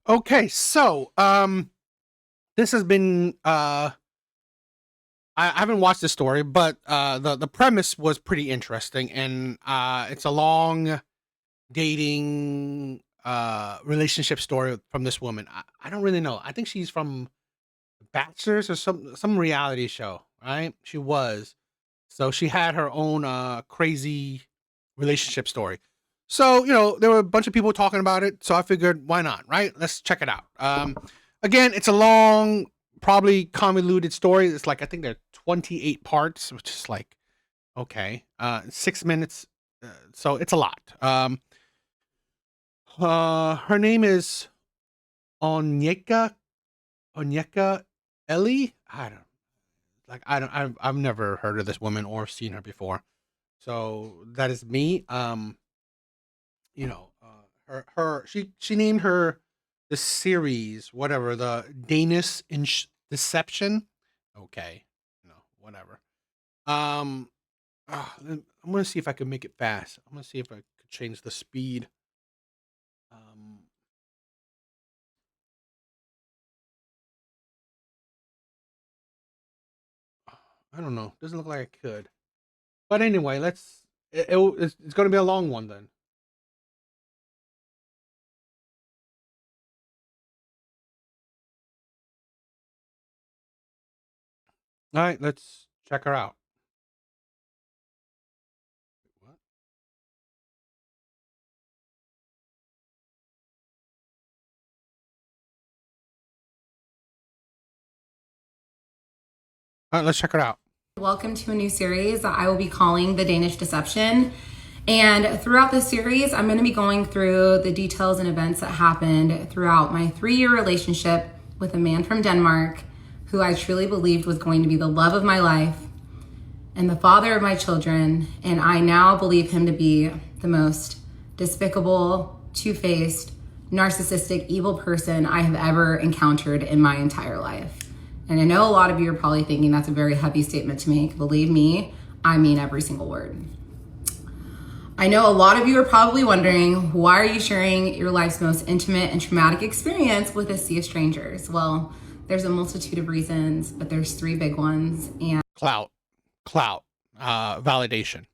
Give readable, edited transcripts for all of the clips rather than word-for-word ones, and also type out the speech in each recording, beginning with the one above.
Okay, so this has been I haven't watched this story, but the premise was pretty interesting, and it's a long dating relationship story from this woman. I don't really know. I think she's from Bachelors or some reality show, right? She was. So she had her own crazy relationship story. So, there were a bunch of people talking about it, so I figured why not, right? Let's check it out. Again, it's a long, probably convoluted story. It's like I think there are 28 parts, which is like okay, 6 minutes, so it's a lot. Her name is Onyeka Onyeka Ellie. I've never heard of this woman or seen her before. So that is me. She named her the series whatever, the Danish Deception. Okay, whatever. Um, I'm gonna see if I can make it fast. I'm gonna see if I could change the speed. Um, I don't know. Doesn't look like I could. But anyway, it's gonna be a long one then. All right, let's check her out. What? All right, let's check her out. Welcome to a new series that I will be calling The Danish Deception. And throughout this series, I'm going to be going through the details and events that happened throughout my 3-year relationship with a man from Denmark who I truly believed was going to be the love of my life and the father of my children. And I now believe him to be the most despicable, two-faced, narcissistic, evil person I have ever encountered in my entire life. And I know a lot of you are probably thinking that's a very heavy statement to make. Believe me, I mean every single word. I know a lot of you are probably wondering, why are you sharing your life's most intimate and traumatic experience with a sea of strangers? Well, there's a multitude of reasons, but there's 3 big ones. And Clout, validation,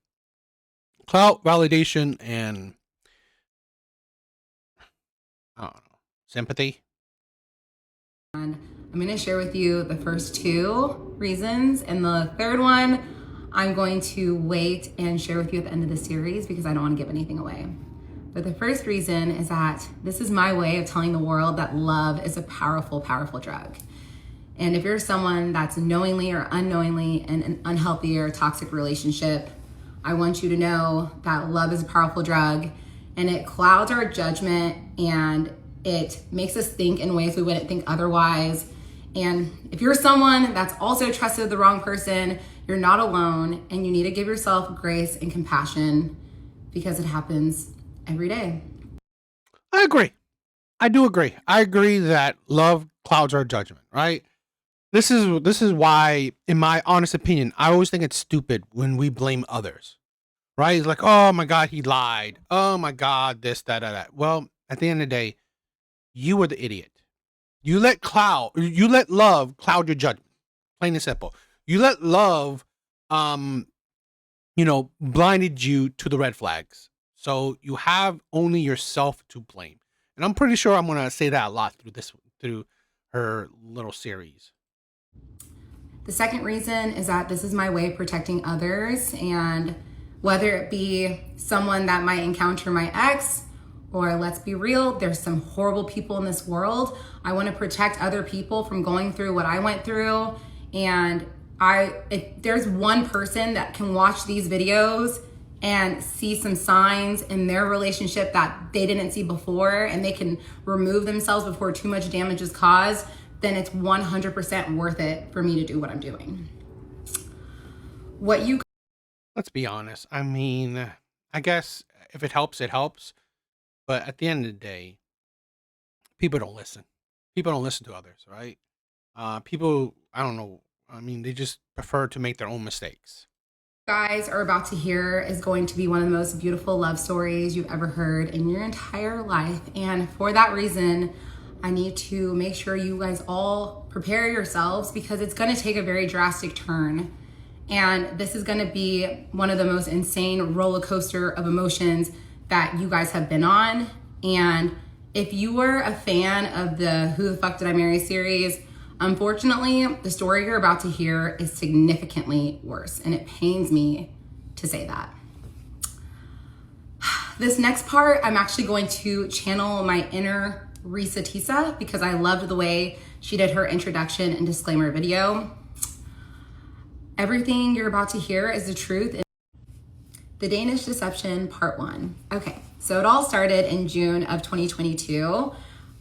clout, validation, and I don't know, sympathy. I'm going to share with you the first 2 reasons, and the third one I'm going to wait and share with you at the end of the series because I don't want to give anything away. But the first reason is that this is my way of telling the world that love is a powerful, powerful drug. And if you're someone that's knowingly or unknowingly in an unhealthy or toxic relationship, I want you to know that love is a powerful drug, and it clouds our judgment, and it makes us think in ways we wouldn't think otherwise. And if you're someone that's also trusted the wrong person, you're not alone, and you need to give yourself grace and compassion because it happens every day. I agree. I do agree. I agree that love clouds our judgment, right? This is why, in my honest opinion, I always think it's stupid when we blame others. Right? It's like, oh my god, he lied. Oh my god, this, that. Well, at the end of the day, you were the idiot. You let love cloud your judgment. Plain and simple. You let love, um, blinded you to the red flags. So you have only yourself to blame. And I'm pretty sure I'm gonna say that a lot through her little series. The second reason is that this is my way of protecting others, and whether it be someone that might encounter my ex, or let's be real, there's some horrible people in this world. I want to protect other people from going through what I went through. And if there's one person that can watch these videos and see some signs in their relationship that they didn't see before, and they can remove themselves before too much damage is caused, then it's 100% worth it for me to do what I'm doing. Let's be honest. I mean, I guess if it helps, it helps. But at the end of the day, people don't listen. People don't listen to others, right? People, I don't know. I mean, they just prefer to make their own mistakes. Guys are about to hear is going to be one of the most beautiful love stories you've ever heard in your entire life. And for that reason, I need to make sure you guys all prepare yourselves because it's going to take a very drastic turn. And this is going to be one of the most insane roller coaster of emotions that you guys have been on. And if you were a fan of the Who the Fuck Did I Marry series, unfortunately, the story you're about to hear is significantly worse. And it pains me to say that. This next part, I'm actually going to channel my inner Risa Tisa because I loved the way she did her introduction and disclaimer video. Everything you're about to hear is the truth. The Danish Deception, part 1. Okay, so it all started in June of 2022.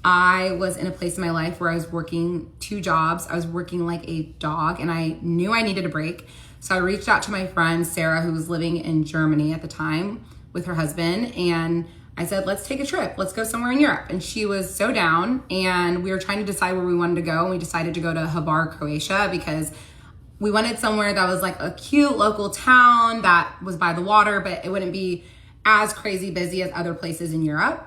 I was in a place in my life where I was working 2 jobs. I was working like a dog and I knew I needed a break. So I reached out to my friend, Sarah, who was living in Germany at the time with her husband. And I said, let's take a trip. Let's go somewhere in Europe. And she was so down. And we were trying to decide where we wanted to go. And we decided to go to Hvar, Croatia, because we wanted somewhere that was like a cute local town that was by the water, but it wouldn't be as crazy busy as other places in Europe.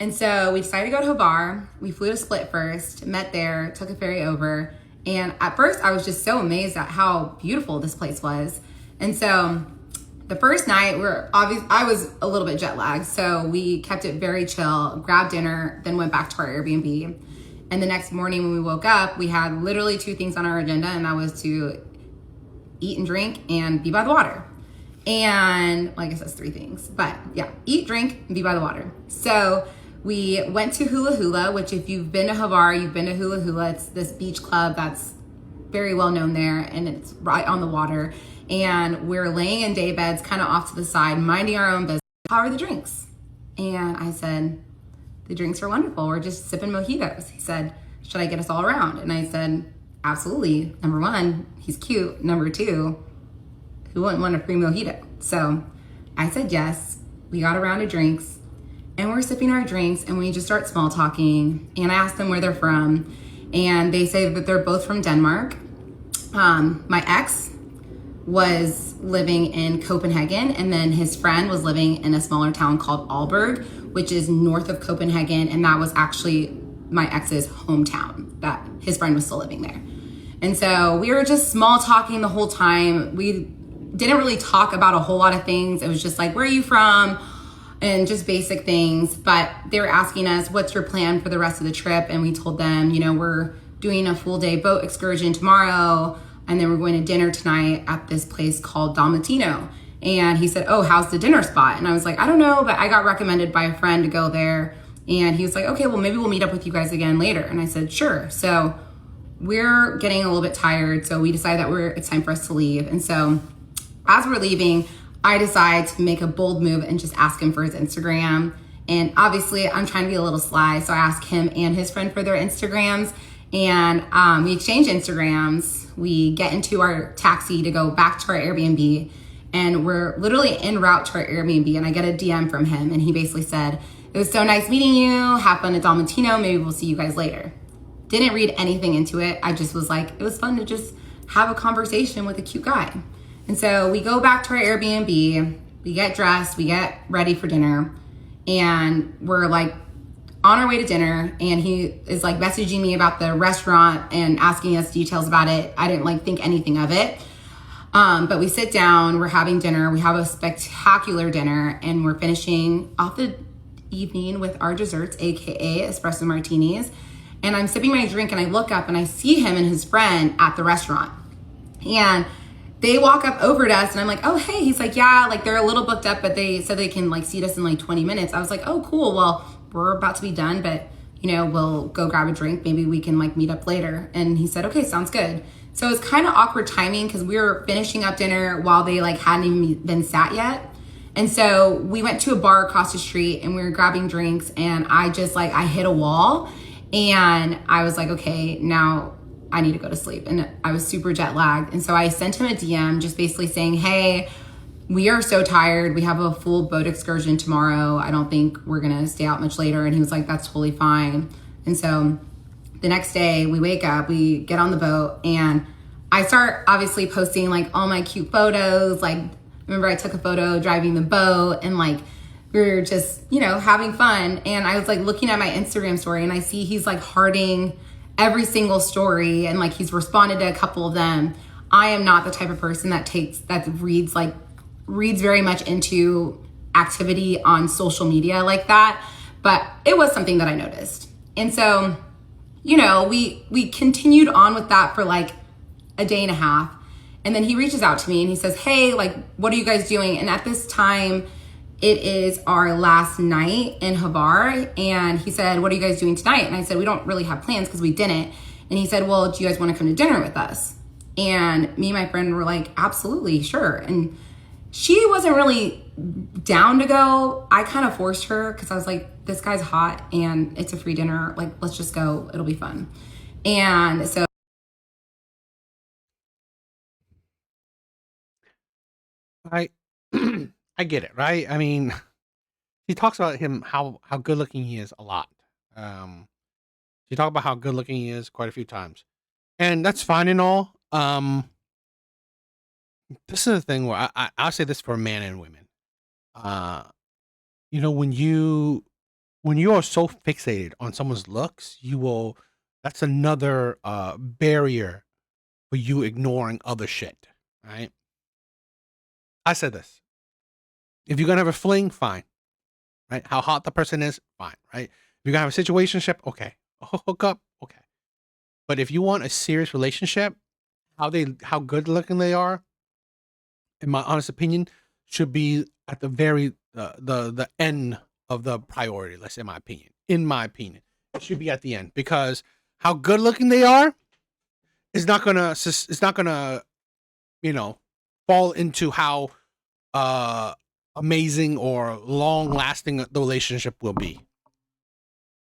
And so we decided to go to Hvar. We flew to Split first, met there, took a ferry over. And at first I was just so amazed at how beautiful this place was. And so the first night I was a little bit jet lagged. So we kept it very chill, grabbed dinner, then went back to our Airbnb. And the next morning when we woke up, we had literally 2 things on our agenda, and that was to eat and drink and be by the water. And well, I guess that's 3 things, but yeah, eat, drink, and be by the water. So we went to Hula Hula, which if you've been to Hvar, you've been to Hula Hula. It's this beach club that's very well known there, and it's right on the water. And we're laying in day beds, kind of off to the side, minding our own business. How are the drinks? And I said, the drinks are wonderful. We're just sipping mojitos. He said, should I get us all around? And I said, absolutely. Number 1, he's cute. Number 2, who wouldn't want a free mojito? So I said yes. We got a round of drinks and we're sipping our drinks and we just start small talking. And I asked them where they're from and they say that they're both from Denmark. My ex was living in Copenhagen, and then his friend was living in a smaller town called Aalborg, which is north of Copenhagen, and that was actually my ex's hometown, that his friend was still living there. And so we were just small talking the whole time. We didn't really talk about a whole lot of things. It was just like, where are you from? And just basic things. But they were asking us, what's your plan for the rest of the trip? And we told them, we're doing a full day boat excursion tomorrow, and then we're going to dinner tonight at this place called Dalmatino. And he said, oh, how's the dinner spot? And I was like, I don't know, but I got recommended by a friend to go there. And he was like, okay, well, maybe we'll meet up with you guys again later. And I said, sure. So we're getting a little bit tired. So we decided that it's time for us to leave. And so as we're leaving, I decide to make a bold move and just ask him for his Instagram. And obviously I'm trying to be a little sly. So I asked him and his friend for their Instagrams, and we exchange Instagrams. We get into our taxi to go back to our Airbnb, and we're literally en route to our Airbnb, and I get a DM from him, and he basically said, it was so nice meeting you. Have fun at Dalmatino. Maybe we'll see you guys later. Didn't read anything into it. I just was like, it was fun to just have a conversation with a cute guy. And so we go back to our Airbnb, we get dressed, we get ready for dinner, and we're like on our way to dinner, and he is like messaging me about the restaurant and asking us details about it. I didn't think anything of it. But we sit down, we're having dinner, we have a spectacular dinner, and we're finishing off the evening with our desserts, AKA espresso martinis. And I'm sipping my drink and I look up and I see him and his friend at the restaurant. And they walk up over to us and I'm like, oh, hey. He's like, yeah, they're a little booked up, but they said they can seat us in 20 minutes. I was like, oh, cool. Well, we're about to be done, but we'll go grab a drink. Maybe we can meet up later. And he said, okay, sounds good. So it was kind of awkward timing because we were finishing up dinner while they hadn't even been sat yet. And so we went to a bar across the street and we were grabbing drinks, and I just I hit a wall and I was like, okay, now I need to go to sleep. And I was super jet lagged. And so I sent him a DM just basically saying, hey, we are so tired. We have a full boat excursion tomorrow. I don't think we're going to stay out much later. And he was like, that's totally fine. And so the next day we wake up, we get on the boat, and I start obviously posting all my cute photos. Remember I took a photo driving the boat, and we were just, having fun. And I was like looking at my Instagram story and I see he's like hearting every single story and like he's responded to a couple of them. I am not the type of person that reads very much into activity on social media like that. But it was something that I noticed. And so, we continued on with that for like a day and a half. And then he reaches out to me and he says, hey, like, what are you guys doing? And at this time, it is our last night in Havar. And he said, what are you guys doing tonight? And I said, we don't really have plans because we didn't. And he said, well, do you guys want to come to dinner with us? And me and my friend were like, absolutely, sure. And she wasn't really down to go. I kind of forced her because I was like, this guy's hot and it's a free dinner. Like, let's just go. It'll be fun. And so I I get it, right? I mean, he talks about him how good looking he is a lot. Um, she talked about how good looking he is quite a few times, and that's fine and all. This is the thing where I'll say this for men and women. Uh, when you are so fixated on someone's looks, you will. That's another barrier for you ignoring other shit, right? I said this. If you're gonna have a fling, fine, right? How hot the person is, fine, right? If you're gonna have a situationship, okay. A hook up, okay. But if you want a serious relationship, how good looking they are, in my honest opinion, should be at the very the end of the priority list. In my opinion, it should be at the end because how good looking they are is not gonna fall into how amazing or long lasting the relationship will be.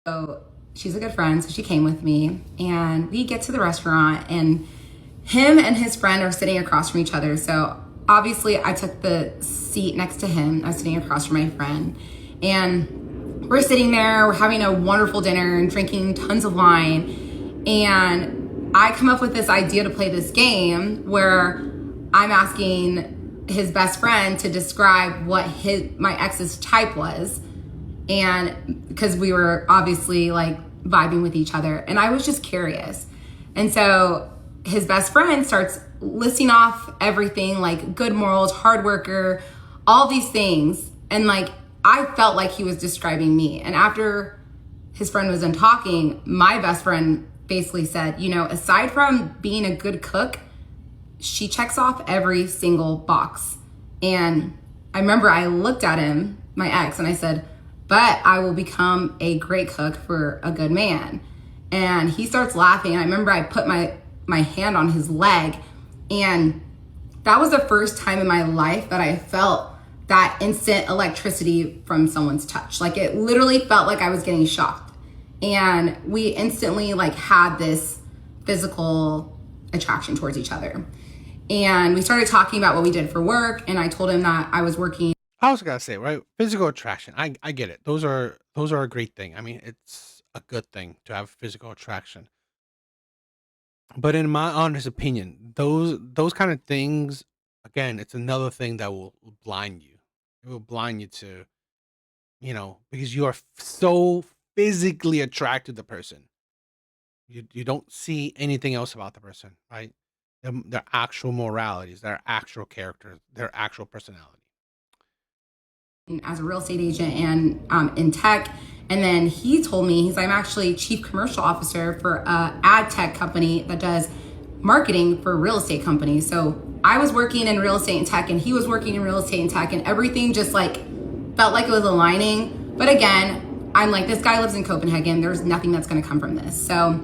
So she's a good friend, so she came with me, and we get to the restaurant, and him and his friend are sitting across from each other. So obviously, I took the seat next to him. I was sitting across from my friend, and we're sitting there. We're having a wonderful dinner and drinking tons of wine. And I come up with this idea to play this game where I'm asking his best friend to describe what my ex's type was. And because we were obviously like vibing with each other, and I was just curious. And so his best friend starts listing off everything, like good morals, hard worker, all these things. And like, I felt like he was describing me. And after his friend was done talking, my best friend basically said, aside from being a good cook, she checks off every single box. And I remember I looked at him, my ex, and I said, but I will become a great cook for a good man. And he starts laughing. I remember I put my hand on his leg, and that was the first time in my life that I felt that instant electricity from someone's touch. Like, it literally felt like I was getting shocked. And we instantly like had this physical attraction towards each other. And we started talking about what we did for work, and I told him that I was working. I was gonna say, right, physical attraction. I get it. Those are a great thing. I mean, it's a good thing to have physical attraction. But in my honest opinion, those kind of things, again, it's another thing that will blind you. It will blind you to, because you are so physically attracted to the person. You don't see anything else about the person, right? Their actual moralities, their actual character, their actual personality. As a real estate agent and in tech. And then he told me, I'm actually chief commercial officer for a ad tech company that does marketing for real estate companies. So I was working in real estate and tech, and he was working in real estate and tech, and everything just like felt like it was aligning. But again, I'm like, this guy lives in Copenhagen. There's nothing that's going to come from this. So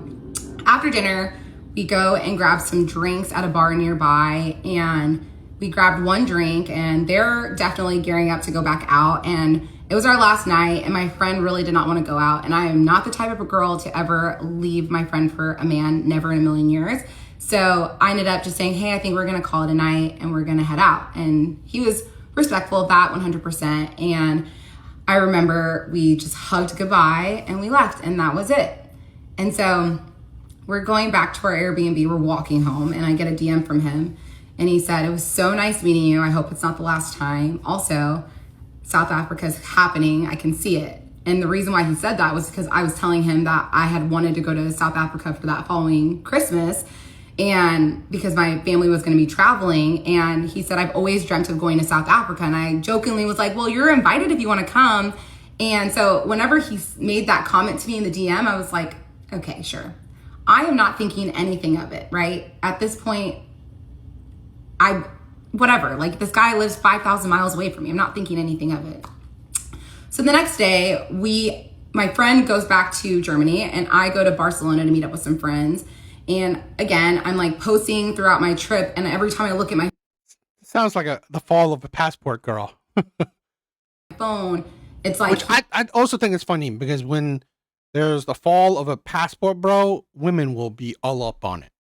after dinner, we go and grab some drinks at a bar nearby, and we grabbed one drink, and they're definitely gearing up to go back out. And it was our last night, and my friend really did not want to go out. And I am not the type of a girl to ever leave my friend for a man, never in a million years. So I ended up just saying, hey, I think we're going to call it a night and we're going to head out. And he was respectful of that 100%. And I remember we just hugged goodbye and we left, and that was it. And so we're going back to our Airbnb. We're walking home, and I get a DM from him. And he said, it was so nice meeting you. I hope it's not the last time. Also, South Africa is happening. I can see it. And the reason why he said that was because I was telling him that I had wanted to go to South Africa for that following Christmas, and because my family was going to be traveling. And he said, I've always dreamt of going to South Africa. And I jokingly was like, well, you're invited if you want to come. And so whenever he made that comment to me in the DM, I was like, okay, sure. I am not thinking anything of it, right? At this point, whatever, like this guy lives 5,000 miles away from me. I'm not thinking anything of it. So the next day, my friend goes back to Germany and I go to Barcelona to meet up with some friends. And again, I'm like posting throughout my trip, and every time I look at my Sounds like the fall of a passport girl. phone, it's like... Which I also think it's funny, because when there's the fall of a passport bro, women will be all up on it.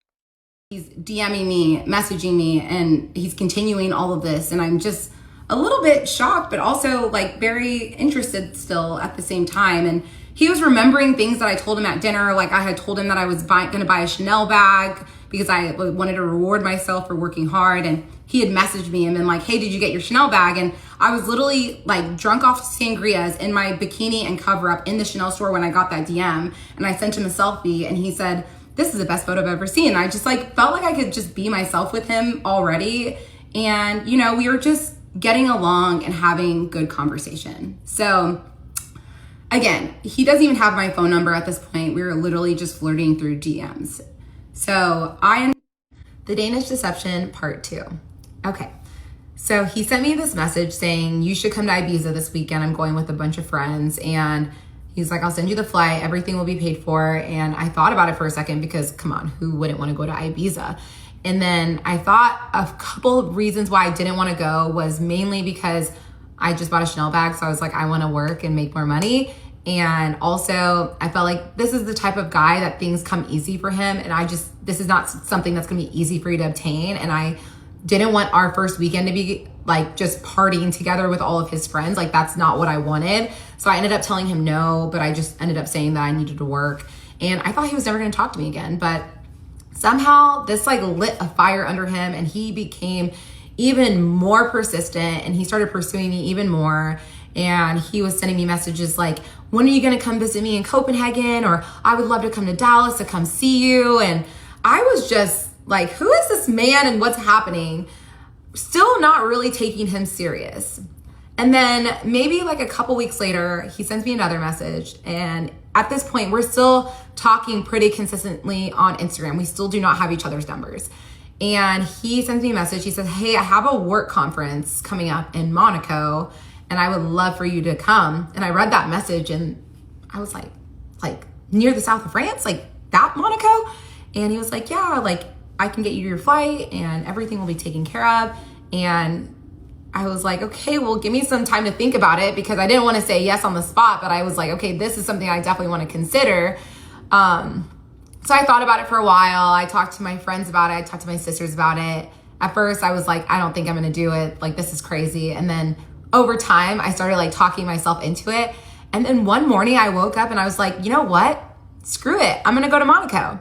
He's DMing me, messaging me, and he's continuing all of this. And I'm just a little bit shocked, but also like very interested still at the same time. And he was remembering things that I told him at dinner. Like I had told him that I was going to buy a Chanel bag because I wanted to reward myself for working hard. And he had messaged me and been like, hey, did you get your Chanel bag? And I was literally like drunk off sangrias in my bikini and cover up in the Chanel store when I got that DM. And I sent him a selfie and he said, this is the best photo I've ever seen. And I just like felt like I could just be myself with him already. And, you know, we were just getting along and having good conversation. So again, he doesn't even have my phone number at this point. We were literally just flirting through DMs. So the Danish deception part 2. Okay. So he sent me this message saying, you should come to Ibiza this weekend. I'm going with a bunch of friends. And he's like, I'll send you the flight. Everything will be paid for. And I thought about it for a second because, come on, who wouldn't want to go to Ibiza? And then I thought a couple of reasons why I didn't want to go was mainly because I just bought a Chanel bag. So I was like, I want to work and make more money. And also I felt like this is the type of guy that things come easy for him. And this is not something that's going to be easy for you to obtain. And I didn't want our first weekend to be like just partying together with all of his friends. Like that's not what I wanted. So I ended up telling him no, but I just ended up saying that I needed to work. And I thought he was never going to talk to me again. But somehow this like lit a fire under him, and he became even more persistent, and he started pursuing me even more. And he was sending me messages like, when are you going to come visit me in Copenhagen? Or I would love to come to Dallas to come see you. And I was just like, who is this man and what's happening? Still not really taking him serious. And then maybe like a couple weeks later, he sends me another message. And at this point, we're still talking pretty consistently on Instagram. We still do not have each other's numbers. And he sends me a message. He says, hey, I have a work conference coming up in Monaco, and I would love for you to come. And I read that message and I was like near the south of France, like that Monaco? And he was like, yeah, like I can get you your flight and everything will be taken care of. And I was like, okay, well, give me some time to think about it, because I didn't want to say yes on the spot, but I was like, okay, this is something I definitely want to consider. So I thought about it for a while. I talked to my friends about it. I talked to my sisters about it. At first I was like, I don't think I'm going to do it. Like, this is crazy. And then over time I started like talking myself into it. And then one morning I woke up and I was like, you know what? Screw it. I'm going to go to Monaco.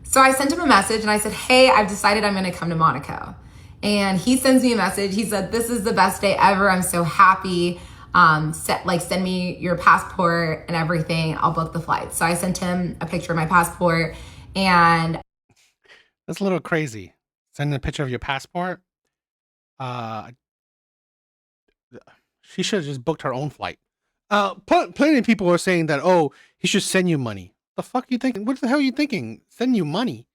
So I sent him a message and I said, hey, I've decided I'm going to come to Monaco. And he sends me a message. He said, this is the best day ever. I'm so happy. Send me your passport and everything. I'll book the flight. So I sent him a picture of my passport, and that's a little crazy. Send a picture of your passport. She should have just booked her own flight. Plenty of people are saying that, oh, he should send you money. The fuck you thinking? What the hell are you thinking? Send you money?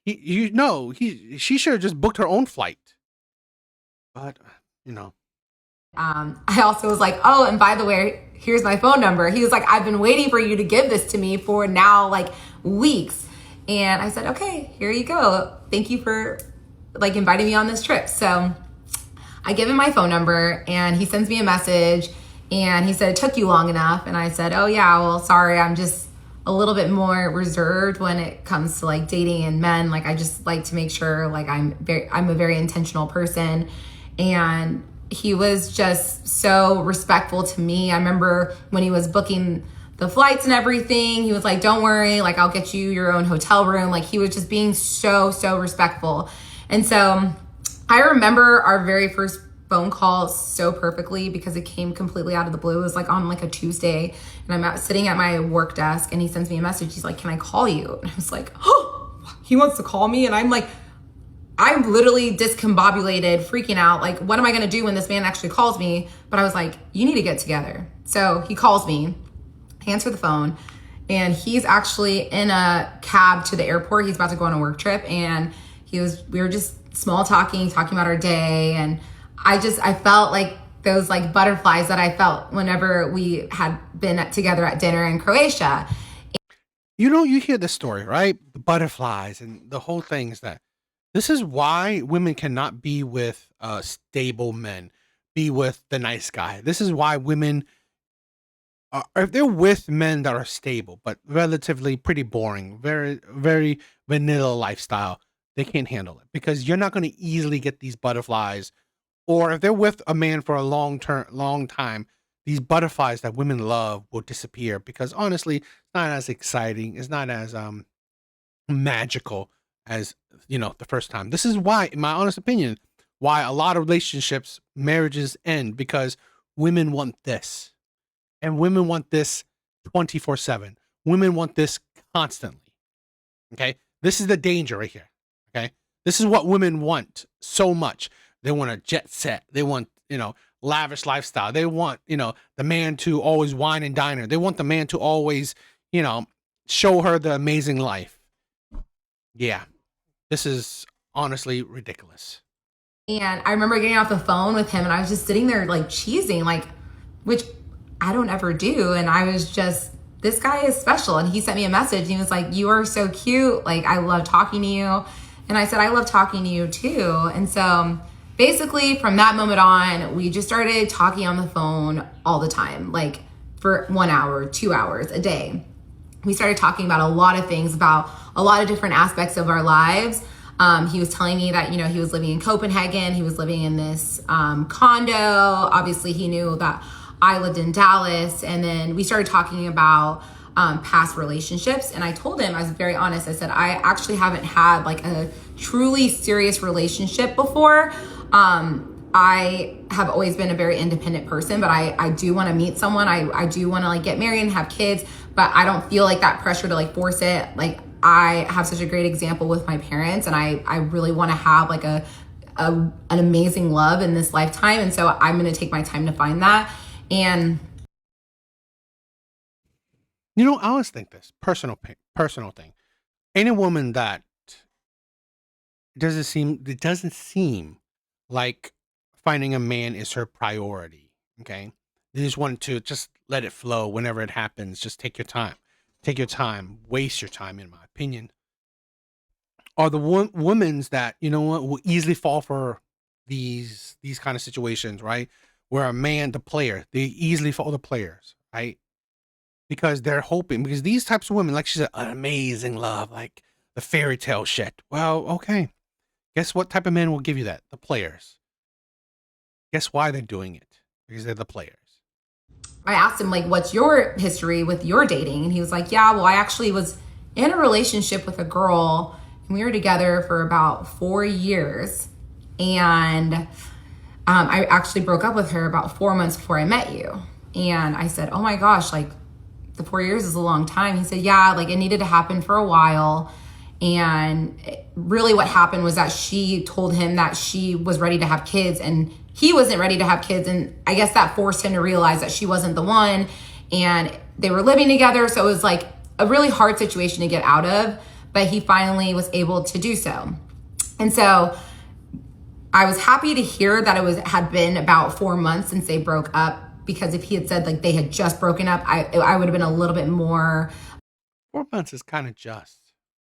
She should have just booked her own flight. But, you know. I also was like, oh, and by the way, here's my phone number. He was like, I've been waiting for you to give this to me for now like weeks. And I said, okay, here you go. Thank you for like inviting me on this trip. So I give him my phone number and he sends me a message and he said, it took you long enough. And I said, oh yeah, well, sorry. I'm just a little bit more reserved when it comes to like dating and men. Like, I just like to make sure like I'm a very intentional person. And he was just so respectful to me. I remember when he was booking the flights and everything, he was like, don't worry, like I'll get you your own hotel room. Like, he was just being so respectful. And so I remember our very first phone call so perfectly because it came completely out of the blue. It was like on like a Tuesday, and I'm sitting at my work desk, and he sends me a message. He's like, "Can I call you?" And I was like, "Oh, he wants to call me," and I'm like, I'm literally discombobulated, freaking out. Like, what am I gonna do when this man actually calls me? But I was like, you need to get together. So he calls me, I answer the phone, and he's actually in a cab to the airport. He's about to go on a work trip, and we were just small talking about our day. And I felt like those like butterflies that I felt whenever we had been together at dinner in Croatia. You hear this story, right? The butterflies and the whole thing is that this is why women cannot be with stable men, be with the nice guy. This is why women if they're with men that are stable but relatively pretty boring, very very vanilla lifestyle, they can't handle it because you're not going to easily get these butterflies. Or if they're with a man for a long time, these butterflies that women love will disappear because honestly, it's not as exciting. It's not as magical as the first time. This is why, in my honest opinion, why a lot of relationships, marriages end because women want this. And women want this 24/7. Women want this constantly. Okay? This is the danger right here. Okay? This is what women want so much. They want a jet set. They want, lavish lifestyle. They want, the man to always wine and dine her. They want the man to always, show her the amazing life. Yeah. This is honestly ridiculous. And I remember getting off the phone with him, and I was just sitting there like cheesing, like, which I don't ever do. And I was just, this guy is special. And he sent me a message, and he was like, "You are so cute. Like, I love talking to you." And I said, "I love talking to you too." And so basically from that moment on, we just started talking on the phone all the time, like for 1 hour, 2 hours a day. We started talking about a lot of things, about a lot of different aspects of our lives. He was telling me that, he was living in Copenhagen. He was living in this condo. Obviously, he knew that I lived in Dallas. And then we started talking about past relationships. And I told him, I was very honest. I said, I actually haven't had like a truly serious relationship before. I have always been a very independent person, but I do want to meet someone. I do want to like get married and have kids, but I don't feel like that pressure to like force it. Like, I have such a great example with my parents, and I really want to have like an amazing love in this lifetime. And so I'm going to take my time to find that. And I always think this personal thing. Any woman that it doesn't seem like finding a man is her priority. Okay, they just want to just let it flow whenever it happens. Just take your time. Take your time. Waste your time, in my opinion. Are the women's that will easily fall for these kind of situations, right? Where a man, the player, they easily fall the players, right? Because they're hoping, because these types of women, like she said, an amazing love, like the fairy tale shit. Well, okay. Guess what type of men will give you that? The players. Guess why they're doing it? Because they're the players. I asked him, like, what's your history with your dating? And he was like, yeah, well, I actually was in a relationship with a girl, and we were together for about 4 years. And I actually broke up with her about 4 months before I met you. And I said, oh my gosh, like, the 4 years is a long time. He said, yeah, like it needed to happen for a while. And really what happened was that she told him that she was ready to have kids, and he wasn't ready to have kids. And I guess that forced him to realize that she wasn't the one, and they were living together. So it was like a really hard situation to get out of, but he finally was able to do so. And so I was happy to hear that had been about 4 months since they broke up, because if he had said like they had just broken up, I would have been a little bit more 4 months is kind of just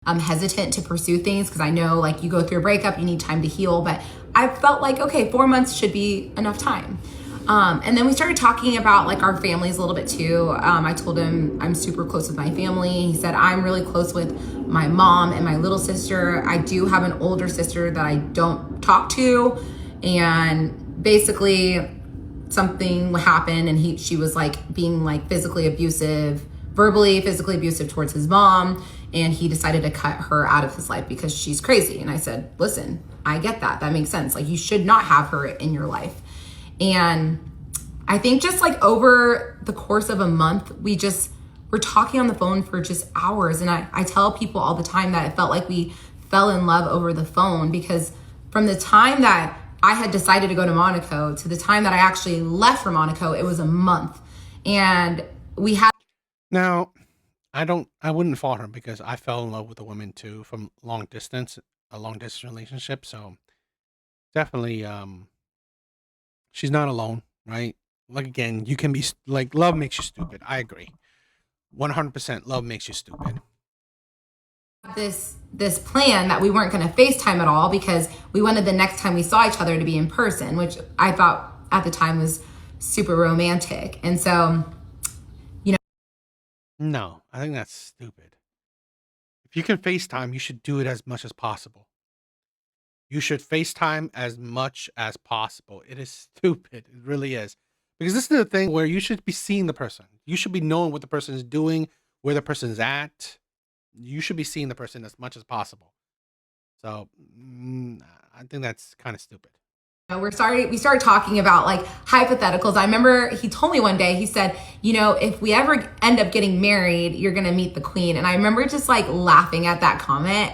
hesitant to pursue things, because I know like you go through a breakup, you need time to heal, but I felt like, okay, 4 months should be enough time. And then we started talking about like our families a little bit too. I told him I'm super close with my family. He said I'm really close with my mom and my little sister. I do have an older sister that I don't talk to, and basically something happened, and she was like being like physically abusive verbally, physically abusive towards his mom. And he decided to cut her out of his life because she's crazy. And I said, listen, I get that. That makes sense. Like, you should not have her in your life. And I think just like over the course of a month, we're talking on the phone for just hours. And I tell people all the time that it felt like we fell in love over the phone, because from the time that I had decided to go to Monaco to the time that I actually left for Monaco, it was a month. And we had... Now, I wouldn't fault her, because I fell in love with a woman too from a long distance relationship. So definitely, she's not alone, right? Like, again, you can be like, love makes you stupid. I agree. 100% love makes you stupid. This plan that we weren't going to FaceTime at all, because we wanted the next time we saw each other to be in person, which I thought at the time was super romantic. And so, No, I think that's stupid. If you can FaceTime, you should do it as much as possible. You should FaceTime as much as possible. It is stupid. It really is. Because this is the thing where you should be seeing the person. You should be knowing what the person is doing, where the person is at. You should be seeing the person as much as possible. So I think that's kind of stupid. we started talking about like hypotheticals. I remember he told me one day, he said, if we ever end up getting married, you're going to meet the queen. And I remember just like laughing at that comment.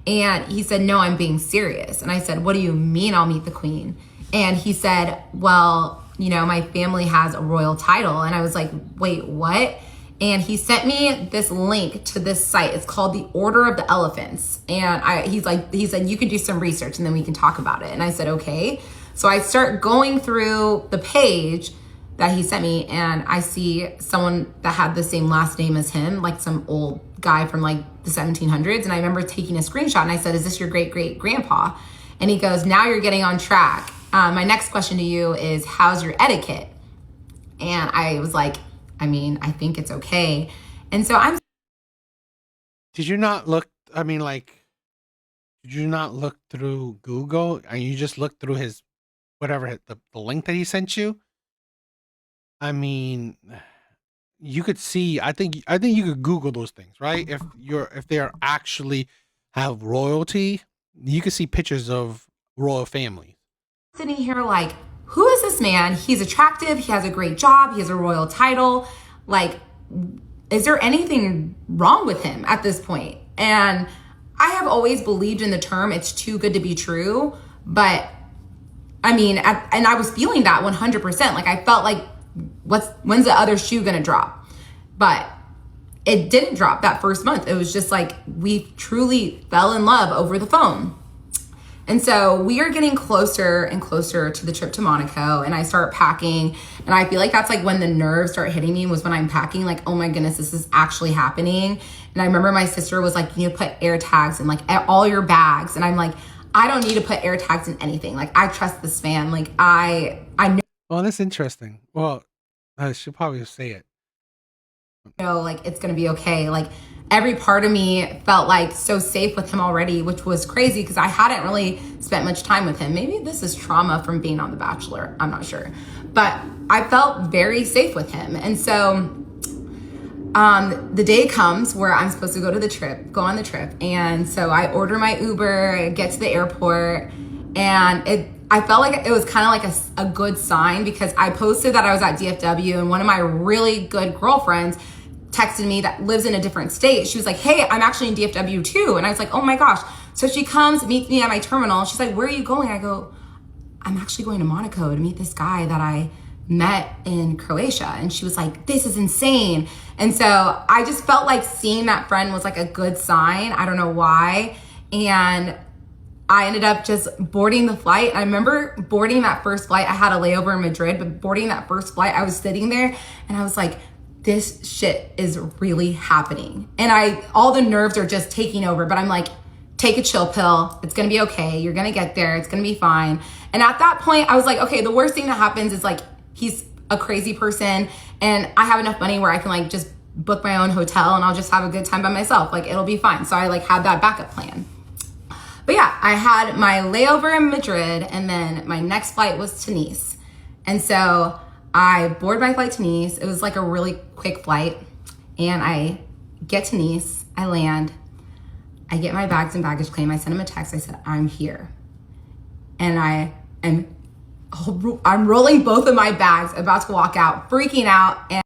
And he said, no, I'm being serious. And I said, what do you mean I'll meet the queen? And he said, well, my family has a royal title. And I was like, wait, what? And he sent me this link to this site. It's called the Order of the Elephants. And he said, you can do some research and then we can talk about it. And I said, okay. So I start going through the page that he sent me, and I see someone that had the same last name as him, like some old guy from like the 1700s. And I remember taking a screenshot and I said, is this your great great grandpa? And he goes, now you're getting on track. My next question to you is, how's your etiquette? And I was like, I think it's okay. And so Did you not look? Did you not look through Google? And you just looked through his whatever the link that he sent you? You could see. I think you could Google those things, right? If they are actually have royalty, you could see pictures of royal families. Sitting here like, who is this man? He's attractive. He has a great job. He has a royal title. Like, is there anything wrong with him at this point? And I have always believed in the term, it's too good to be true. But and I was feeling that 100%. Like, I felt like, when's the other shoe gonna drop? But it didn't drop that first month. It was just like, we truly fell in love over the phone. And so we are getting closer and closer to the trip to Monaco, and I start packing, and I feel like that's like when the nerves start hitting me, was when I'm packing, like, oh my goodness, this is actually happening. And I remember my sister was like, you need to put air tags in like all your bags. And I'm like, I don't need to put air tags in anything. Like, I trust this man. Like, I know. Well, that's interesting. Well, I should probably say it. Like, it's going to be okay. Like, every part of me felt like so safe with him already, which was crazy because I hadn't really spent much time with him. Maybe this is trauma from being on The Bachelor. I'm not sure. But I felt very safe with him. And so the day comes where I'm supposed to go on the trip. And so I order my Uber, get to the airport, and I felt like it was kind of like a good sign, because I posted that I was at DFW, and one of my really good girlfriends texted me that lives in a different state. She was like, hey, I'm actually in DFW too. And I was like, oh my gosh. So she comes, meets me at my terminal. She's like, where are you going? I go, I'm actually going to Monaco to meet this guy that I met in Croatia. And she was like, this is insane. And so I just felt like seeing that friend was like a good sign. I don't know why. And I ended up just boarding the flight. I remember boarding that first flight. I had a layover in Madrid, but boarding that first flight, I was sitting there and I was like, this shit is really happening. And all the nerves are just taking over, but I'm like, take a chill pill. It's going to be okay. You're going to get there. It's going to be fine. And at that point I was like, okay, the worst thing that happens is like, he's a crazy person and I have enough money where I can like just book my own hotel and I'll just have a good time by myself. Like, it'll be fine. So I like had that backup plan. But yeah, I had my layover in Madrid, and then my next flight was to Nice. And so I boarded my flight to Nice. It was like a really quick flight. And I get to Nice, I land, I get my bags and baggage claim. I send him a text. I said, I'm here. And I'm rolling both of my bags, about to walk out, freaking out. And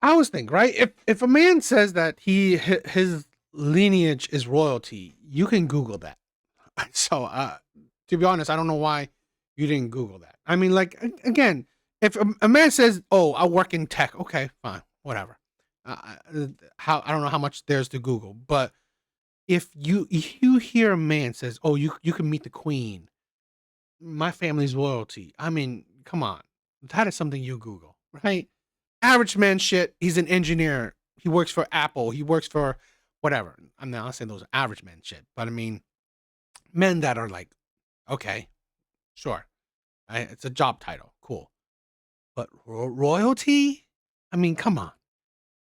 I always think, right? If a man says that his lineage is royalty, you can Google that. So, to be honest, I don't know why you didn't Google that. I mean, like, again, if a man says, "Oh, I work in tech," okay, fine, whatever. I don't know how much there's to Google, but if you hear a man says, "Oh, you can meet the queen," my family's royalty. I mean, come on, that is something you Google, right? Average man shit. He's an engineer. He works for Apple. He works for whatever. I'm not saying those are average men shit, but I mean, men that are like, okay, sure, it's a job title, cool, but royalty. I mean, come on.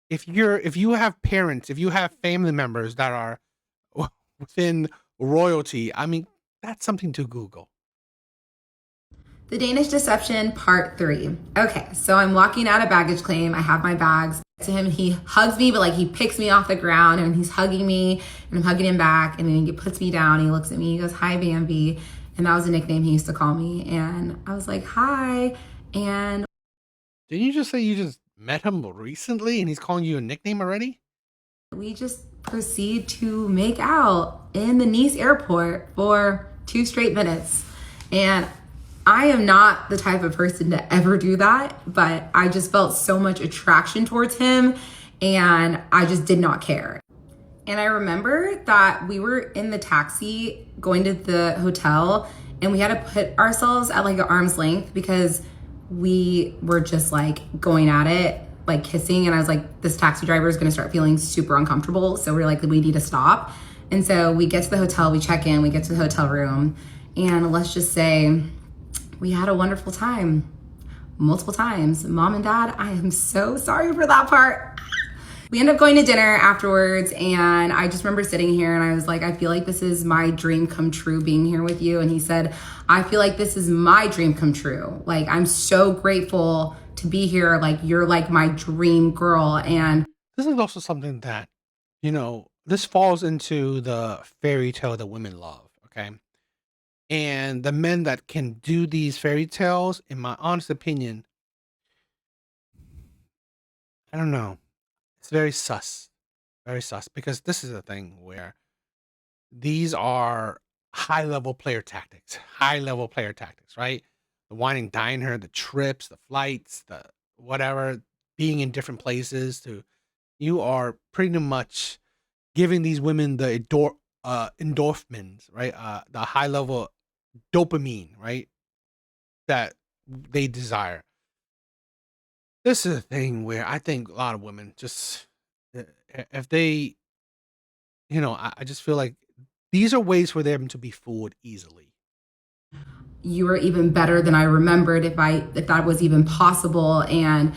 If you have parents, if you have family members that are within royalty, I mean, that's something to Google. the Danish deception, part 3. Okay, so I'm walking out of baggage claim. I have my bags to him. He hugs me, but like he picks me off the ground and he's hugging me and I'm hugging him back. And then he puts me down. He looks at me. He goes, "Hi, Bambi." And that was a nickname he used to call me. And I was like, "Hi." And didn't you just say you just met him recently and he's calling you a nickname already? we just proceed to make out in the Nice airport for 2 straight minutes. And I am not the type of person to ever do that, but I just felt so much attraction towards him and I just did not care. And I remember that we were in the taxi going to the hotel and we had to put ourselves at like an arm's length because we were just like going at it, like kissing. And I was like, this taxi driver is gonna start feeling super uncomfortable. So we're like, we need to stop. And so we get to the hotel, we check in, we get to the hotel room, and let's just say we had a wonderful time, multiple times. Mom and Dad, I am so sorry for that part. We ended up going to dinner afterwards, and I just remember sitting here and I was like, I feel like this is my dream come true being here with you. And he said, I feel like this is my dream come true. Like, I'm so grateful to be here. Like, you're like my dream girl. And this is also something that, this falls into the fairy tale that women love, okay? And the men that can do these fairy tales, in my honest opinion, I don't know. It's very sus. Very sus. Because this is a thing where these are high level player tactics. High level player tactics, right? The wine and dine her, the trips, the flights, the whatever, being in different places you are pretty much giving these women the endorphins, right? The high level dopamine, right? That they desire. This is a thing where I think a lot of women just, if they, I just feel like these are ways for them to be fooled easily. you were even better than I remembered if that was even possible. And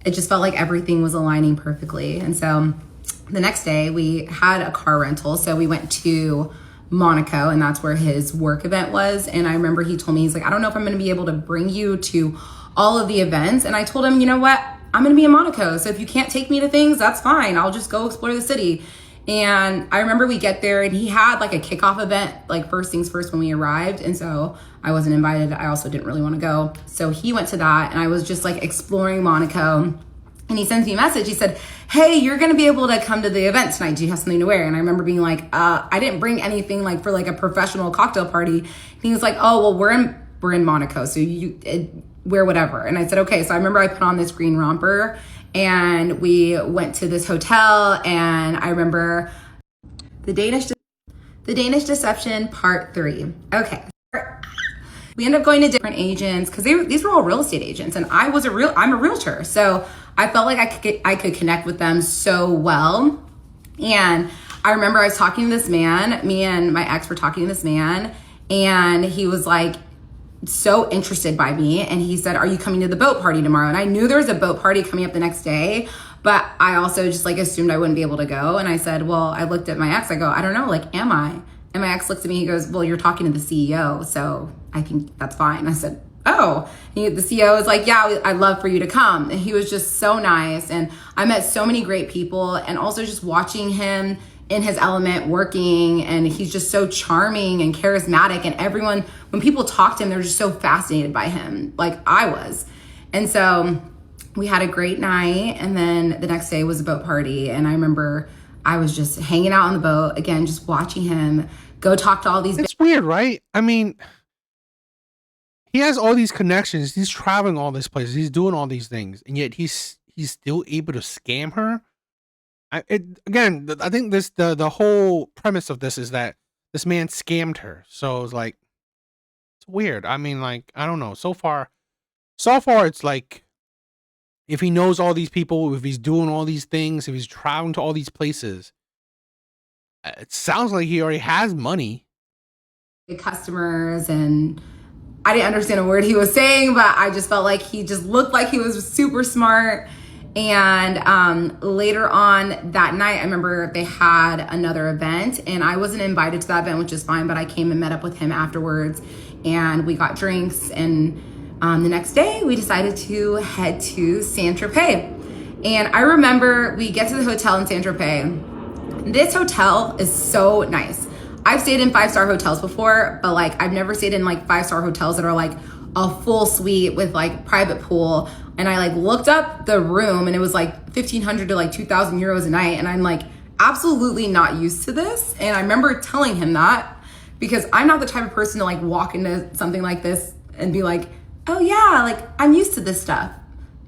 it just felt like everything was aligning perfectly. And so the next day we had a car rental. So we went to Monaco, and that's where his work event was. And I remember he told me, he's like, I don't know if I'm going to be able to bring you to all of the events. And I told him, you know what? I'm going to be in Monaco. So if you can't take me to things, that's fine. I'll just go explore the city. And I remember we get there and he had like a kickoff event, like first things first when we arrived. And so I wasn't invited. I also didn't really want to go. So he went to that and I was just like exploring Monaco. And he sends me a message. He said, hey, you're going to be able to come to the event tonight. Do you have something to wear? And I remember being like, I didn't bring anything like for like a professional cocktail party. And he was like, oh, well, we're in Monaco. So you wear whatever. And I said, okay. So I remember I put on this green romper and we went to this hotel. And I remember the Danish deception part 3. Okay. We ended up going to different agents because these were all real estate agents, and I'm a realtor, so I felt like I could connect with them so well. And I remember I was talking to this man, me and my ex were talking to this man, and he was like so interested by me, and he said, are you coming to the boat party tomorrow? And I knew there was a boat party coming up the next day, but I also just like assumed I wouldn't be able to go. And I said, well, I looked at my ex, I go, I don't know, like, am I? And my ex looks at me, he goes, well, you're talking to the CEO, so I think that's fine. I said, oh, the CEO was like, yeah, I'd love for you to come. And he was just so nice. And I met so many great people, and also just watching him in his element working, and he's just so charming and charismatic, and everyone, when people talk to him, they're just so fascinated by him, like I was. And so we had a great night, and then the next day was a boat party, and I remember I was just hanging out on the boat again, just watching him go talk to all these. It's weird, right? I mean, he has all these connections. He's traveling all these places. He's doing all these things, and yet he's still able to scam her. I think the whole premise of this is that this man scammed her. So it's like, it's weird. I mean, like, I don't know. So far, it's like, if he knows all these people, if he's doing all these things, if he's traveling to all these places, it sounds like he already has money. Customers, and I didn't understand a word he was saying, but I just felt like he just looked like he was super smart. And later on that night, I remember they had another event, and I wasn't invited to that event, which is fine, but I came and met up with him afterwards, and we got drinks. And the next day we decided to head to Saint-Tropez. And I remember we get to the hotel in Saint-Tropez. This hotel is so nice. I've stayed in 5-star hotels before, but like I've never stayed in like 5-star hotels that are like a full suite with like private pool. And I like looked up the room, and it was like 1,500 to like 2,000 euros a night. And I'm like absolutely not used to this. And I remember telling him that, because I'm not the type of person to like walk into something like this and be like, oh yeah, like I'm used to this stuff.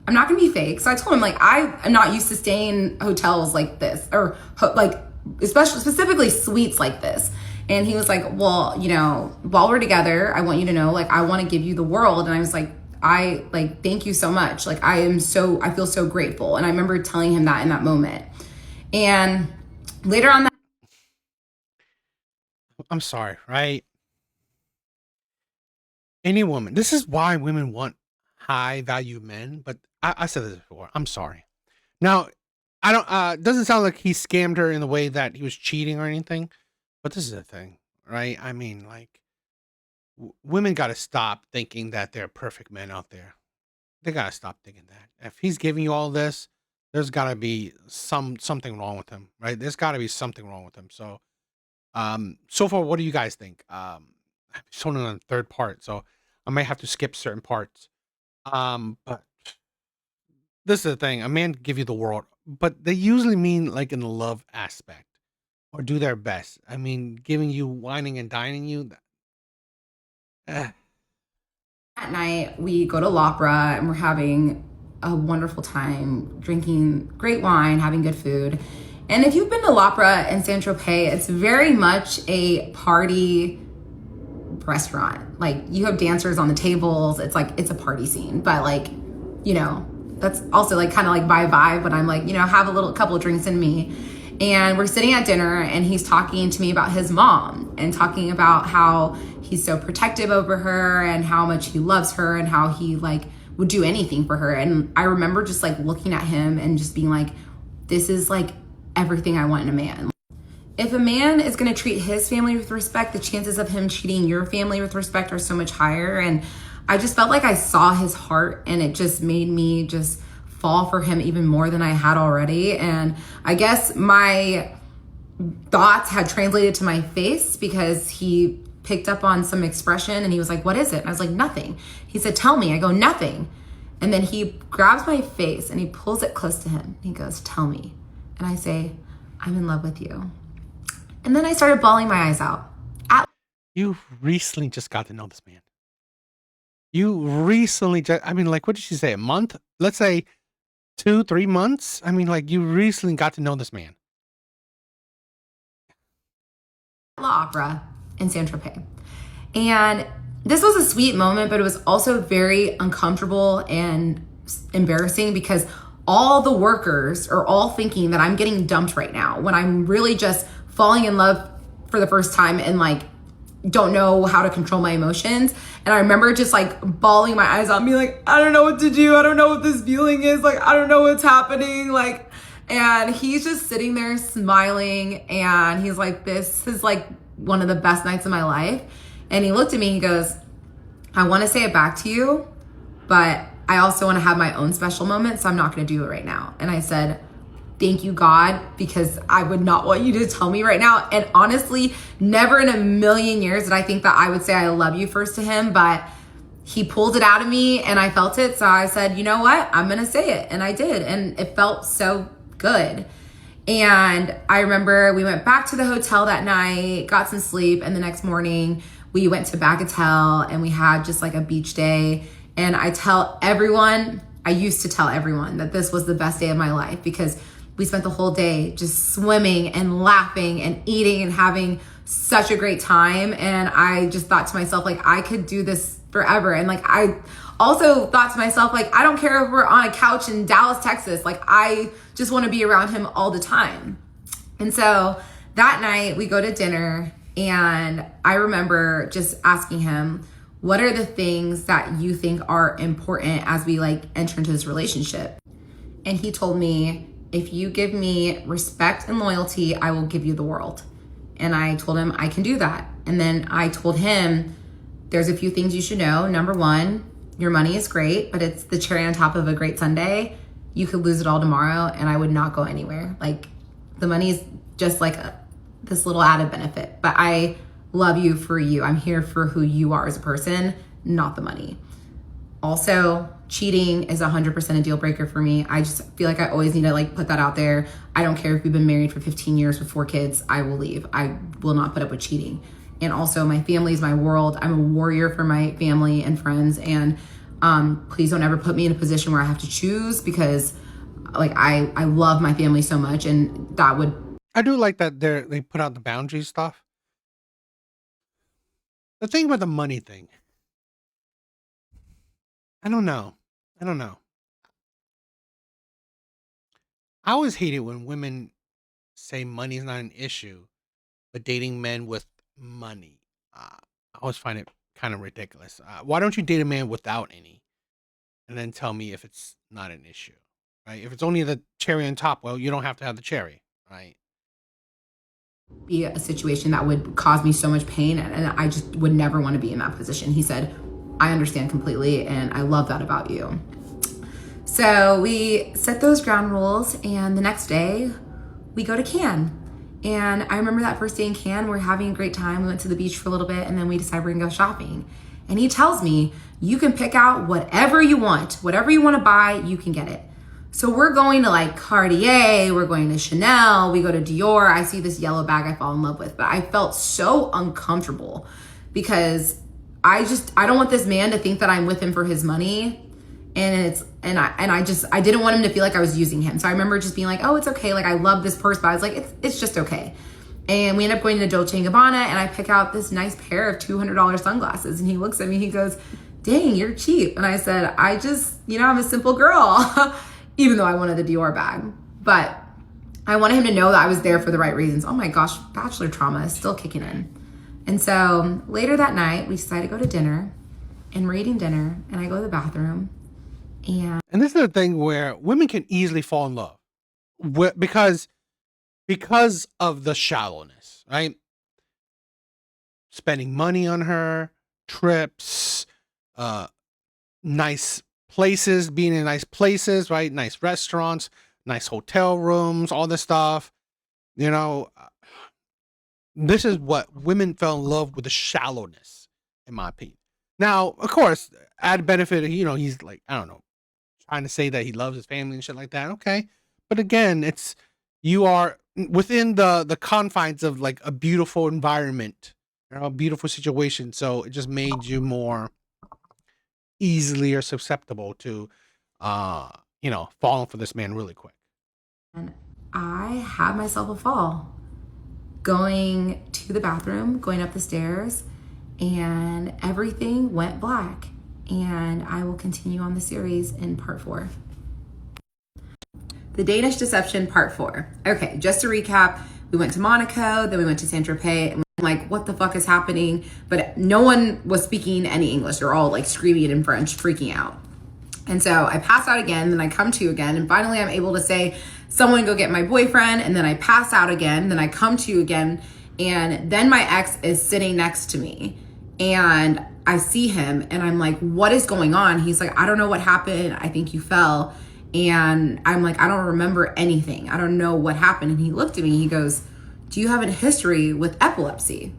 I'm not gonna be fake. So I told him, like, I am not used to staying in hotels like this, or like especially specifically suites like this. And he was like, well, you know, while we're together, I want you to know, like, I want to give you the world. And I was like, thank you so much. Like, I feel so grateful. And I remember telling him that in that moment. And later on that, I'm sorry, right? Any woman, this is why women want high value men, but I said this before. I'm sorry. Now, I don't, it doesn't sound like he scammed her in the way that he was cheating or anything, but this is the thing, right? I mean, like, women got to stop thinking that there are perfect men out there. They got to stop thinking that. If he's giving you all this, there's got to be something wrong with him, right? There's got to be something wrong with him. So, so far, what do you guys think? I've shown it on the third part, so I might have to skip certain parts. But this is the thing: a man can give you the world, but they usually mean like in the love aspect, or do their best. I mean, giving you, whining and dining you. Eh. at night we go to L'Opera, and we're having a wonderful time, drinking great wine, having good food. And if you've been to L'Opera in Saint-Tropez, it's very much a party restaurant. Like, you have dancers on the tables. It's like, it's a party scene, but like, you know, that's also like kind of like my vibe when I'm like, you know, have a couple of drinks in me. And we're sitting at dinner, and he's talking to me about his mom, and talking about how he's so protective over her, and how much he loves her, and how he like would do anything for her. And I remember just like looking at him and just being like, this is like everything I want in a man. If a man is going to treat his family with respect, the chances of him treating your family with respect are so much higher. And I just felt like I saw his heart, and it just made me just fall for him even more than I had already. And I guess my thoughts had translated to my face, because he picked up on some expression, and he was like, what is it? And I was like, nothing. He said, tell me. I go, nothing. And then he grabs my face, and he pulls it close to him. He goes, tell me. And I say, I'm in love with you. And then I started bawling my eyes out. You recently just got to know this man. You recently just, I mean, like, what did she say? A month? Let's say 2-3 months? I mean, like, you recently got to know this man. L'Opera in Saint-Tropez. And this was a sweet moment, but it was also very uncomfortable and embarrassing, because all the workers are all thinking that I'm getting dumped right now, when I'm really just falling in love for the first time, and like don't know how to control my emotions. And I remember just like bawling my eyes out, and being like, I don't know what to do. I don't know what this feeling is. Like, I don't know what's happening. Like, and he's just sitting there smiling, and he's like, this is like one of the best nights of my life. And he looked at me, he goes, I want to say it back to you, but I also want to have my own special moment, so I'm not going to do it right now. And I said, thank you, God, because I would not want you to tell me right now. And honestly, never in a million years did I think that I would say I love you first to him, but he pulled it out of me and I felt it. So I said, you know what? I'm going to say it. And I did. And it felt so good. And I remember we went back to the hotel that night, got some sleep. And the next morning we went to Bagatelle and we had just like a beach day. And I used to tell everyone that this was the best day of my life because we spent the whole day just swimming and laughing and eating and having such a great time. And I just thought to myself, like, I could do this forever. And like, I also thought to myself, like, I don't care if we're on a couch in Dallas, Texas. Like, I just want to be around him all the time. And so that night we go to dinner and I remember just asking him, what are the things that you think are important as we like enter into this relationship? And he told me, if you give me respect and loyalty, I will give you the world. And I told him I can do that. And then I told him, there's a few things you should know. Number one, your money is great, but it's the cherry on top of a great sundae. You could lose it all tomorrow and I would not go anywhere. Like, the money is just like this little added benefit, but I love you for you. I'm here for who you are as a person, not the money. Also, cheating is 100% a deal breaker for me. I just feel like I always need to like put that out there. I don't care if we've been married for 15 years with 4 kids, I will leave. I will not put up with cheating. And also, my family is my world. I'm a warrior for my family and friends. And please don't ever put me in a position where I have to choose because like I love my family so much, and that would. I do like that they put out the boundary stuff. The thing about the money thing, I don't know. I always hate it when women say money is not an issue, but dating men with money. I always find it kind of ridiculous. Why don't you date a man without any, and then tell me if it's not an issue, right? If it's only the cherry on top, well, you don't have to have the cherry, right? Be a situation that would cause me so much pain, and I just would never want to be in that position. He said, I understand completely, and I love that about you. So we set those ground rules, and the next day we go to Cannes. And I remember that first day in Cannes, we're having a great time. We went to the beach for a little bit, and then we decided we're gonna go shopping. And he tells me, you can pick out whatever you want to buy, you can get it. So we're going to like Cartier, we're going to Chanel, we go to Dior. I see this yellow bag I fall in love with, but I felt so uncomfortable because I don't want this man to think that I'm with him for his money. And I didn't want him to feel like I was using him. So I remember just being like, oh, it's okay. Like, I love this purse, but I was like, it's just okay. And we end up going to Dolce & Gabbana, and I pick out this nice pair of $200 sunglasses. And he looks at me, he goes, dang, you're cheap. And I said, I'm a simple girl, even though I wanted the Dior bag. But I wanted him to know that I was there for the right reasons. Oh my gosh, bachelor trauma is still kicking in. And so later that night, we decided to go to dinner, and we're eating dinner, and I go to the bathroom. And this is the thing where women can easily fall in love because of the shallowness, right? Spending money on her, trips, nice places, being in nice places, right? Nice restaurants, nice hotel rooms, all this stuff. You know, this is what women fell in love with, the shallowness, in my opinion. Now, of course, added benefit, he's like, I don't know, trying to say that he loves his family and shit like that. Okay. But again, you are within the confines of like a beautiful environment, a beautiful situation. So it just made you more easily or susceptible to, falling for this man really quick. And I had myself a fall going to the bathroom, going up the stairs, and everything went black. And I will continue on the series in part 4. The Danish Deception, part 4. Okay, just to recap, we went to Monaco, then we went to Saint-Tropez, and I'm like, what the fuck is happening? But no one was speaking any English. They're all like screaming in French, freaking out. And so I pass out again, then I come to again, and finally I'm able to say, someone go get my boyfriend, and then I pass out again, then I come to again, and then my ex is sitting next to me. And I see him and I'm like, what is going on? He's like, I don't know what happened. I think you fell. And I'm like, I don't remember anything. I don't know what happened. And he looked at me, he goes, do you have a history with epilepsy?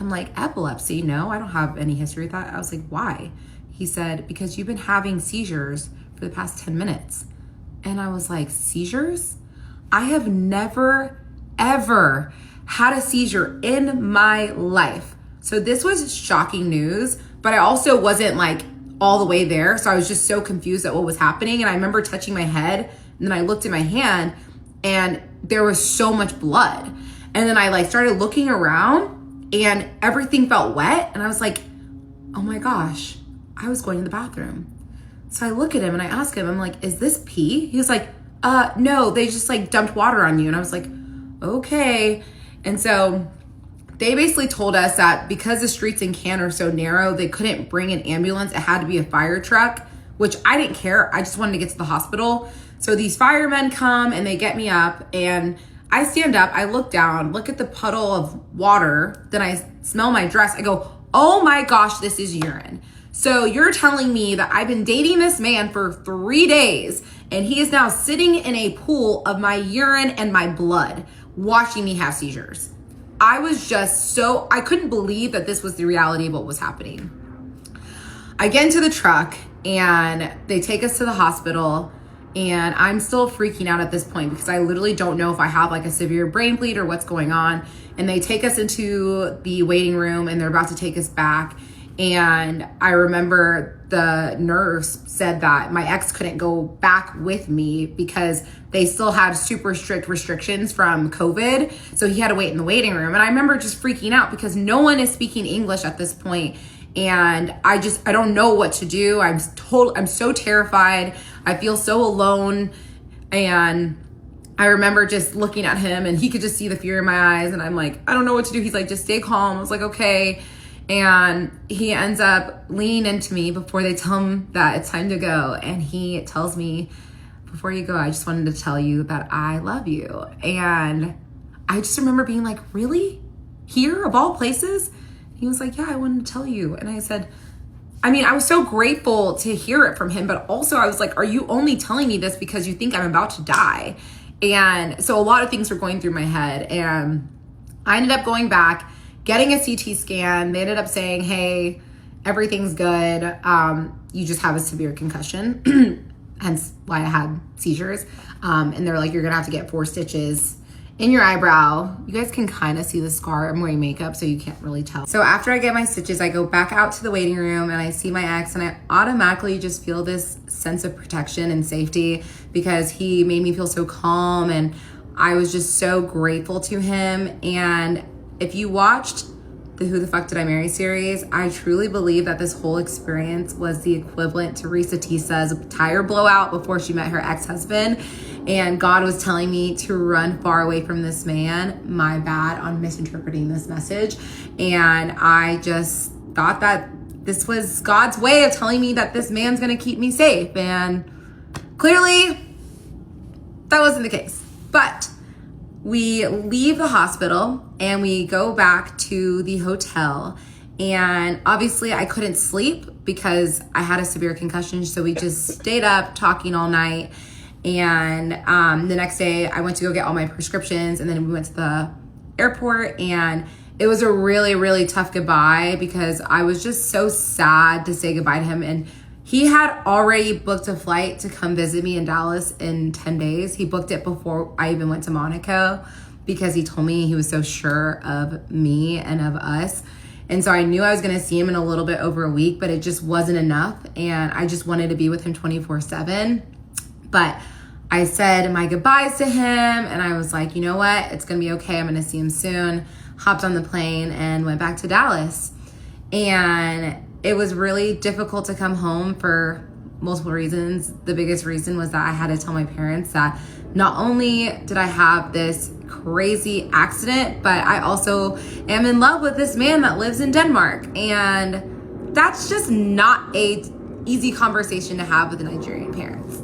I'm like, epilepsy? No, I don't have any history with that. I was like, why? He said, because you've been having seizures for the past 10 minutes. And I was like, seizures? I have never, ever had a seizure in my life. So this was shocking news, but I also wasn't like all the way there. So I was just so confused at what was happening. And I remember touching my head and then I looked at my hand and there was so much blood. And then I like started looking around and everything felt wet. And I was like, oh my gosh, I was going to the bathroom. So I look at him and I ask him, I'm like, is this pee? He was like, no, they just like dumped water on you. And I was like, okay. And so they basically told us that because the streets in Cannes are so narrow, they couldn't bring an ambulance. It had to be a fire truck, which I didn't care. I just wanted to get to the hospital. So these firemen come and they get me up and I stand up, I look down, look at the puddle of water, then I smell my dress. I go, oh my gosh, this is urine. So you're telling me that I've been dating this man for 3 days and he is now sitting in a pool of my urine and my blood, watching me have seizures. I was just I couldn't believe that this was the reality of what was happening. I get into the truck and they take us to the hospital and I'm still freaking out at this point because I literally don't know if I have like a severe brain bleed or what's going on. And they take us into the waiting room and they're about to take us back. And I remember the nurse said that my ex couldn't go back with me because they still had super strict restrictions from COVID. So he had to wait in the waiting room. And I remember just freaking out because no one is speaking English at this point. And I don't know what to do. I'm so terrified. I feel so alone. And I remember just looking at him and he could just see the fear in my eyes. And I'm like, I don't know what to do. He's like, just stay calm. I was like, okay. And he ends up leaning into me before they tell him that it's time to go. And he tells me, before you go, I just wanted to tell you that I love you. And I just remember being like, really? Here of all places? He was like, yeah, I wanted to tell you. And I said, I mean, I was so grateful to hear it from him, but also I was like, are you only telling me this because you think I'm about to die? And so a lot of things were going through my head. And I ended up going back, getting a CT scan. They ended up saying, hey, everything's good. You just have a severe concussion, hence why I had seizures. And they're like, you're gonna have to get 4 stitches in your eyebrow. You guys can kind of see the scar. I'm wearing makeup, so you can't really tell. So after I get my stitches, I go back out to the waiting room and I see my ex and I automatically just feel this sense of protection and safety because he made me feel so calm and I was just so grateful to him. And if you watched the Who the Fuck Did I Marry series, I truly believe that this whole experience was the equivalent to Risa Tisa's tire blowout before she met her ex-husband. And God was telling me to run far away from this man. My bad on misinterpreting this message. And I just thought that this was God's way of telling me that this man's gonna keep me safe. And clearly, that wasn't the case. But we leave the hospital and we go back to the hotel. And obviously I couldn't sleep because I had a severe concussion. So we just stayed up talking all night. And the next day I went to go get all my prescriptions and then we went to the airport and it was a really, really tough goodbye because I was just so sad to say goodbye to him. And he had already booked a flight to come visit me in Dallas in 10 days. He booked it before I even went to Monaco because he told me he was so sure of me and of us. And so I knew I was going to see him in a little bit over a week, but it just wasn't enough. And I just wanted to be with him 24/7. But I said my goodbyes to him and I was like, you know what? It's going to be okay. I'm going to see him soon. Hopped on the plane and went back to Dallas. And it was really difficult to come home for multiple reasons. The biggest reason was that I had to tell my parents that not only did I have this crazy accident, but I also am in love with this man that lives in Denmark. And that's just not a easy conversation to have with Nigerian parents.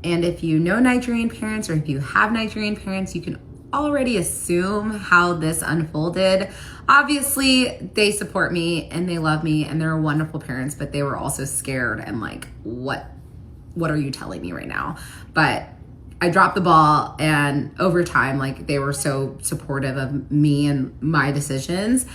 And if you know Nigerian parents or if you have Nigerian parents, you can already assume how this unfolded. Obviously, they support me and they love me and they're wonderful parents, but they were also scared and like, what are you telling me right now? But I dropped the ball, and over time, like, they were so supportive of me and my decisions.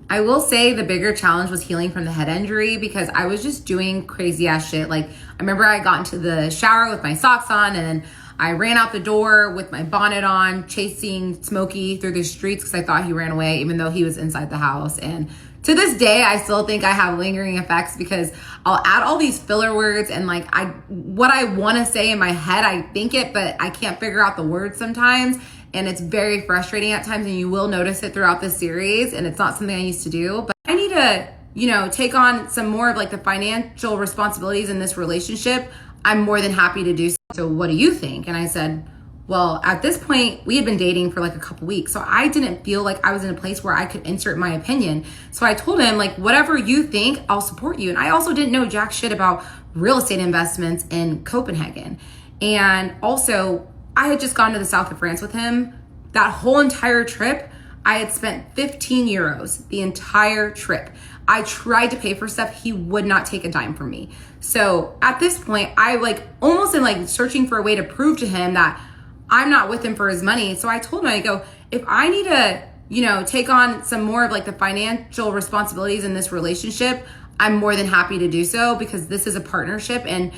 I will say the bigger challenge was healing from the head injury, because I was just doing crazy ass shit. Like, I remember I got into the shower with my socks on and I ran out the door with my bonnet on, chasing Smokey through the streets because I thought he ran away, even though he was inside the house. And to this day, I still think I have lingering effects because I'll add all these filler words and like what I want to say in my head, I think it, but I can't figure out the words sometimes. And it's very frustrating at times, and you will notice it throughout this series. And it's not something I used to do, but I need to, take on some more of like the financial responsibilities in this relationship. I'm more than happy to do so. So what do you think? And I said, well, at this point, we had been dating for like a couple weeks. So I didn't feel like I was in a place where I could insert my opinion. So I told him, like, whatever you think, I'll support you. And I also didn't know jack shit about real estate investments in Copenhagen. And also, I had just gone to the south of France with him. That whole entire trip, I had spent 15 euros the entire trip. I tried to pay for stuff. He would not take a dime from me. So at this point, I almost am like searching for a way to prove to him that I'm not with him for his money. So I told him, I go, if I need to, take on some more of like the financial responsibilities in this relationship, I'm more than happy to do so, because this is a partnership and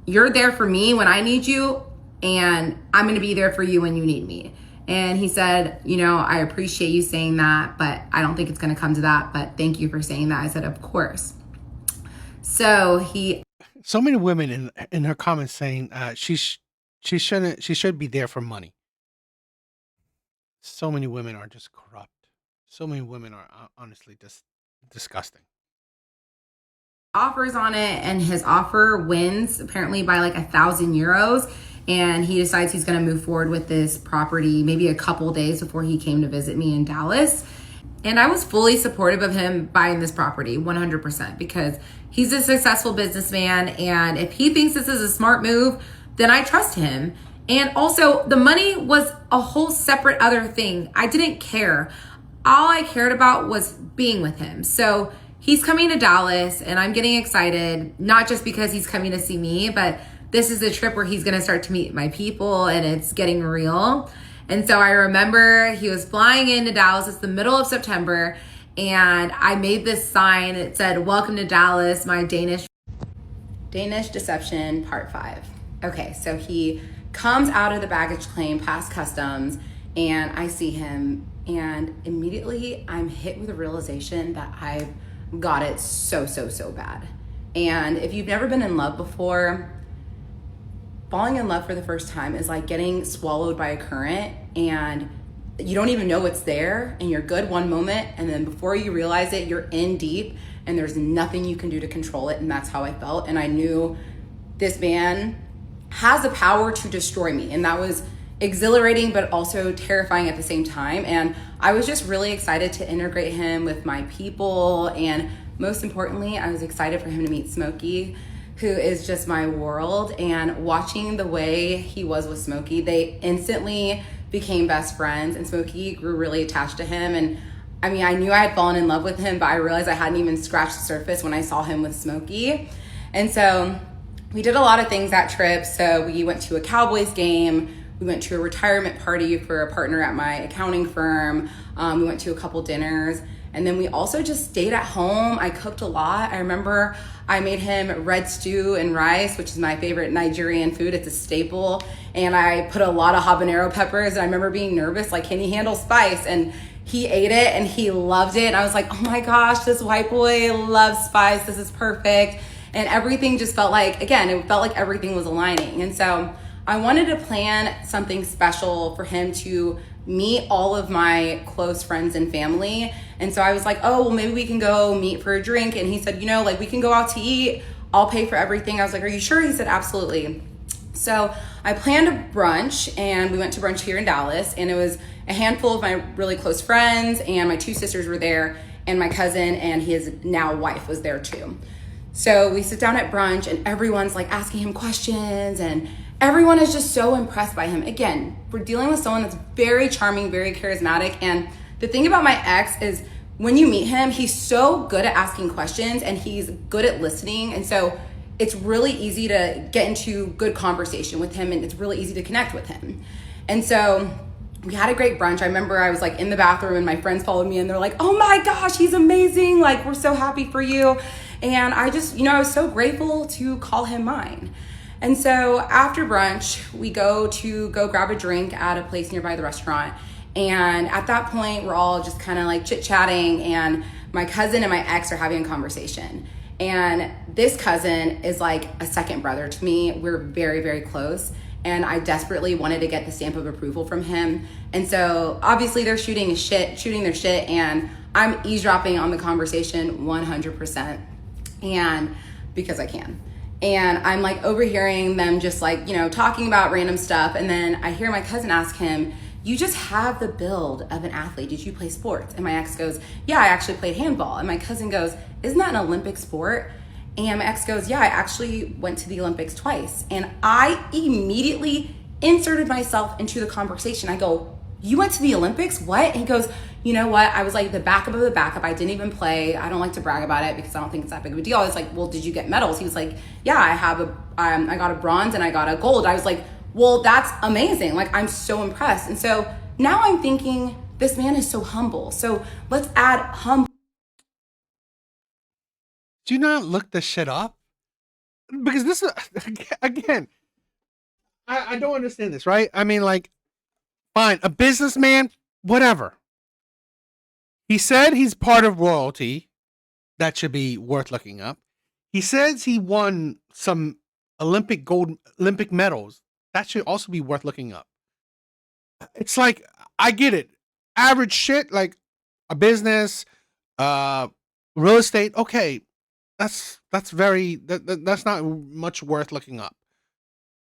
you're there for me when I need you, and I'm going to be there for you when you need me. And he said, I appreciate you saying that, but I don't think it's going to come to that. But thank you for saying that. I said, of course. So many women in her comments saying she should be there for money. So many women are just corrupt. So many women are honestly just disgusting. Offers on it, and his offer wins apparently by like 1,000 euros. And he decides he's going to move forward with this property maybe a couple days before he came to visit me in Dallas. And I was fully supportive of him buying this property, 100%, because he's a successful businessman. And if he thinks this is a smart move, then I trust him. And also, the money was a whole separate other thing. I didn't care. All I cared about was being with him. So he's coming to Dallas, and I'm getting excited, not just because he's coming to see me, but this is a trip where he's going to start to meet my people, and it's getting real. And so I remember he was flying into Dallas. It's the middle of September, and I made this sign. It said, "Welcome to Dallas, my Danish Deception Part 5. Okay, so he comes out of the baggage claim past customs, and I see him, and immediately I'm hit with a realization that I've got it so bad. And if you've never been in love before, falling in love for the first time is like getting swallowed by a current, and you don't even know it's there, and you're good one moment, and then before you realize it, you're in deep and there's nothing you can do to control it. And that's how I felt. And I knew this man has the power to destroy me. And that was exhilarating, but also terrifying at the same time. And I was just really excited to integrate him with my people. And most importantly, I was excited for him to meet Smokey, who is just my world. And watching the way he was with Smokey, they instantly became best friends, and Smokey grew really attached to him. And I mean, I knew I had fallen in love with him, but I realized I hadn't even scratched the surface when I saw him with Smokey. And so we did a lot of things that trip. So we went to a Cowboys game. We went to a retirement party for a partner at my accounting firm. We went to a couple dinners. And then we also just stayed at home. I cooked a lot. I remember I made him red stew and rice, which is my favorite Nigerian food. It's a staple. And I put a lot of habanero peppers. And I remember being nervous, like, can he handle spice? And he ate it and he loved it. And I was like, oh my gosh, this white boy loves spice. This is perfect. And everything just felt like, again, it felt like everything was aligning. And so I wanted to plan something special for him to meet all of my close friends and family. And so I was like, oh, well, maybe we can go meet for a drink. And he said, you know, like, we can go out to eat. I'll pay for everything. I was like, are you sure? He said, absolutely. So I planned a brunch, and we went to brunch here in Dallas, and it was a handful of my really close friends, and my two sisters were there, and my cousin and his now wife was there too. So we sit down at brunch, and everyone's like asking him questions, and everyone is just so impressed by him. Again, we're dealing with someone that's very charming, very charismatic. And the thing about my ex is when you meet him, he's so good at asking questions and he's good at listening. And so it's really easy to get into good conversation with him and it's really easy to connect with him. And so we had a great brunch. I remember I was like in the bathroom and my friends followed me and they're like, oh my gosh, he's amazing. Like, we're so happy for you. And I just, I was so grateful to call him mine. And so after brunch, we go grab a drink at a place nearby the restaurant. And at that point, we're all just kind of like chit-chatting and my cousin and my ex are having a conversation. And this cousin is like a second brother to me. We're very, very close. And I desperately wanted to get the stamp of approval from him. And so obviously they're shooting their shit, and I'm eavesdropping on the conversation 100%. And because I can. And I'm like overhearing them just like, talking about random stuff. And then I hear my cousin ask him, you just have the build of an athlete. Did you play sports? And my ex goes, yeah, I actually played handball. And my cousin goes, isn't that an Olympic sport? And my ex goes, yeah, I actually went to the Olympics twice. And I immediately inserted myself into the conversation. I go, you went to the Olympics? What? And he goes, you know what? I was like the backup of the backup. I didn't even play. I don't like to brag about it because I don't think it's that big of a deal. I was like, well, did you get medals? He was like, yeah, I got a bronze and I got a gold. I was like, well, that's amazing. Like, I'm so impressed. And so now I'm thinking this man is so humble. So let's add humble. Do you not look this shit up? Because this is, again, I don't understand this, right? I mean, like, fine, a businessman, whatever. He said he's part of royalty. That should be worth looking up. He says he won some Olympic medals. That should also be worth looking up. It's like, I get it. Average shit, like a business, real estate, okay. That's not much worth looking up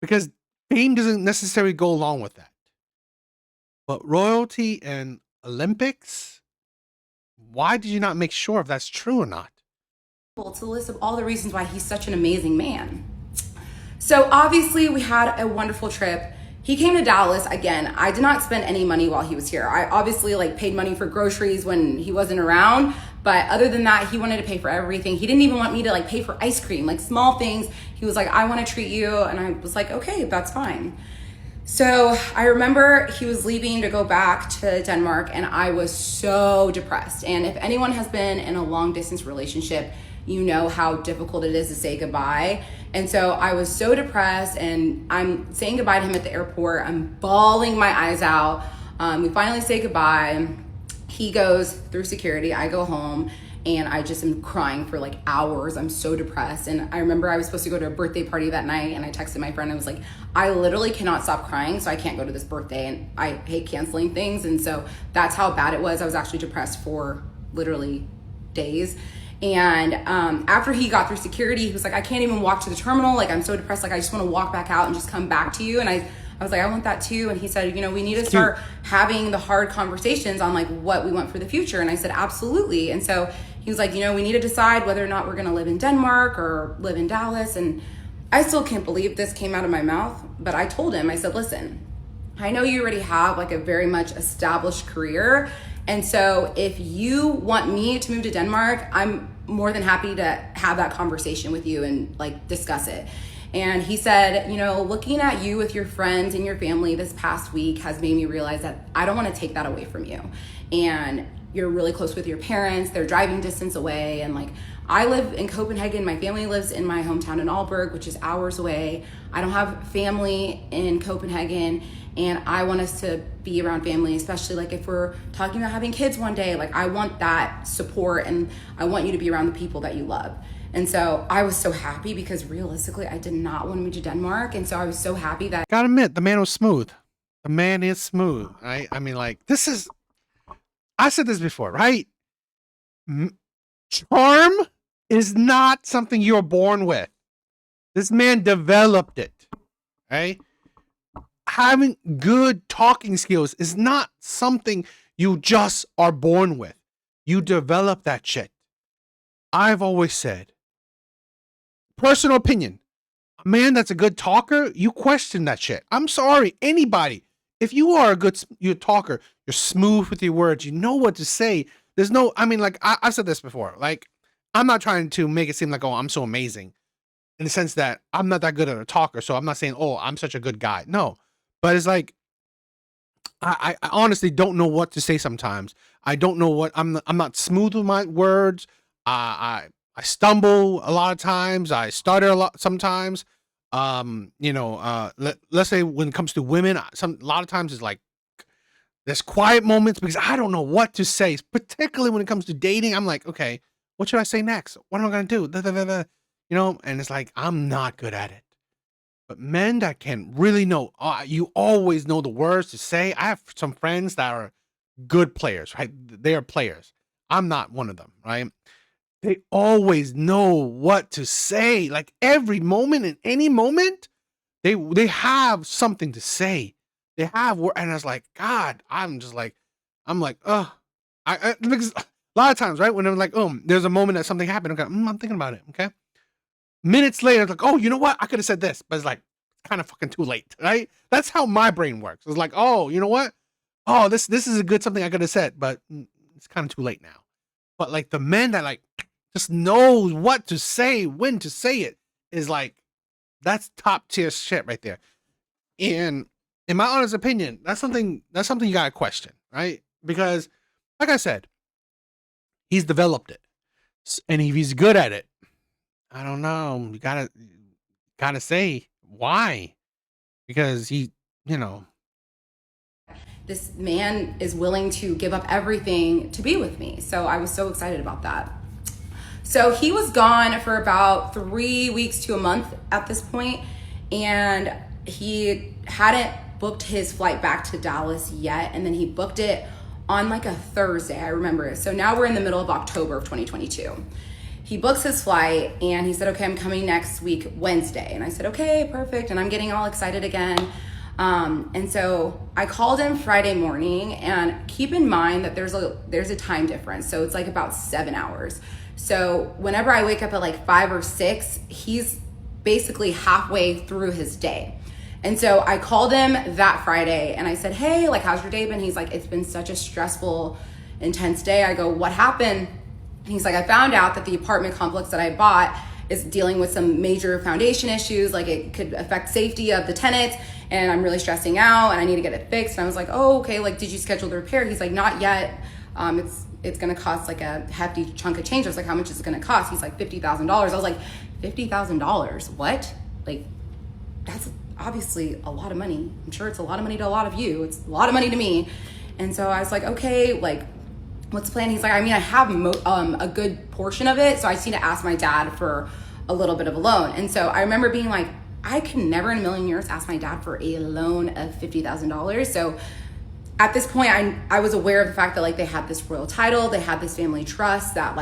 because fame doesn't necessarily go along with that. But royalty and Olympics, why did you not make sure if that's true or not? To the list of all the reasons why he's such an amazing man. So obviously we had a wonderful trip. He came to Dallas again. I did not spend any money while he was here. I obviously paid money for groceries when he wasn't around, but other than that, he wanted to pay for everything. He didn't even want me to pay for ice cream, small things. He was like, I want to treat you. And I was like, okay, that's fine. So I remember he was leaving to go back to Denmark and I was so depressed. And if anyone has been in a long distance relationship, you know how difficult it is to say goodbye. And so I was so depressed and I'm saying goodbye to him at the airport. I'm bawling my eyes out. We finally say goodbye. He goes through security. I go home and I just am crying for hours. I'm so depressed. And I remember I was supposed to go to a birthday party that night and I texted my friend. I was like, I literally cannot stop crying, so I can't go to this birthday. And I hate canceling things. And so that's how bad it was. I was actually depressed for literally days. And after he got through security, he was like, I can't even walk to the terminal. I'm so depressed. I just want to walk back out and just come back to you. And I was like, I want that too. And he said, we need to start having the hard conversations on what we want for the future. And I said, absolutely. And so he was like, we need to decide whether or not we're going to live in Denmark or live in Dallas. And I still can't believe this came out of my mouth. But I told him, I said, listen, I know you already have a very much established career. And so if you want me to move to Denmark, I'm more than happy to have that conversation with you and discuss it. And he said, looking at you with your friends and your family this past week has made me realize that I don't want to take that away from you. And you're really close with your parents. They're driving distance away. And I live in Copenhagen. My family lives in my hometown in Aalborg, which is hours away. I don't have family in Copenhagen. And I want us to be around family, especially if we're talking about having kids one day. I want that support and I want you to be around the people that you love. And so I was so happy because realistically, I did not want to move to Denmark. And so I was so happy that. Gotta admit, the man was smooth. The man is smooth, right? I mean, this is, I said this before, right? Charm is not something you're born with. This man developed it, right? Having good talking skills is not something you just are born with. You develop that shit. I've always said, personal opinion, A man that's a good talker, you question that shit. I'm sorry, anybody. If you are you're a talker, you're smooth with your words, you know what to say. There's no, I mean, like, I've said this before. Like, I'm not trying to make it seem like, oh, I'm so amazing in the sense that I'm not that good at a talker. So I'm not saying, oh, I'm such a good guy. No, but it's like, I honestly don't know what to say sometimes. I don't know what I'm not smooth with my words. I stumble a lot of times. I stutter a lot sometimes. Let's say when it comes to women, a lot of times it's like there's quiet moments because I don't know what to say. Particularly when it comes to dating, I'm like, okay, what should I say next? What am I gonna do? Da, da, da, da. And it's like I'm not good at it. But men that can really know, you always know the words to say. I have some friends that are good players, right? They are players. I'm not one of them, right? They always know what to say. Like every moment, in any moment, they have something to say. They have, and I was like, God, I'm like, because a lot of times, right? When I'm like, there's a moment that something happened. Okay, I'm thinking about it. Okay, minutes later, it's like, oh, you know what? I could have said this, but it's like kind of fucking too late, right? That's how my brain works. It's like, oh, you know what? Oh, this is a good something I could have said, but it's kind of too late now. But like the men that like just knows what to say, when to say it, is like that's top tier shit right there. And in my honest opinion, that's something you gotta question, right? Because, like I said, he's developed it, and if he's good at it, I don't know. You gotta say why, because This man is willing to give up everything to be with me. So I was so excited about that. So he was gone for about 3 weeks to a month at this point, and he hadn't booked his flight back to Dallas yet, and then he booked it on like a Thursday, I remember it. So now we're in the middle of October of 2022. He books his flight and he said, okay, I'm coming next week, Wednesday. And I said, okay, perfect. And I'm getting all excited again. And so I called him Friday morning, and keep in mind that there's a time difference. So it's like about 7 hours. So whenever I wake up at like 5 or 6, he's basically halfway through his day. And so I called him that Friday and I said, hey, like, how's your day been? He's like, it's been such a stressful, intense day. I go, what happened? And he's like, I found out that the apartment complex that I bought is dealing with some major foundation issues. Like, it could affect safety of the tenants, and I'm really stressing out and I need to get it fixed. And I was like, oh, okay. Like, did you schedule the repair? He's like, not yet. It's going to cost like a hefty chunk of change. I was like, how much is it going to cost? He's like, $50,000. I was like, $50,000? What? Like, that's obviously a lot of money. I'm sure it's a lot of money to a lot of you. It's a lot of money to me. And so I was like, okay, like, what's the plan? He's like, I mean, I have a good portion of it, so I just need to ask my dad for a little bit of a loan. And so I remember being like, I can never in a million years ask my dad for a loan of $50,000. So at this point, I was aware of the fact that like they had this royal title, they had this family trust that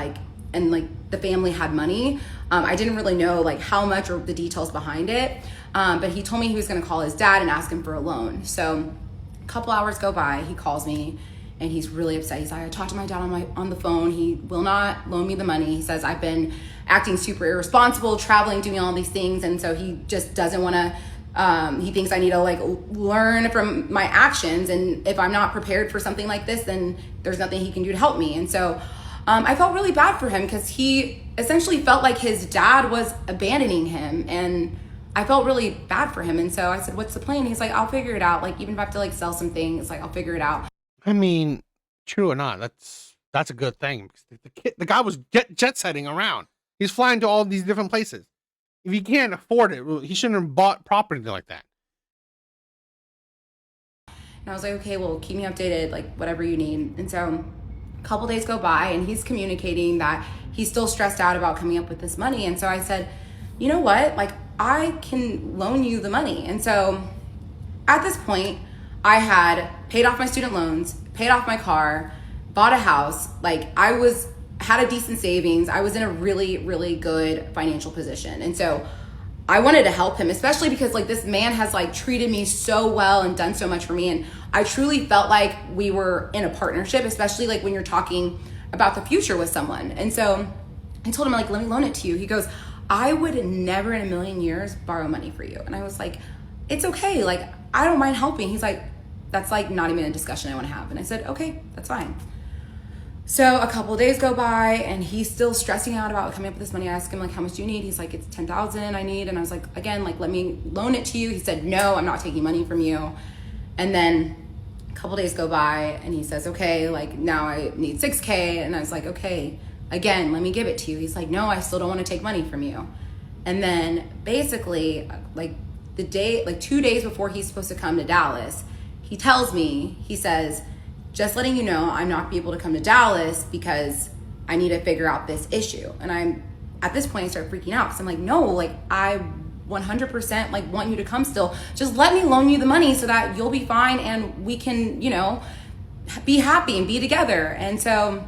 and the family had money. I didn't really know like how much or the details behind it. But he told me he was going to call his dad and ask him for a loan. So a couple hours go by, he calls me and he's really upset. He's like, I talked to my dad on the phone. He will not loan me the money. He says, I've been acting super irresponsible, traveling, doing all these things. And so he just doesn't want to, he thinks I need to like learn from my actions. And if I'm not prepared for something like this, then there's nothing he can do to help me. And so I felt really bad for him because he essentially felt like his dad was abandoning him, and I felt really bad for him. And so I said, what's the plan? He's like, I'll figure it out. Like, even if I have to like sell some things, like, I'll figure it out. I mean, true or not, that's a good thing. Because the guy was jet setting around. He's flying to all these different places. If he can't afford it, he shouldn't have bought property like that. And I was like, okay, well, keep me updated, like whatever you need. And so a couple days go by and he's communicating that he's still stressed out about coming up with this money. And so I said, you know what? Like, I can loan you the money. And so at this point, I had paid off my student loans, paid off my car, bought a house. Like, had a decent savings. I was in a really, really good financial position. And so I wanted to help him, especially because like this man has like treated me so well and done so much for me. And I truly felt like we were in a partnership, especially like when you're talking about the future with someone. And so I told him, like, let me loan it to you. He goes, I would never in a million years borrow money for you. And I was like, it's okay. Like, I don't mind helping. He's like, that's like not even a discussion I want to have. And I said, okay, that's fine. So a couple of days go by and he's still stressing out about coming up with this money. I asked him, like, how much do you need? He's like, it's 10,000 I need. And I was like, again, like, let me loan it to you. He said, no, I'm not taking money from you. And then a couple of days go by and he says, okay, like, now I need 6K. And I was like, okay, again, let me give it to you. He's like, no, I still don't want to take money from you. And then basically, like, the day, like 2 days before he's supposed to come to Dallas, he tells me, he says, just letting you know, I'm not be able to come to Dallas because I need to figure out this issue. And I'm, at this point, I start freaking out because I'm like, no, like, I 100% like want you to come still. Just let me loan you the money so that you'll be fine and we can, you know, be happy and be together. And so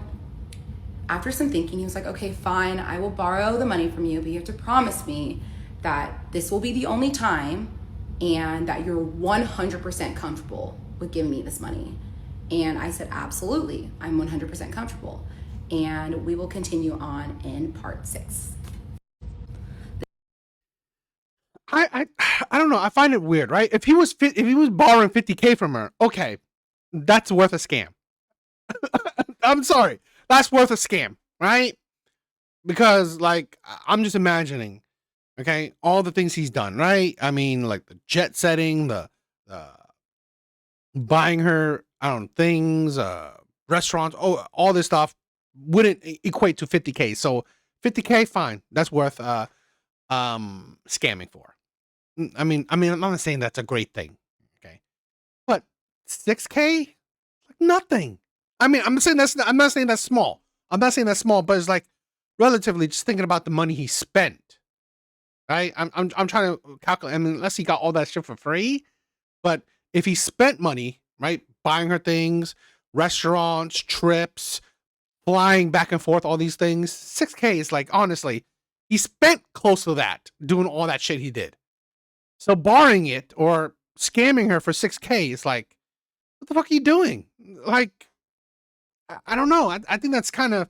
after some thinking, he was like, okay, fine, I will borrow the money from you, but you have to promise me that this will be the only time and that you're 100% comfortable with giving me this money. And I said, absolutely, I'm 100% comfortable. And we will continue on in part 6. I don't know. I find it weird, right? If he was borrowing 50K from her, okay, that's worth a scam. I'm sorry, that's worth a scam, right? Because, like, I'm just imagining, okay, all the things he's done, right? I mean, like the jet setting, the buying her, I don't know, things, restaurants, all this stuff wouldn't equate to 50K. So 50K, fine, that's worth scamming for. I mean, I'm not saying that's a great thing, okay, but 6K, like nothing. I mean, I'm not saying that's small. I'm not saying that's small, but it's like relatively just thinking about the money he spent, right? I'm trying to calculate. I mean, unless he got all that shit for free, but if he spent money, right, buying her things, restaurants, trips, flying back and forth, all these things, 6K is like, honestly, he spent close to that doing all that shit he did. So borrowing it or scamming her for 6K is like, what the fuck are you doing? Like, I don't know. I think that's kind of,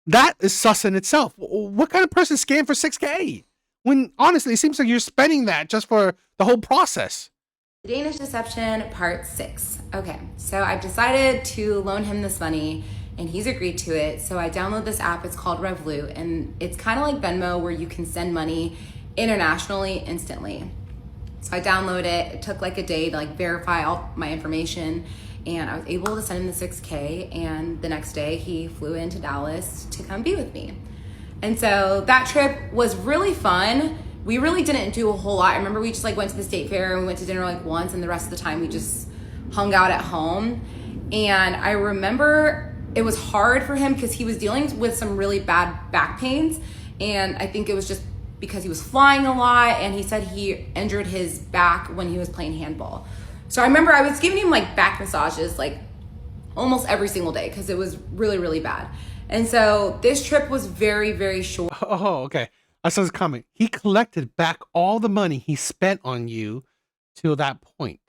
that is sus in itself. What kind of person scam for 6K? When honestly, it seems like you're spending that just for the whole process. Danish Deception Part 6. Okay, so I've decided to loan him this money and he's agreed to it. So I download this app, it's called Revolut, and it's kind of like Venmo where you can send money internationally instantly. So I download it. It took like a day to like verify all my information, and I was able to send him the 6K, and the next day he flew into Dallas to come be with me. And so that trip was really fun. We really didn't do a whole lot. I remember we just like went to the state fair and we went to dinner like once, and the rest of the time we just hung out at home. And I remember it was hard for him because he was dealing with some really bad back pains, and I think it was just because he was flying a lot, and he said he injured his back when he was playing handball. So I remember I was giving him like back massages like almost every single day because it was really, really bad. And so this trip was very, very short. Oh, okay. I saw his comment. He collected back all the money he spent on you till that point.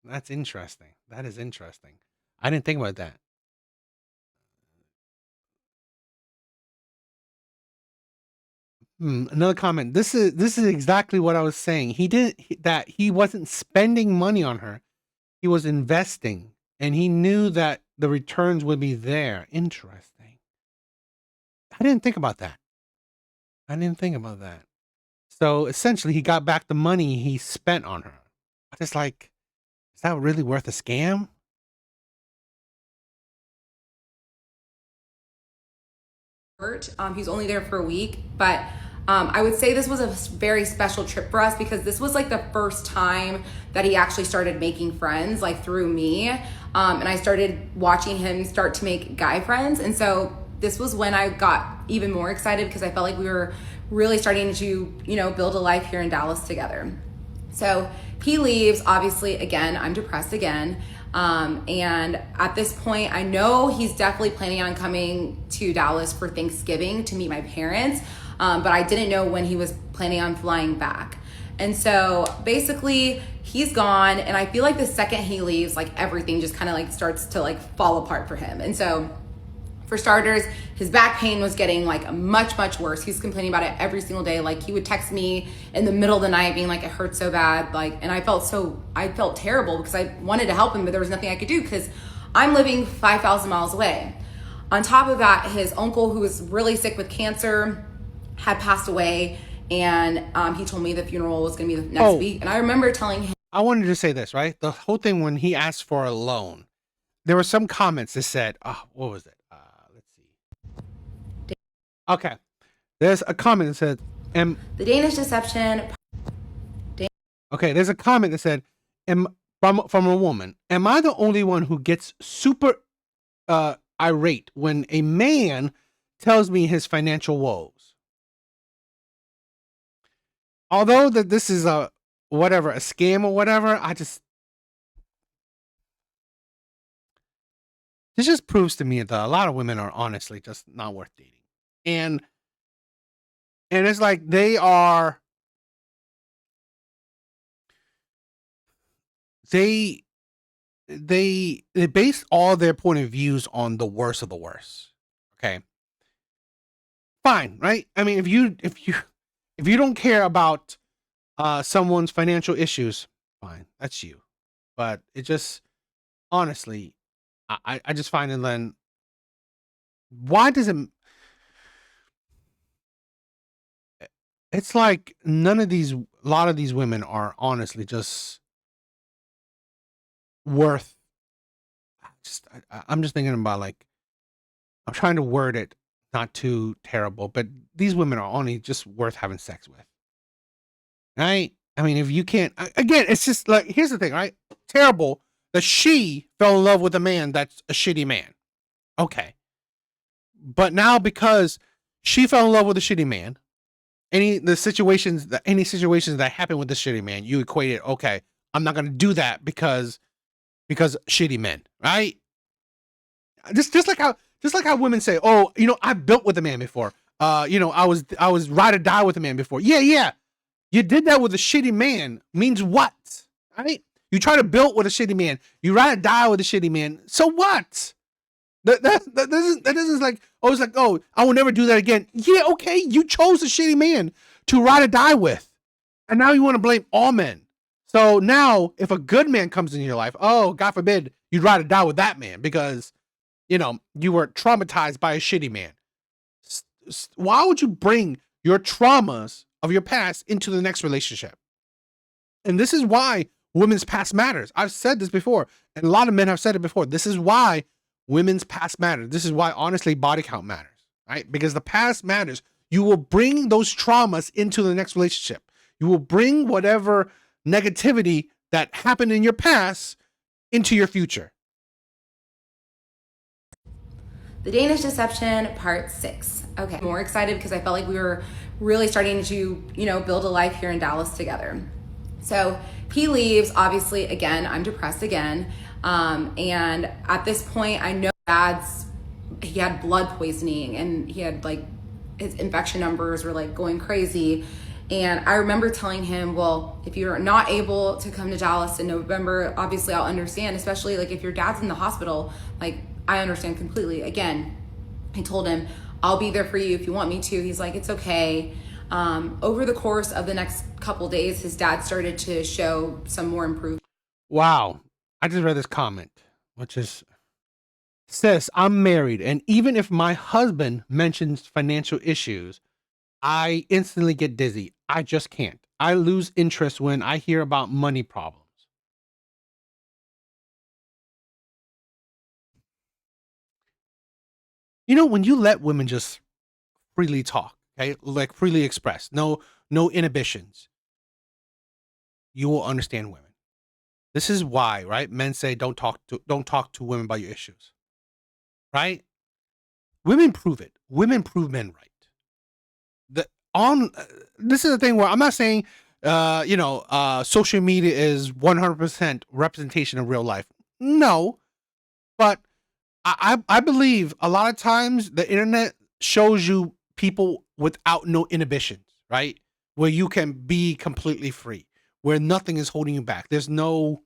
That's interesting. That is interesting. I didn't think about that. Another comment. This is exactly what I was saying. He wasn't spending money on her. He was investing, and he knew that the returns would be there. Interesting. I didn't think about that. So essentially, he got back the money he spent on her. But it's like, is that really worth a scam? He was only there for a week, but I would say this was a very special trip for us because this was like the first time that he actually started making friends, like through me. And I started watching him start to make guy friends. And so this was when I got even more excited because I felt like we were really starting to, you know, build a life here in Dallas together. So he leaves, obviously, again, I'm depressed again. And at this point, I know he's definitely planning on coming to Dallas for Thanksgiving to meet my parents. But I didn't know when he was planning on flying back. And so basically he's gone, and I feel like the second he leaves, like everything just kind of like starts to like fall apart for him. And so For starters, his back pain was getting like much, much worse. He was complaining about it every single day. Like he would text me in the middle of the night being like, it hurts so bad. Like, and I felt terrible because I wanted to help him, but there was nothing I could do because I'm living 5,000 miles away. On top of that, his uncle, who was really sick with cancer, had passed away, and he told me the funeral was going to be the next week. And I remember telling him, I wanted to say this, right? The whole thing when he asked for a loan, there were some comments that said, what was it? Let's see. Okay. There's a comment that said, the Danish deception. Okay, there's a comment that said, from a woman, am I the only one who gets super irate when a man tells me his financial woes? Although that this is a scam or whatever, this just proves to me that a lot of women are honestly just not worth dating. And it's like they base all their point of views on the worst of the worst. Okay. Fine, right? I mean, if you don't care about someone's financial issues, fine, that's you. But it just, honestly, I just find it then, why does it, it's like a lot of these women are honestly just worth, I'm just thinking about like, I'm trying to word it not too terrible, but these women are only just worth having sex with. Right? I mean, if you can't, again, it's just like, here's the thing, right? Terrible that she fell in love with a man that's a shitty man. Okay. But now because she fell in love with a shitty man, any situations that happen with the shitty man, you equate it, okay, I'm not going to do that because shitty men, right? Just like how women say, oh, I built with a man before. I was ride or die with a man before. Yeah. You did that with a shitty man means what? Right? You try to build with a shitty man. You ride or die with a shitty man. So what? That isn't like, it's like, oh, I will never do that again. Yeah, okay. You chose a shitty man to ride or die with. And now you want to blame all men. So now if a good man comes into your life, oh, God forbid, you'd ride or die with that man because, you were traumatized by a shitty man. Why would you bring your traumas of your past into the next relationship? And this is why women's past matters. I've said this before, and a lot of men have said it before. This is why women's past matters. This is why, honestly, body count matters, right? Because the past matters. You will bring those traumas into the next relationship. You will bring whatever negativity that happened in your past into your future. The Danish Deception, part 6. Okay, I'm more excited because I felt like we were really starting to, build a life here in Dallas together. So he leaves, obviously, again, I'm depressed again. And at this point, I know he had blood poisoning and he had his infection numbers were going crazy. And I remember telling him, well, if you're not able to come to Dallas in November, obviously I'll understand, especially if your dad's in the hospital, I understand completely. Again, I told him, I'll be there for you if you want me to. He's like, it's okay. Over the course of the next couple days, his dad started to show some more improvement. Wow. I just read this comment, which is, sis, I'm married, and even if my husband mentions financial issues, I instantly get dizzy. I just can't. I lose interest when I hear about money problems. When you let women just freely talk, okay, freely express, no inhibitions, you will understand women. This is why, right? Men say don't talk to women about your issues, right? Women prove it. Women prove men right. This is the thing where I'm not saying, social media is 100% representation of real life. No, but I believe a lot of times the internet shows you people without no inhibitions, right? Where you can be completely free, where nothing is holding you back. There's no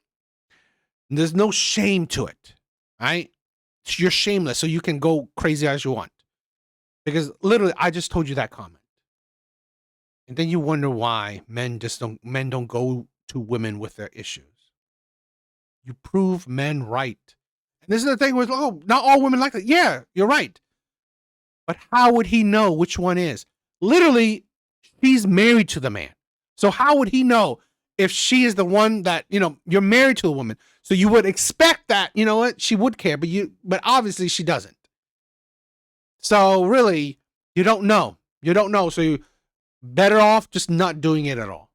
shame to it, right? you're shameless, so you can go crazy as you want. Because literally, I just told you that comment, and then you wonder why men don't go to women with their issues. You prove men right. And this is the thing with, oh, not all women like that. Yeah, you're right. But how would he know which one is? Literally, she's married to the man. So how would he know if she is the one that, you're married to a woman? So you would expect that, what, she would care, but obviously she doesn't. So really, you don't know. You don't know. So you better off just not doing it at all.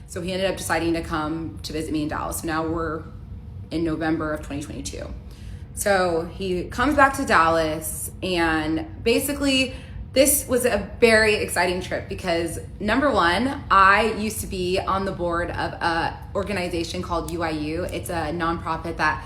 So he ended up deciding to come to visit me in Dallas. So now we're in November of 2022. So he comes back to Dallas, and basically this was a very exciting trip because, number one, I used to be on the board of an organization called UIU. It's a nonprofit that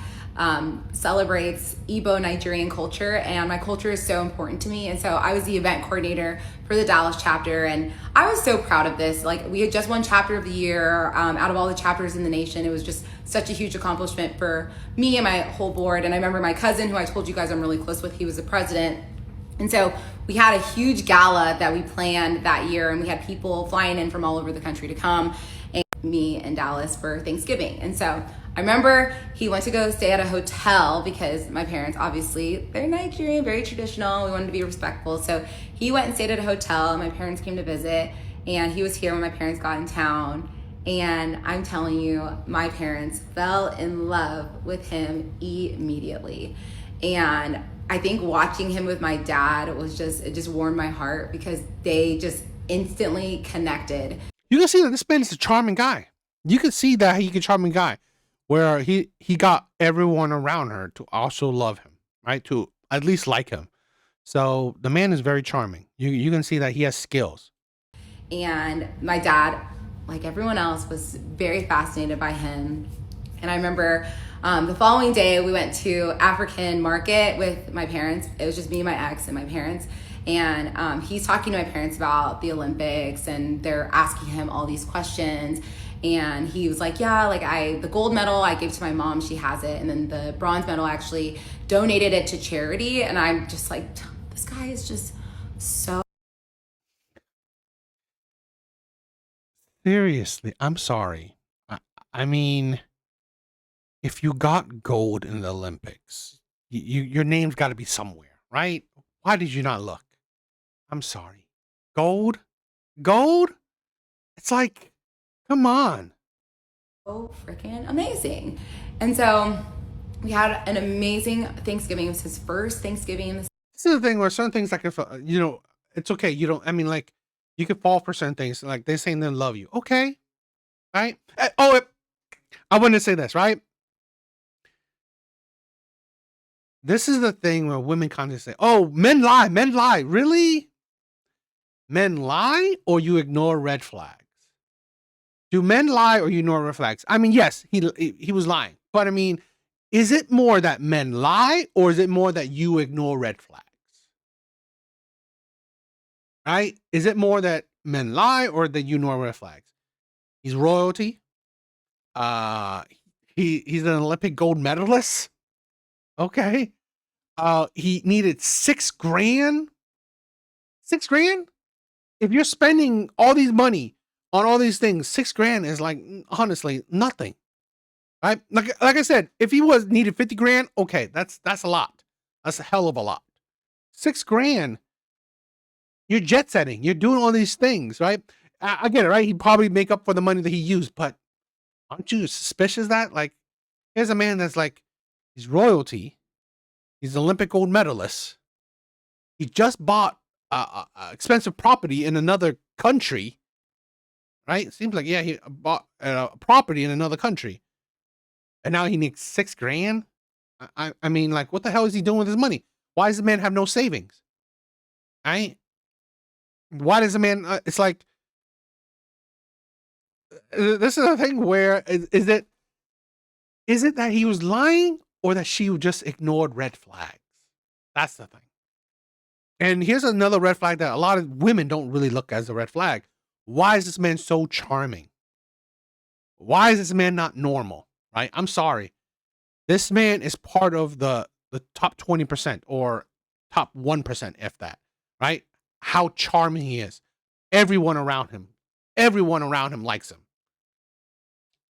celebrates Igbo Nigerian culture, and my culture is so important to me. And so I was the event coordinator for the Dallas chapter, and I was so proud of this. Like, we had just won chapter of the year out of all the chapters in the nation. It was just such a huge accomplishment for me and my whole board. And I remember my cousin, who I told you guys I'm really close with, he was the president. And so we had a huge gala that we planned that year, and we had people flying in from all over the country to come and me in Dallas for Thanksgiving. And so I remember he went to go stay at a hotel because my parents, obviously, they're Nigerian, very traditional. We wanted to be respectful. So he went and stayed at a hotel, and my parents came to visit, and he was here when my parents got in town. And I'm telling you, my parents fell in love with him immediately. And I think watching him with my dad it just warmed my heart because they just instantly connected. You can see that this man is a charming guy. You can see that he's a charming guy, where he got everyone around her to also love him, right? To at least like him. So the man is very charming. You can see that he has skills. And my dad, like everyone else, was very fascinated by him. And I remember the following day we went to African market with my parents. It was just me, my ex, and my parents. And he's talking to my parents about the Olympics, and they're asking him all these questions. And he was like, yeah, like the gold medal I gave to my mom, she has it. And then the bronze medal, I actually donated it to charity. And I'm just like, this guy is just so. Seriously, I'm sorry. I mean, if you got gold in the Olympics, your name's got to be somewhere, right? Why did you not look? I'm sorry. Gold? It's like, come on. So freaking amazing. And so we had an amazing Thanksgiving. It was his first Thanksgiving. This is the thing where certain things like, it's okay. You don't, I mean, like, you could fall for certain things. Like, they're saying they love you. Okay. Right? I want to say this, right? This is the thing where women kind of say, oh, men lie. Really? Men lie, or you ignore red flags? Do men lie or you ignore red flags? I mean, yes, he was lying. But I mean, is it more that men lie, or is it more that you ignore red flags? Right? Is it more that men lie or that you ignore red flags? He's royalty. He's an Olympic gold medalist. Okay. He needed $6,000. $6,000? If you're spending all these money on all these things, $6,000 is like, honestly, nothing. Right? Like I said, if he needed $50,000, okay, that's a lot. That's a hell of a lot. $6,000, you're jet setting. You're doing all these things, right? I get it, right? He'd probably make up for the money that he used, but aren't you suspicious that, like, here's a man that's like, he's royalty. He's an Olympic gold medalist. He just bought expensive property in another country, right? It seems like, yeah, he bought a property in another country, and now he needs $6,000. I mean, like, what the hell is he doing with his money? Why does the man have no savings? Right? Why does the man? It's like, this is a thing where is it that he was lying, or that she just ignored red flags? That's the thing. And here's another red flag that a lot of women don't really look as a red flag. Why is this man so charming? Why is this man not normal? Right? I'm sorry. This man is part of the the top 20% or top 1%, if that, right? How charming he is. Everyone around him likes him.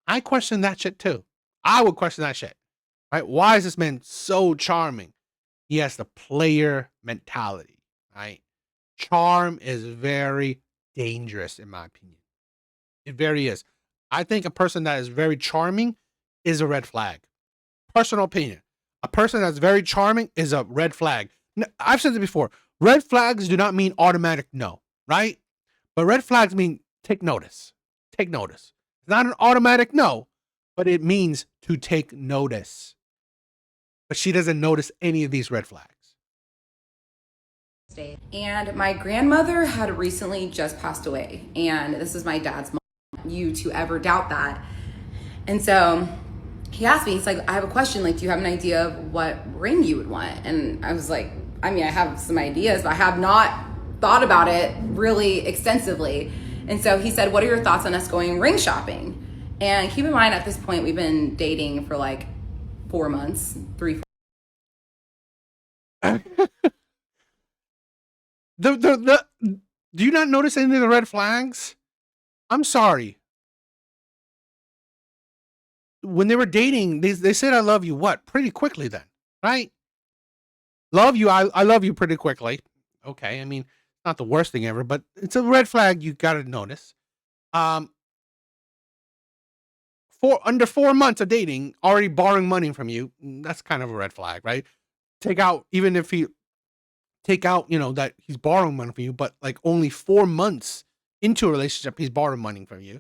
I question that shit too. I would question that shit, right? Why is this man so charming? He has the player mentality, right? Charm is very dangerous, in my opinion. It very is. I think a person that is very charming is a red flag. Personal opinion. A person that's very charming is a red flag. I've said it before. Red flags do not mean automatic no, right? But red flags mean take notice. Take notice. It's not an automatic no, but it means to take notice. But she doesn't notice any of these red flags. And my grandmother had recently just passed away. And this is my dad's mom. You to ever doubt that. And so he asked me, he's like, I have a question. Like, do you have an idea of what ring you would want? And I was like, I mean, I have some ideas, but I have not thought about it really extensively. And so he said, what are your thoughts on us going ring shopping? And keep in mind, at this point, we've been dating for like 4 months, 3, 4. Do you not notice any of the red flags? I'm sorry. When they were dating, they said I love you what? Pretty quickly then, right? Love you, I love you pretty quickly. Okay, I mean, not the worst thing ever, but it's a red flag you gotta notice. Under 4 months of dating, already borrowing money from you, that's kind of a red flag, right? Take out, that he's borrowing money from you, but like only 4 months into a relationship, he's borrowing money from you.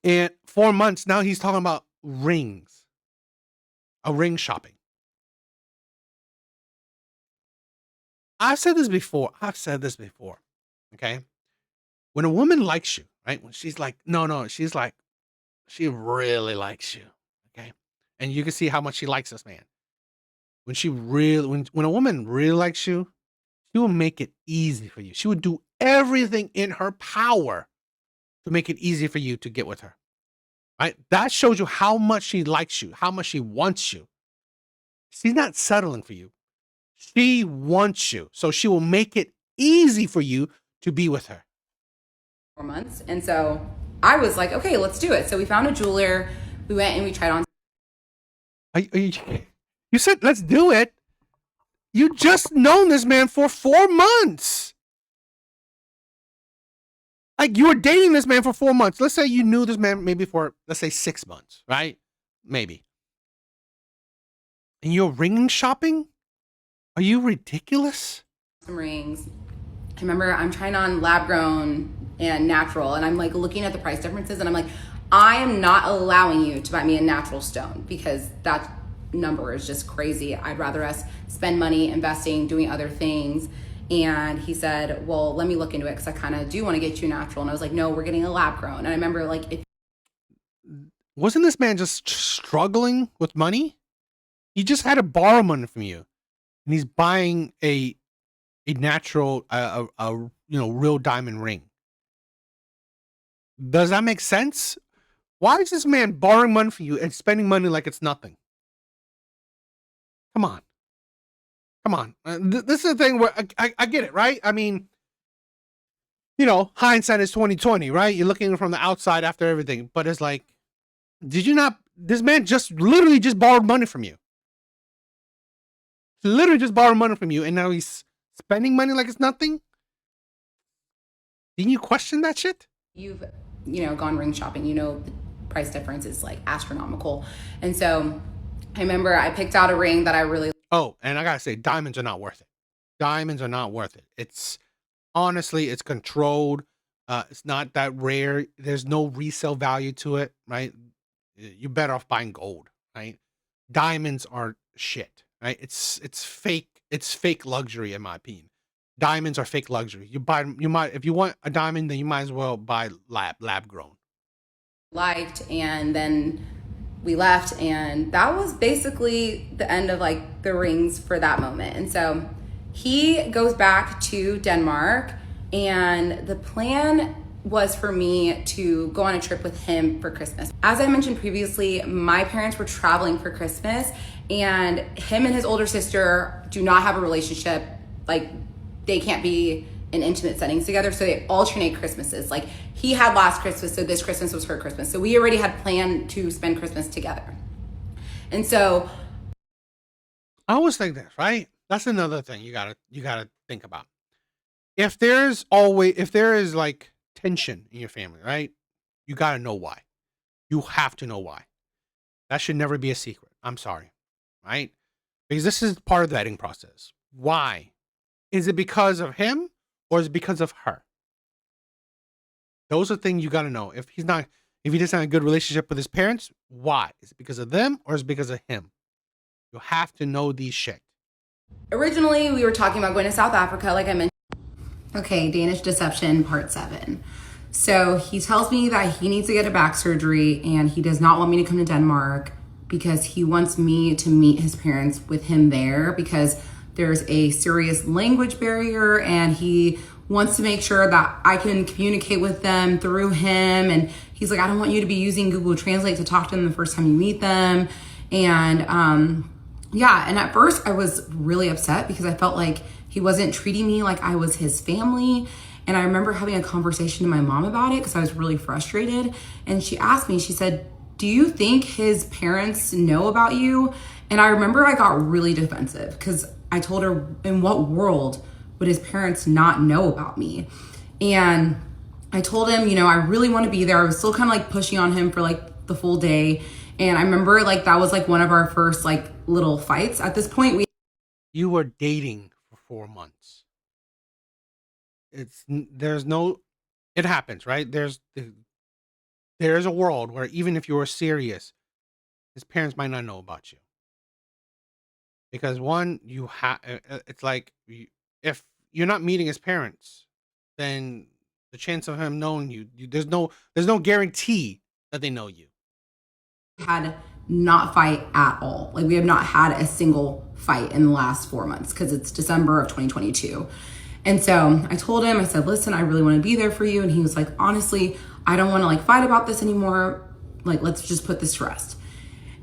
And 4 months, now he's talking about rings. A ring shopping. I've said this before. Okay. When a woman likes you, right? When she's like, no, she's like, she really likes you. Okay. And you can see how much she likes this man. When a woman really likes you, she will make it easy for you. She would do everything in her power to make it easy for you to get with her. Right? That shows you how much she likes you, how much she wants you. She's not settling for you. She wants you. So she will make it easy for you to be with her. 4 months. And so I was like, okay, let's do it. So we found a jeweler. We went and we tried on. You said, let's do it. You just known this man for 4 months. Like, you were dating this man for 4 months. Let's say you knew this man maybe for, let's say, 6 months, right? Maybe. And you're ring shopping? Are you ridiculous? Some rings. I remember I'm trying on lab grown and natural, and I'm like looking at the price differences, and I'm like, I am not allowing you to buy me a natural stone because that number is just crazy. I'd rather us spend money investing, doing other things. And he said, well, let me look into it because I kind of do want to get you natural. And I was like, no, we're getting a lab grown. And I remember like, wasn't this man just struggling with money? He just had to borrow money from you, and he's buying a natural, real diamond ring. Does that make sense? Why is this man borrowing money from you and spending money like it's nothing? Come on. This is the thing where I get it, right? I mean, hindsight is 20/20, right? You're looking from the outside after everything, but it's like, this man literally just borrowed money from you. Literally just borrowed money from you, and now he's spending money like it's nothing? Didn't you question that shit? You've, gone ring shopping, the price difference is like astronomical. And so I remember I picked out a ring that I really. Oh, and I gotta say, diamonds are not worth it. Diamonds are not worth it. It's honestly, it's controlled. It's not that rare. There's no resale value to it, right? You're better off buying gold, right? Diamonds are shit, right? It's fake. It's fake luxury, in my opinion. Diamonds are fake luxury. If you want a diamond, then you might as well buy lab grown. Liked, and then we left, and that was basically the end of like the rings for that moment. And so he goes back to Denmark, and the plan was for me to go on a trip with him for Christmas. As I mentioned previously, my parents were traveling for Christmas, and him and his older sister do not have a relationship. Like, they can't be in intimate settings together, so they alternate Christmases. Like, he had last Christmas, so this Christmas was her Christmas. So we already had planned to spend Christmas together. And so I always think this, right? That's another thing you gotta think about. If there is like tension in your family, right? You gotta know why. You have to know why. That should never be a secret. I'm sorry, right? Because this is part of the vetting process. Why? Is it because of him or is it because of her? Those are things you gotta know. If he doesn't have a good relationship with his parents, why? Is it because of them or is it because of him? You have to know these shit. originally we were talking about going to South Africa, like I mentioned. Okay, Danish deception part 7. So he tells me that he needs to get a back surgery and he does not want me to come to Denmark because he wants me to meet his parents with him there because there's a serious language barrier, and he wants to make sure that I can communicate with them through him. And he's like, I don't want you to be using Google Translate to talk to them the first time you meet them. And yeah, and at first I was really upset because I felt like he wasn't treating me like I was his family. And I remember having a conversation to my mom about it because I was really frustrated. And she asked me, she said, do you think his parents know about you? And I remember I got really defensive because I told her, in what world would his parents not know about me? And I told him, you know, I really want to be there. I was still kind of like pushing on him for like the full day. And I remember like that was like one of our first like little fights. At this point, You were dating for 4 months. It happens, right? There's a world where even if you were serious, his parents might not know about you. Because one, it's like, if you're not meeting his parents, then the chance of him knowing you, there's no guarantee that they know you. had not fight at all. Like, we have not had a single fight in the last 4 months because it's December of 2022. And so I told him, I said, listen, I really want to be there for you. And he was like, honestly, I don't want to like fight about this anymore. Like, let's just put this to rest.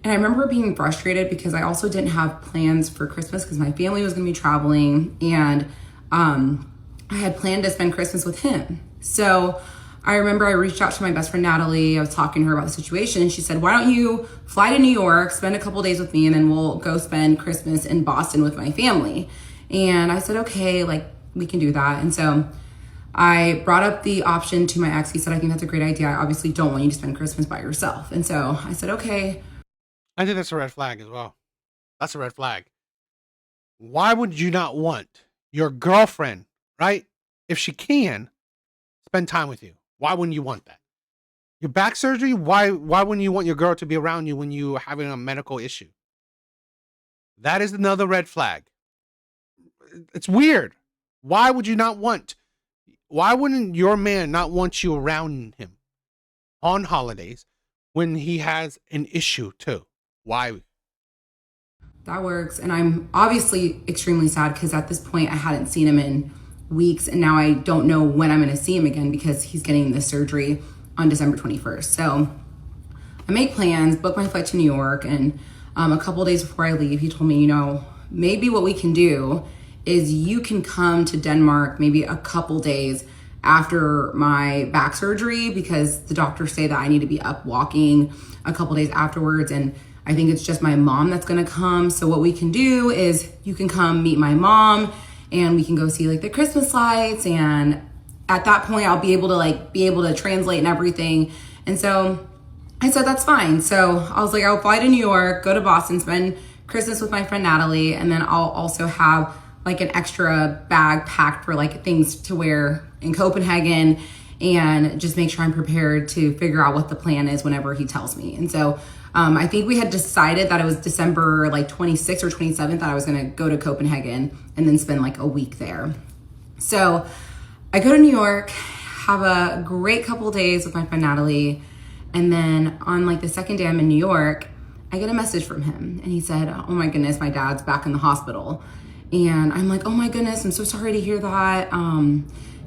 And I remember being frustrated because I also didn't have plans for Christmas because my family was going to be traveling, and I had planned to spend Christmas with him. So I remember I reached out to my best friend, Natalie. I was talking to her about the situation, and she said, why don't you fly to New York, spend a couple days with me, and then we'll go spend Christmas in Boston with my family. And I said, okay, like, we can do that. And so I brought up the option to my ex. He said, I think that's a great idea. I obviously don't want you to spend Christmas by yourself. And so I said, okay. I think that's a red flag as well. That's a red flag. Why would you not want your girlfriend, right? If she can, spend time with you. Why wouldn't you want that? Your back surgery, why wouldn't you want your girl to be around you when you're having a medical issue? That is another red flag. It's weird. Why wouldn't your man not want you around him on holidays when he has an issue too? Why? That works. And I'm obviously extremely sad because at this point I hadn't seen him in weeks, and now I don't know when I'm going to see him again because he's getting the surgery on December 21st. So I make plans, book my flight to New York, and a couple days before I leave, he told me, you know, maybe what we can do is you can come to Denmark maybe a couple days after my back surgery because the doctors say that I need to be up walking a couple days afterwards, and I think it's just my mom that's gonna come. So what we can do is you can come meet my mom and we can go see like the Christmas lights, and at that point I'll be able to translate and everything. And so I said that's fine. So I was like, I'll fly to New York, go to Boston, spend Christmas with my friend Natalie, and then I'll also have like an extra bag packed for like things to wear in Copenhagen, and just make sure I'm prepared to figure out what the plan is whenever he tells me. And so I think we had decided that it was December like 26th or 27th that I was gonna go to Copenhagen and then spend like a week there. So I go to New York, have a great couple days with my friend Natalie, and then on like the second day I'm in New York, I get a message from him, and he said, oh my goodness, my dad's back in the hospital. And I'm like, oh my goodness, I'm so sorry to hear that.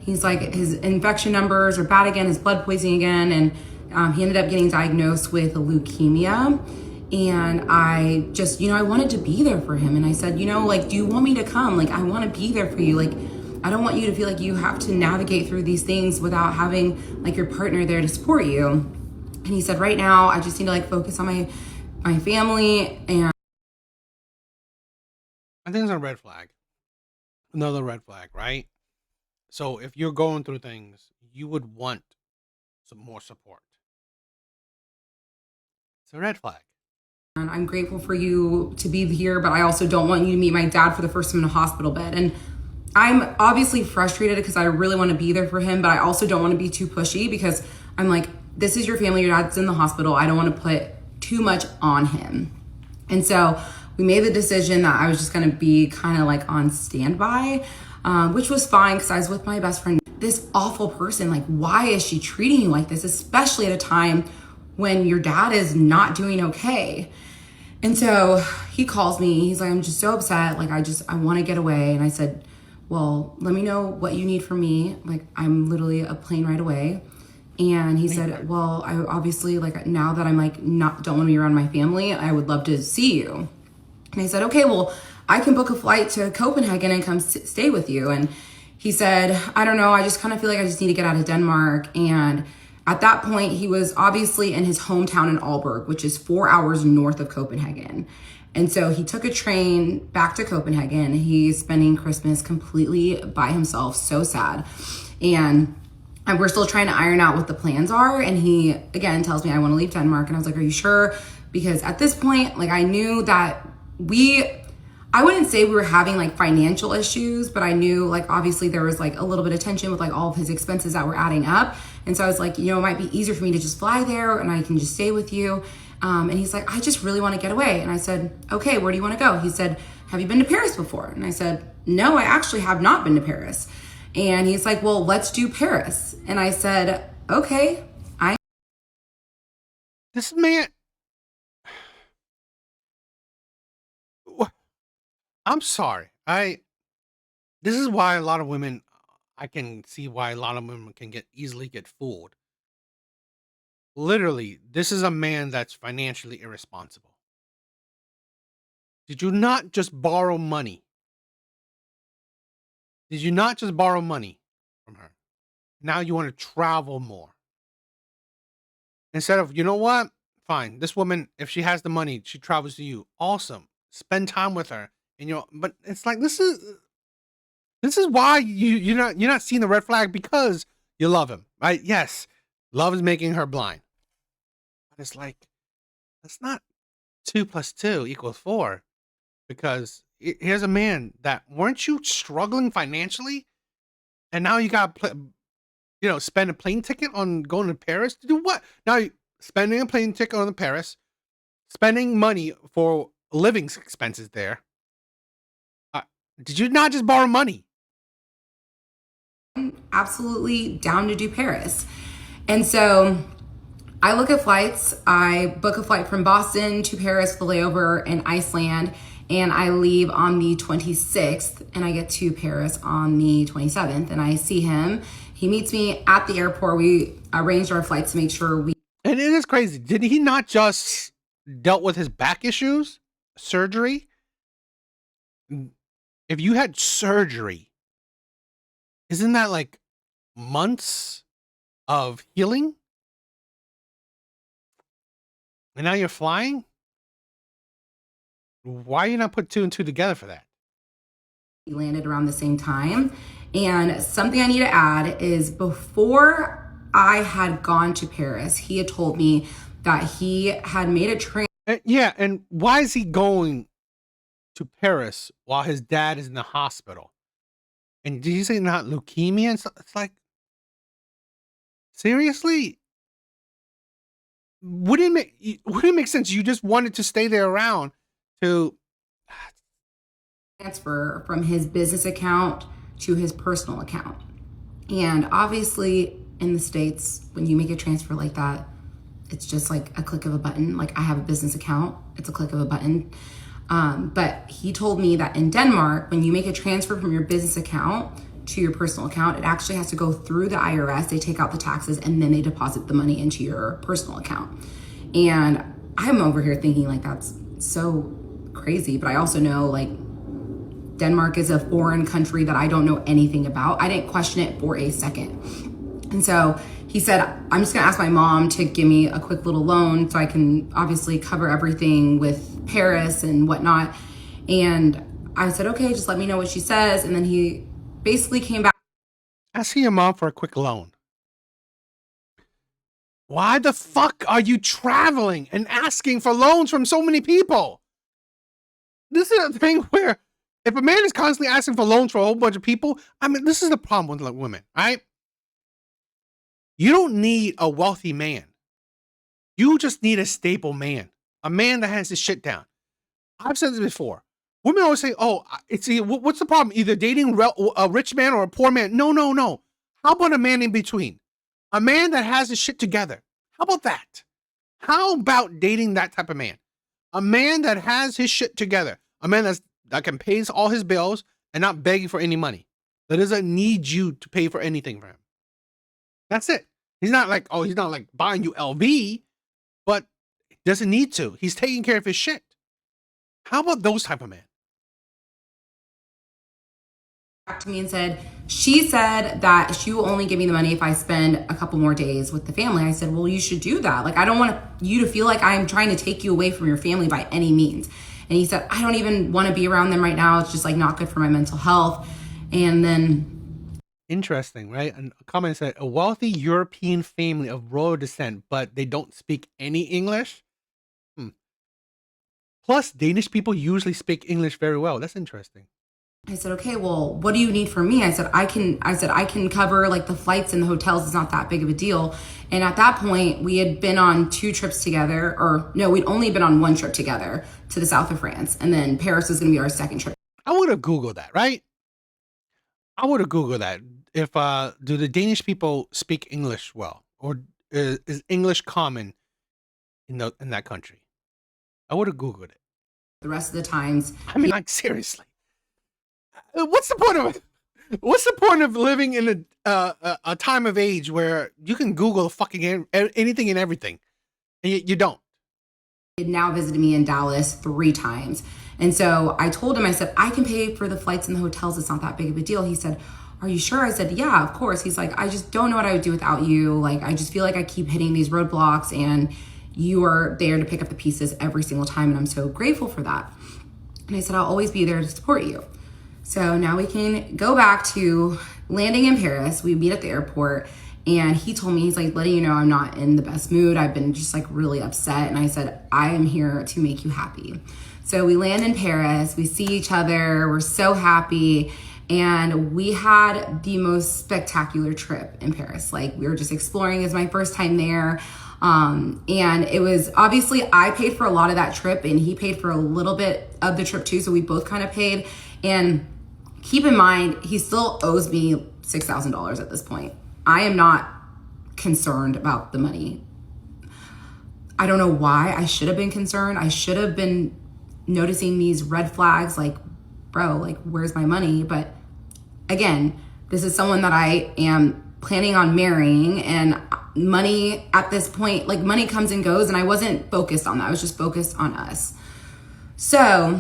He's like, his infection numbers are bad again, his blood poisoning again, and he ended up getting diagnosed with leukemia. And I just, I wanted to be there for him. And I said, like, do you want me to come? Like, I want to be there for you. Like, I don't want you to feel like you have to navigate through these things without having like your partner there to support you. And he said, right now, I just need to like focus on my family. And I think it's a red flag. Another red flag, right? So if you're going through things, you would want some more support. It's a red flag. I'm grateful for you to be here, but I also don't want you to meet my dad for the first time in a hospital bed. And I'm obviously frustrated because I really want to be there for him, but I also don't want to be too pushy because I'm like, this is your family, your dad's in the hospital. I don't want to put too much on him. And so we made the decision that I was just going to be kind of like on standby, which was fine because I was with my best friend. This awful person, like, why is she treating you like this, especially at a time when your dad is not doing okay? And so he calls me, he's like, I'm just so upset. Like, I want to get away. And I said, well, let me know what you need from me. Like, I'm literally a plane ride away. And he said, well, I obviously, like, now that I'm like, don't want to be around my family, I would love to see you. And I said, okay, well, I can book a flight to Copenhagen and come stay with you. And he said, I don't know. I just kind of feel like I just need to get out of Denmark. And at that point, he was obviously in his hometown in Aalborg, which is 4 hours north of Copenhagen. And so he took a train back to Copenhagen. He's spending Christmas completely by himself. So sad. And we're still trying to iron out what the plans are. And he, again, tells me, I want to leave Denmark. And I was like, are you sure? Because at this point, like, I knew that I wouldn't say we were having like financial issues, but I knew like obviously there was like a little bit of tension with like all of his expenses that were adding up. And so I was like, it might be easier for me to just fly there and I can just stay with you. And he's like, I just really want to get away. And I said, okay, where do you want to go? He said, have you been to Paris before? And I said, no, I actually have not been to Paris. And he's like, well, let's do Paris. And I said, okay. This man, I'm sorry. This is why a lot of women, I can see why a lot of women can easily get fooled. Literally, this is a man that's financially irresponsible. Did you not just borrow money? Did you not just borrow money from her? Now you want to travel more. Instead of, you know what? Fine. This woman, if she has the money, she travels to you. Awesome. Spend time with her. And but it's like this is why you're not seeing the red flag, because you love him, right? Yes, love is making her blind. But it's like, that's not 2 + 2 = 4. Because here's a man that, weren't you struggling financially? And now you got to spend a plane ticket on going to Paris to do what? Now spending a plane ticket on Paris, spending money for living expenses there. Did you not just borrow money? Absolutely down to do Paris. And so I look at flights. I book a flight from Boston to Paris, the layover in Iceland, and I leave on the 26th and I get to Paris on the 27th and I see him. He meets me at the airport. We arranged our flights to make sure And it is crazy. Did he not just dealt with his back issues? Surgery? If you had surgery, isn't that like months of healing? And now you're flying? Why you not put 2 and 2 together for that? We landed around the same time. And something I need to add is, before I had gone to Paris, he had told me that he had made a train. Yeah, and why is he going to Paris while his dad is in the hospital? And did you say not leukemia and stuff? It's like, seriously? Wouldn't it make sense? You just wanted to stay there around to transfer from his business account to his personal account. And obviously in the States, when you make a transfer like that, it's just like a click of a button. Like, I have a business account, it's a click of a button. But he told me that in Denmark, when you make a transfer from your business account to your personal account. It actually has to go through the IRS. They take out the taxes and then they deposit the money into your personal account. And I'm over here thinking like, that's so crazy. But I also know like Denmark is a foreign country that I don't know anything about. I didn't question it for a second. And so he said, I'm just gonna ask my mom to give me a quick little loan so I can obviously cover everything with Paris and whatnot. And I said, okay, just let me know what she says. And then he basically came back. Asking your mom for a quick loan. Why the fuck are you traveling and asking for loans from so many people? This is a thing where if a man is constantly asking for loans for a whole bunch of people, I mean, this is the problem with like women, right? You don't need a wealthy man. You just need a stable man. A man that has his shit down. I've said this before. Women always say, oh, it's what's the problem? Either dating a rich man or a poor man. No. How about a man in between? A man that has his shit together. How about that? How about dating that type of man? A man that has his shit together. A man that can pay all his bills and not begging for any money. That doesn't need you to pay for anything for him. That's it. He's not like buying you LV, but he doesn't need to. He's taking care of his shit. How about those type of men? To me and said, she said that she will only give me the money if I spend a couple more days with the family. I said, well, you should do that. Like, I don't want you to feel like I'm trying to take you away from your family by any means. And he said, I don't even want to be around them right now. It's just like not good for my mental health. And then. Interesting, right? And a comment said, a wealthy European family of royal descent, but they don't speak any English. Plus, Danish people usually speak English very well. That's interesting. I said, okay, well, what do you need from me? I said, I can cover like the flights and the hotels. It's not that big of a deal. And at that point, we had been on 2 trips together, or no, we'd only been on 1 trip together to the south of France. And then Paris was going to be our 2nd trip. I would have Googled that, right? I would have Googled that. If, do the Danish people speak English well? Or is English common in that country? I would have Googled it. The rest of the times. I mean, like, seriously. What's the point of living in a time of age where you can Google fucking anything and everything, and you don't? He had now visited me in Dallas 3 times. And so I told him, I said, I can pay for the flights and the hotels. It's not that big of a deal. He said, are you sure? I said, yeah, of course. He's like, I just don't know what I would do without you. Like, I just feel like I keep hitting these roadblocks and you are there to pick up the pieces every single time. And I'm so grateful for that. And I said, I'll always be there to support you. So now we can go back to landing in Paris. We meet at the airport and he told me, he's like, letting you know I'm not in the best mood. I've been just like really upset. And I said, I am here to make you happy. So we land in Paris, we see each other, we're so happy. And we had the most spectacular trip in Paris. Like, we were just exploring. It was my first time there. And it was, obviously I paid for a lot of that trip and he paid for a little bit of the trip too. So we both kind of paid. And keep in mind, he still owes me $6,000 at this point. I am not concerned about the money. I don't know why I should have been concerned. I should have been noticing these red flags like, bro, like, where's my money? But again, this is someone that I am planning on marrying, and money at this point, like, money comes and goes, and I wasn't focused on that. I was just focused on us. So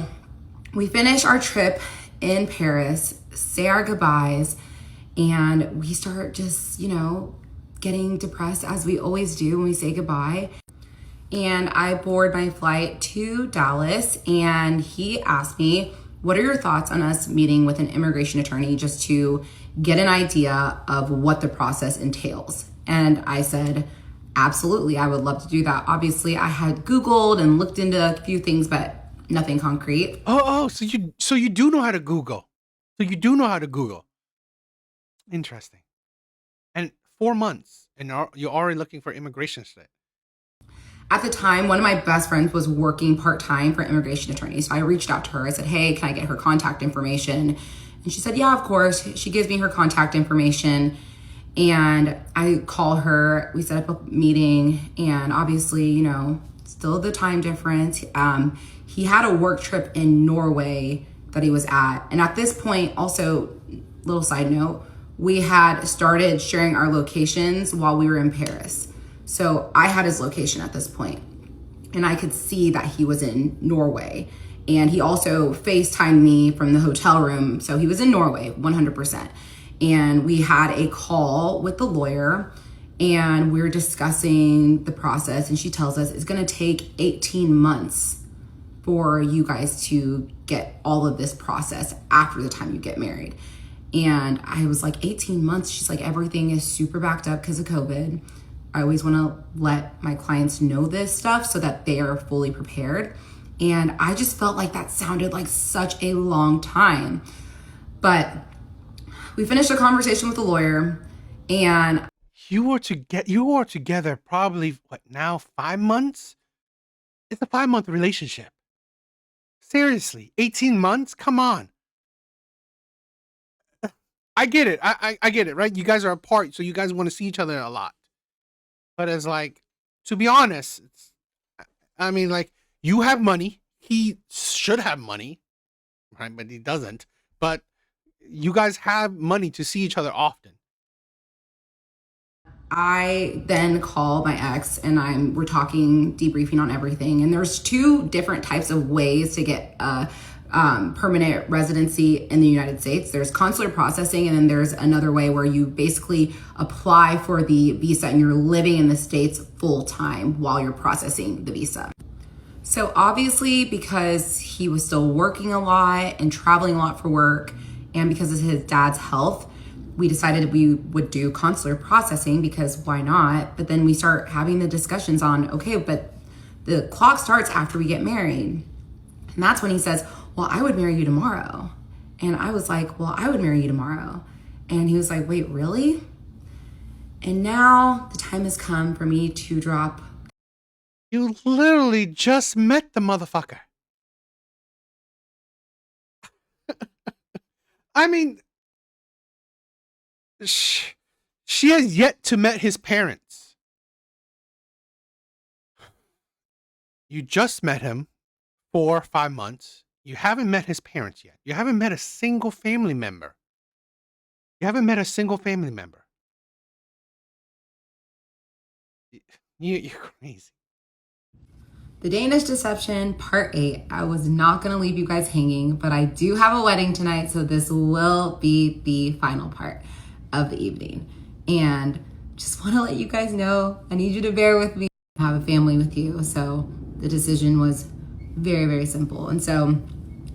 we finish our trip in Paris, say our goodbyes, and we start just, getting depressed as we always do when we say goodbye. And I board my flight to Dallas, and he asked me, what are your thoughts on us meeting with an immigration attorney just to get an idea of what the process entails? And I said, absolutely, I would love to do that. Obviously, I had Googled and looked into a few things, but nothing concrete. So you do know how to Google. Interesting. And 4 months, and you're already looking for immigration shit. At the time, one of my best friends was working part-time for immigration attorneys. So I reached out to her. I said, hey, can I get her contact information? And she said, yeah, of course. She gives me her contact information. And I call her. We set up a meeting. And obviously, still the time difference. He had a work trip in Norway that he was at. And at this point, also, little side note, we had started sharing our locations while we were in Paris. So I had his location at this point, and I could see that he was in Norway. And he also FaceTimed me from the hotel room. So he was in Norway, 100%. And we had a call with the lawyer, and we were discussing the process. And she tells us it's going to take 18 months for you guys to get all of this process after the time you get married. And I was like, 18 months? She's like, everything is super backed up because of COVID. I always want to let my clients know this stuff so that they are fully prepared. And I just felt like that sounded like such a long time. But we finished the conversation with the lawyer, and You were together probably, what, now 5 months? It's a 5-month relationship. Seriously, 18 months? Come on. I get it. I get it, right? You guys are apart, so you guys want to see each other a lot. But it's like, to be honest, I mean, like, you have money. He should have money, right? But he doesn't. But you guys have money to see each other often. I then call my ex, and we're talking, debriefing on everything. And there's 2 different types of ways to get permanent residency in the United States. There's consular processing, and then there's another way where you basically apply for the visa and you're living in the States full time while you're processing the visa. So obviously, because he was still working a lot and traveling a lot for work, and because of his dad's health, we decided we would do consular processing, because why not? But then we start having the discussions on, okay, but the clock starts after we get married. And that's when he says, well, I would marry you tomorrow. And I was like, well, I would marry you tomorrow. And he was like, wait, really? And now the time has come for me to drop. You literally just met the motherfucker. I mean, she has yet to met his parents. You just met him 4 or 5 months. You haven't met his parents yet. You haven't met a single family member. You're crazy. The Danish Deception, Part 8. I was not going to leave you guys hanging, but I do have a wedding tonight, so this will be the final part of the evening. And just want to let you guys know, I need you to bear with me. I have a family with you, so the decision was very, very simple. And so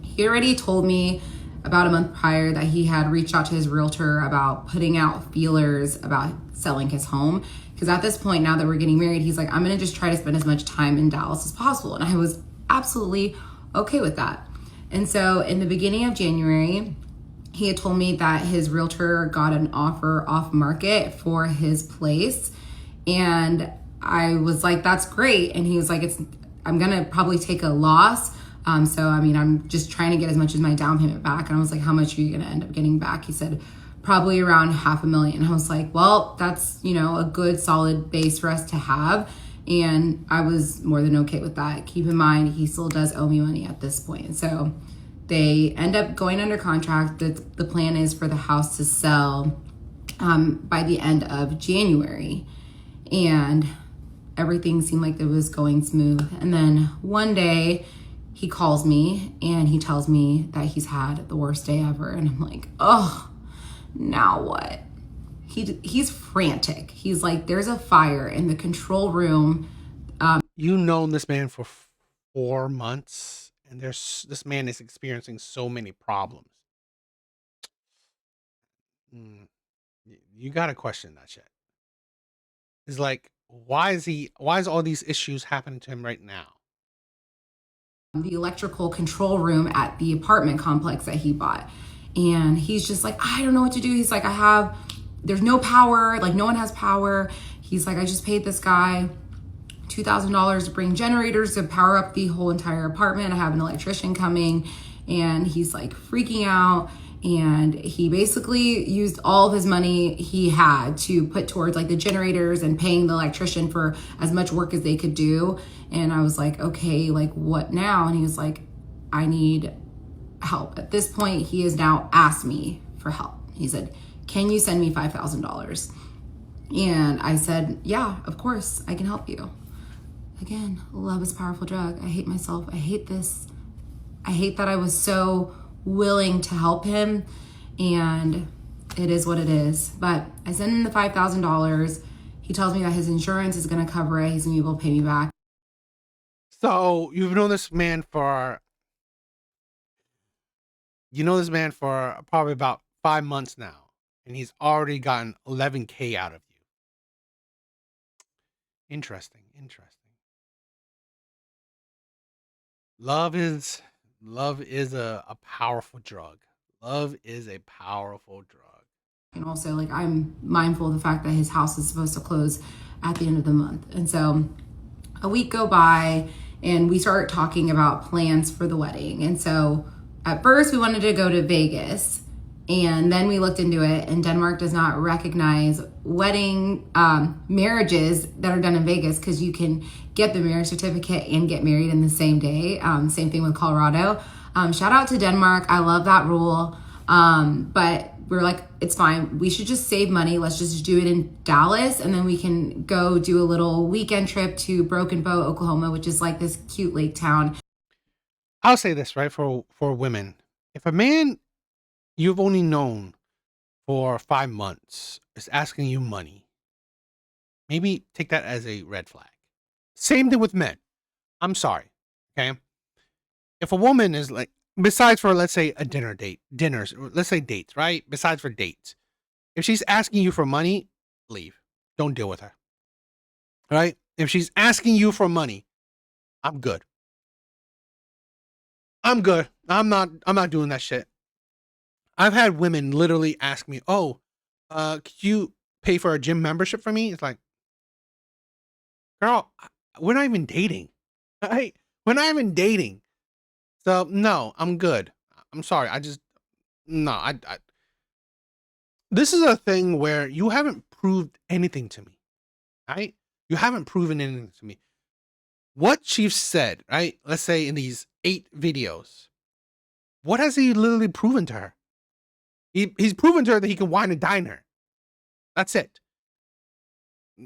he already told me about a month prior that he had reached out to his realtor about putting out feelers about selling his home. Because at this point, now that we're getting married, he's like, I'm going to just try to spend as much time in Dallas as possible. And I was absolutely okay with that. And so in the beginning of January, he had told me that his realtor got an offer off market for his place. And I was like, that's great. And he was like, I'm going to probably take a loss. So, I mean, I'm just trying to get as much as my down payment back. And I was like, how much are you going to end up getting back? He said, probably around $500,000. I was like, well, that's, a good solid base for us to have. And I was more than okay with that. Keep in mind, he still does owe me money at this point. So they end up going under contract. The plan is for the house to sell by the end of January. And everything seemed like it was going smooth. And then one day he calls me and he tells me that he's had the worst day ever. And I'm like, oh, now what? He's frantic. He's like, there's a fire in the control room. You've known this man for 4 months, and this man is experiencing so many problems. You gotta question that shit. It's like, why is all these issues happening to him right now? The electrical control room at the apartment complex that he bought. And he's just like, I don't know what to do. He's like, there's no power. Like, no one has power. He's like, I just paid this guy $2,000 to bring generators to power up the whole entire apartment. I have an electrician coming. And he's like freaking out. And he basically used all of his money he had to put towards like the generators and paying the electrician for as much work as they could do. And I was like, okay, like what now? And he was like, I need help. At this point, he has now asked me for help. He said, can you send me $5,000? And I said, yeah, of course, I can help you. Again, love is a powerful drug. I hate myself. I hate this. I hate that I was so willing to help him, and it is what it is. But I sent him the $5,000. He tells me that his insurance is going to cover it. He's going to be able to pay me back. So you've known this man for probably about 5 months now, and he's already gotten $11K out of you. Interesting. Love is a powerful drug. Love is a powerful drug. And also, like, I'm mindful of the fact that his house is supposed to close at the end of the month. And so a week go by and we start talking about plans for the wedding. And so at first we wanted to go to Vegas, and then we looked into it, and Denmark does not recognize wedding marriages that are done in Vegas, because you can get the marriage certificate and get married in the same day. Same thing with Colorado. Shout out to Denmark. I love that rule. But we're like, it's fine. We should just save money. Let's just do it in Dallas, and then we can go do a little weekend trip to Broken Bow, Oklahoma, which is like this cute lake town. I'll say this, right, for women. If a man you've only known for 5 months is asking you money, maybe take that as a red flag. Same thing with men. I'm sorry. Okay. If a woman is like, besides for, let's say, a dinners, let's say dates, right? Besides for dates, if she's asking you for money, leave. Don't deal with her. Right? If she's asking you for money, I'm good. I'm not doing that shit. I've had women literally ask me, "Oh, could you pay for a gym membership for me?" It's like, girl, we're not even dating. Right? We're not even dating. So no, I'm good. I'm sorry. I this is a thing where you haven't proved anything to me. Right? You haven't proven anything to me. What Chief said, right? Let's say in these 8 videos, what has he literally proven to her? He's proven to her that he can wine and dine her. That's it.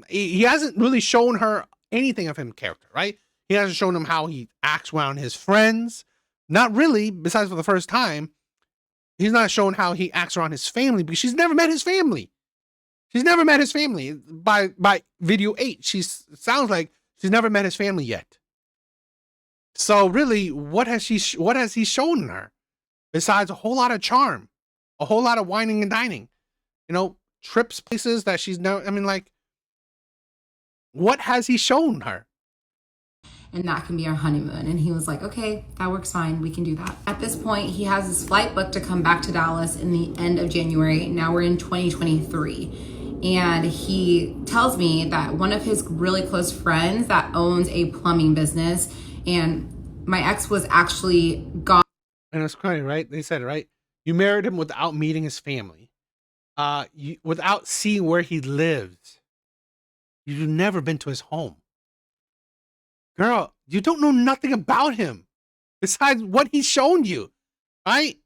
He hasn't really shown her anything of him character, right? He hasn't shown him how he acts around his friends. Not really, besides for the first time. He's not shown how he acts around his family, because she's never met his family. She's never met his family. By video 8, she sounds like she's never met his family yet. So really, what has he shown her besides a whole lot of charm, a whole lot of whining and dining, trips, places that she's never. I mean, like, what has he shown her? And that can be our honeymoon. And he was like, okay, that works fine. We can do that. At this point, he has his flight booked to come back to Dallas in the end of January. Now we're in 2023. And he tells me that one of his really close friends that owns a plumbing business, and my ex was actually gone. And it's funny, right? They said, right? You married him without meeting his family, without seeing where he lives. You've never been to his home. Girl, you don't know nothing about him besides what he's shown you, right?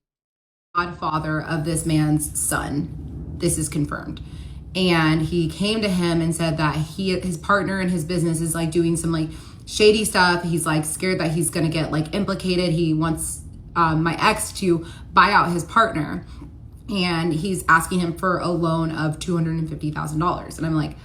Godfather of this man's son. This is confirmed. And he came to him and said that his partner in his business is like doing some like shady stuff. He's like scared that he's going to get like implicated. He wants my ex to buy out his partner, and he's asking him for a loan of $250,000. And I'm like,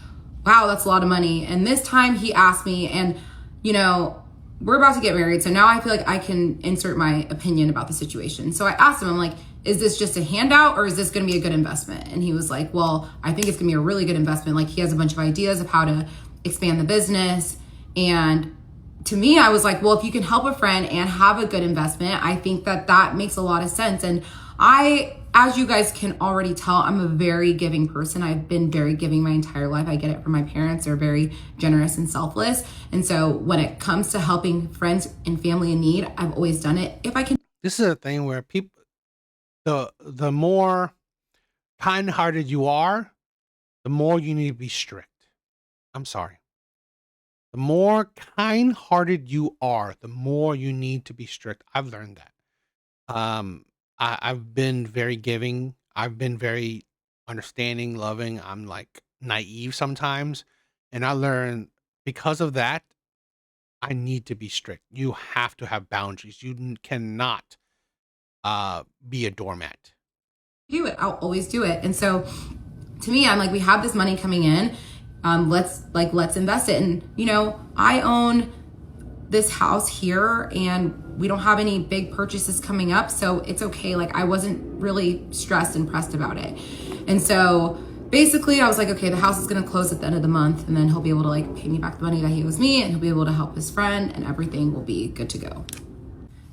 wow, that's a lot of money. And this time he asked me, and we're about to get married, so now I feel like I can insert my opinion about the situation. So I asked him, I'm like, is this just a handout, or is this going to be a good investment? And he was like, well, I think it's going to be a really good investment. Like, he has a bunch of ideas of how to expand the business. And to me, I was like, well, if you can help a friend and have a good investment, I think that makes a lot of sense. And as you guys can already tell, I'm a very giving person. I've been very giving my entire life. I get it from my parents. They're very generous and selfless. And so when it comes to helping friends and family in need, I've always done it. If I can. This is a thing where people, the more kind-hearted you are, the more you need to be strict. I'm sorry. The more kind-hearted you are, the more you need to be strict. I've learned that. I've been very giving. I've been very understanding, loving. I'm like naive sometimes. And I learned because of that, I need to be strict. You have to have boundaries. Cannot be a doormat. Do it. I'll always do it. And so to me, I'm like, we have this money coming in. Let's invest it. And I own this house here and we don't have any big purchases coming up. So it's okay. Like I wasn't really stressed and pressed about it. And so basically I was like, okay, the house is going to close at the end of the month and then he'll be able to like pay me back the money that he owes me and he'll be able to help his friend and everything will be good to go.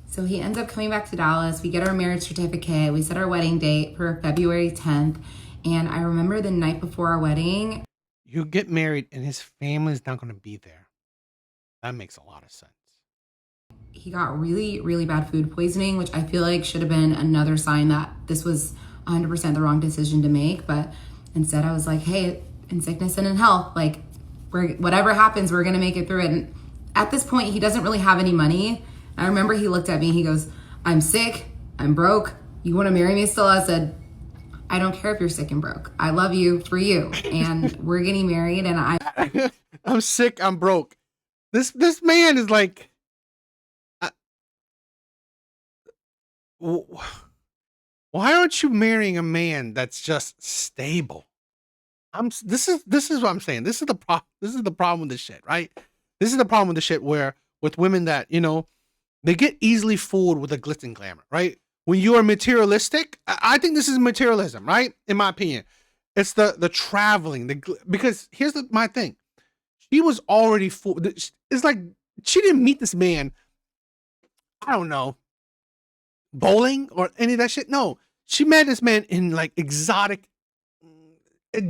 So he ends up coming back to Dallas. We get our marriage certificate. We set our wedding date for February 10th. And I remember the night before our wedding. You get married and his family's not going to be there. That makes a lot of sense. He got really, really bad food poisoning, which I feel like should have been another sign that this was 100% the wrong decision to make. But instead I was like, hey, in sickness and in health, like whatever happens, we're going to make it through it. And at this point, he doesn't really have any money. I remember he looked at me, he goes, I'm sick, I'm broke. You want to marry me still? I said, I don't care if you're sick and broke. I love you for you. And we're getting married and I'm sick, I'm broke. This man is like, why aren't you marrying a man that's just stable? This is what I'm saying. This is the problem with this shit, right? This is the problem with the shit where with women that, they get easily fooled with the glitz and glamour, right? When you are materialistic, I think this is materialism, right? In my opinion, it's the traveling, because here's my thing. She was already fooled. It's like she didn't meet this man, I don't know, bowling or any of that shit. No, she met this man in like exotic,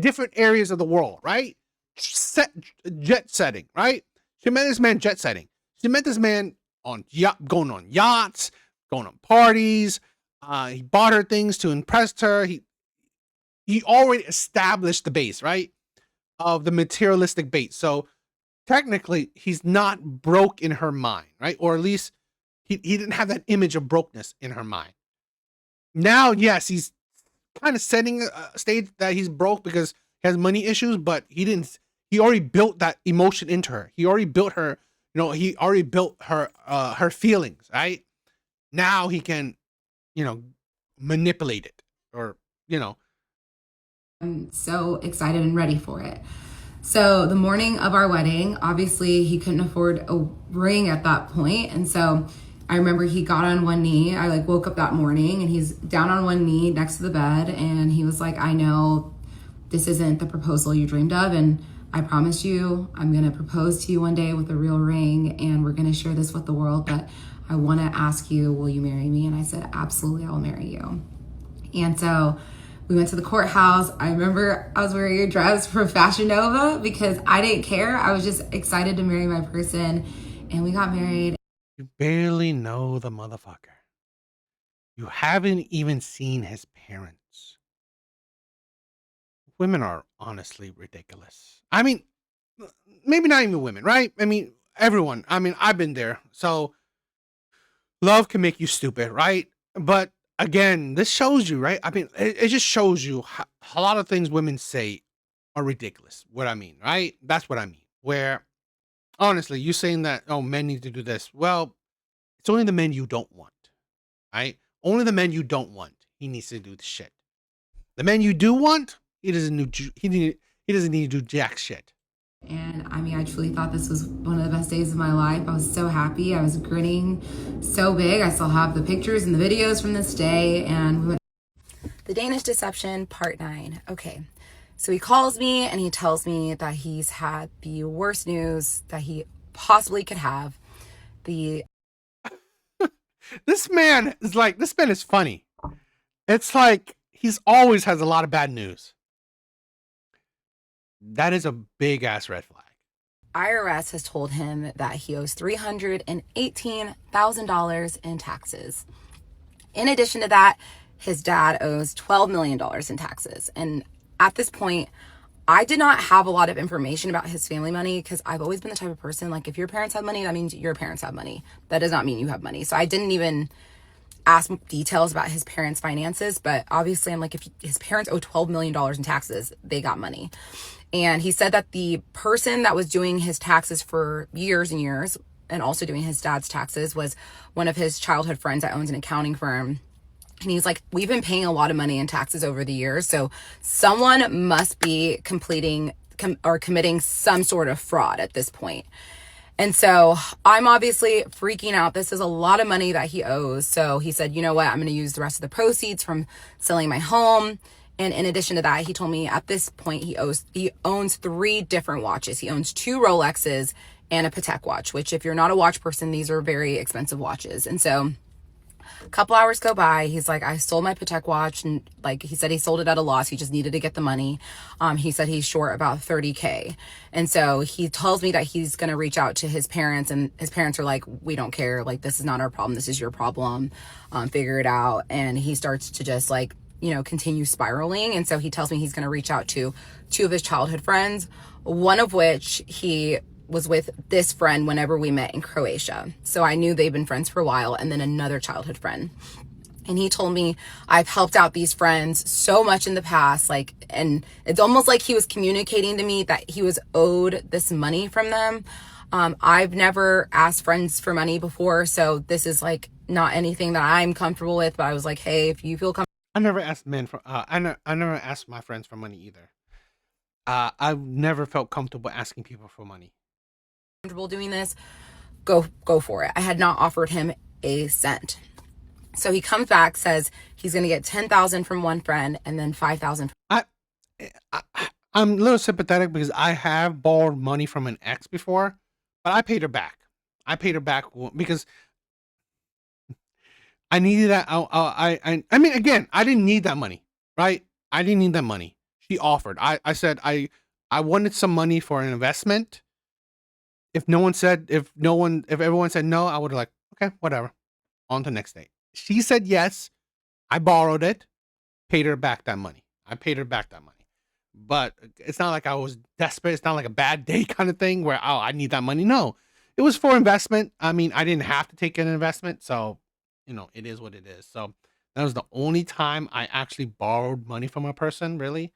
different areas of the world, right? Jet setting, right? She met this man jet setting. She met this man going on yachts, going on parties. He bought her things to impress her. He already established the base, right, of the materialistic base. So technically, he's not broke in her mind, right? Or at least he didn't have that image of brokenness in her mind. Now, yes, he's kind of setting a stage that he's broke because he has money issues, but he already built that emotion into her. He already built her, he already built her feelings, right? Now he can, manipulate it or. I'm so excited and ready for it. So the morning of our wedding, obviously he couldn't afford a ring at that point. And so I remember he got on one knee. I woke up that morning and he's down on one knee next to the bed. And he was like, I know this isn't the proposal you dreamed of. And I promise you, I'm going to propose to you one day with a real ring and we're going to share this with the world. But I want to ask you, will you marry me? And I said, absolutely, I'll marry you. And so we went to the courthouse. I remember I was wearing a dress from Fashion Nova because I didn't care. I was just excited to marry my person. And we got married. You barely know the motherfucker. You haven't even seen his parents. Women are honestly ridiculous. I mean, maybe not even women, right? I mean, everyone. I mean, I've been there. So love can make you stupid, right? But again, this shows you, right? I mean, it just shows you how a lot of things women say are ridiculous. What I mean, right? That's what I mean. Where, honestly, you saying that, oh, men need to do this. Well, it's only the men you don't want, right? Only the men you don't want. He needs to do the shit. The men you do want, he doesn't need to do jack shit. And I mean, I truly thought this was one of the best days of my life. I was so happy. I was grinning so big. I still have the pictures and the videos from this day. And we went. The Danish Deception, Part 9. Okay. So he calls me and he tells me that he's had the worst news that he possibly could have. This man is funny. It's like he's always has a lot of bad news. That is a big ass red flag. IRS has told him that he owes $318,000 in taxes. In addition to that, his dad owes $12 million in taxes. And at this point, I did not have a lot of information about his family money because I've always been the type of person, like, if your parents have money, that means your parents have money. That does not mean you have money. So I ask details about his parents' finances, but obviously I'm like, if his parents owe $12 million in taxes, they got money. And he said that the person that was doing his taxes for years and years and also doing his dad's taxes was one of his childhood friends that owns an accounting firm. And he's like, we've been paying a lot of money in taxes over the years, so someone must be committing some sort of fraud at this point. And so I'm obviously freaking out. This is a lot of money that he owes. So he said, you know what? I'm going to use the rest of the proceeds from selling my home. And in addition to that, he told me at this point he owns 3 different watches. He owns 2 Rolexes and a Patek watch, which if you're not a watch person, these are very expensive watches. And so a couple hours go by. He's like, I sold my Patek watch, and like he said, he sold it at a loss. He just needed to get the money. He said he's short about $30K. And so he tells me that he's going to reach out to his parents, and his parents are like, we don't care. Like, this is not our problem. This is your problem. Figure it out. And he starts to just like, continue spiraling. And so he tells me he's going to reach out to 2 of his childhood friends, one of which he was with this friend whenever we met in Croatia. So I knew they've been friends for a while, and then another childhood friend. And he told me, I've helped out these friends so much in the past, and it's almost like he was communicating to me that he was owed this money from them. I've never asked friends for money before, so this is like not anything that I'm comfortable with, but I was like, hey, if you feel comfortable. I never asked men for, I never asked my friends for money either. I've never felt comfortable asking people for money. Doing this, go for it. I had not offered him a cent. So he comes back, says he's going to get 10,000 from one friend and then 5,000. I'm a little sympathetic because I have borrowed money from an ex before, but I paid her back. Because I needed that. I mean, again, I didn't need that money, right? I didn't need that money. She offered. I said I wanted some money for an investment. If everyone said no, I would have like, okay, whatever. On to the next day. She said yes. I borrowed it, paid her back that money. But it's not like I was desperate. It's not like a bad day kind of thing where, I need that money. No, it was for investment. I mean, I didn't have to take an investment. So, it is what it is. So that was the only time I actually borrowed money from a person, really.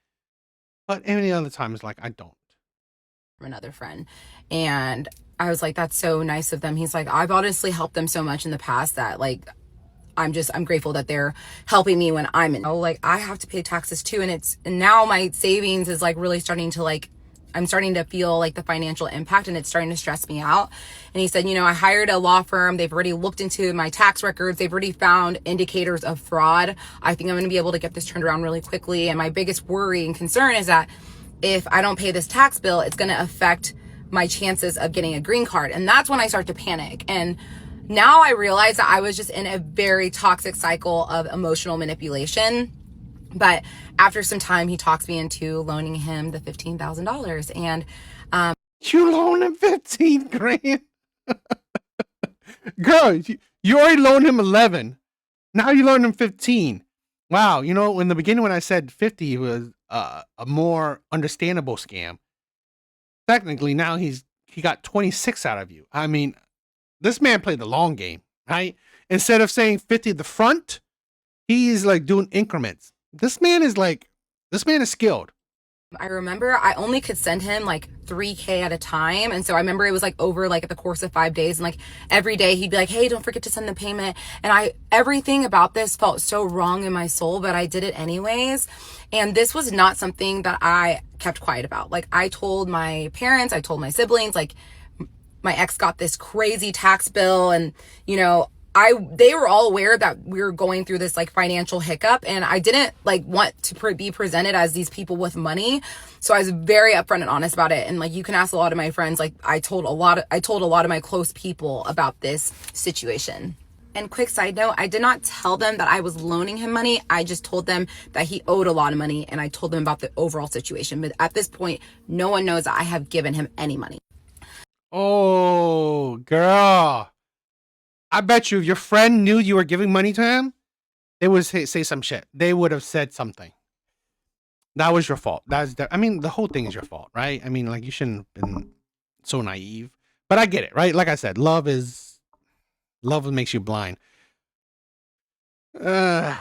But any other time is like, I don't. Another friend. And I was like, that's so nice of them. He's like, I've honestly helped them so much in the past that like, I'm grateful that they're helping me when I'm in, I have to pay taxes too. And now my savings is like really starting to like, I'm starting to feel like the financial impact, and it's starting to stress me out. And he said, I hired a law firm. They've already looked into my tax records. They've already found indicators of fraud. I think I'm going to be able to get this turned around really quickly. And my biggest worry and concern is that if I don't pay this tax bill, it's going to affect my chances of getting a green card. And that's when I start to panic. And now I realize that I was just in a very toxic cycle of emotional manipulation. But after some time, he talks me into loaning him the $15,000. And you loaned him 15 grand? Girl, you already loaned him 11. Now you loaned him 15. Wow. In the beginning when I said 50 was a more understandable scam. Technically, now he got 26 out of you. I mean, this man played the long game, right? Instead of saying 50 at the front, he's like doing increments. This man is skilled. I remember I only could send him like $3K at a time. And so I remember it was like over like at the course of 5 days. And like every day he'd be like, hey, don't forget to send the payment. And everything about this felt so wrong in my soul, but I did it anyways. And this was not something that I kept quiet about. Like I told my parents, I told my siblings, like my ex got this crazy tax bill, and they were all aware that we were going through this like financial hiccup, and I didn't like want to be presented as these people with money. So I was very upfront and honest about it. And like, you can ask a lot of my friends, like I told a lot of my close people about this situation. And quick side note, I did not tell them that I was loaning him money. I just told them that he owed a lot of money, and I told them about the overall situation. But at this point, no one knows that I have given him any money. Oh, girl. I bet you if your friend knew you were giving money to him, they would say some shit. They would have said something. That was your fault. The whole thing is your fault, right? I mean, like, you shouldn't have been so naive. But I get it, right? Like I said, love makes you blind. Uh,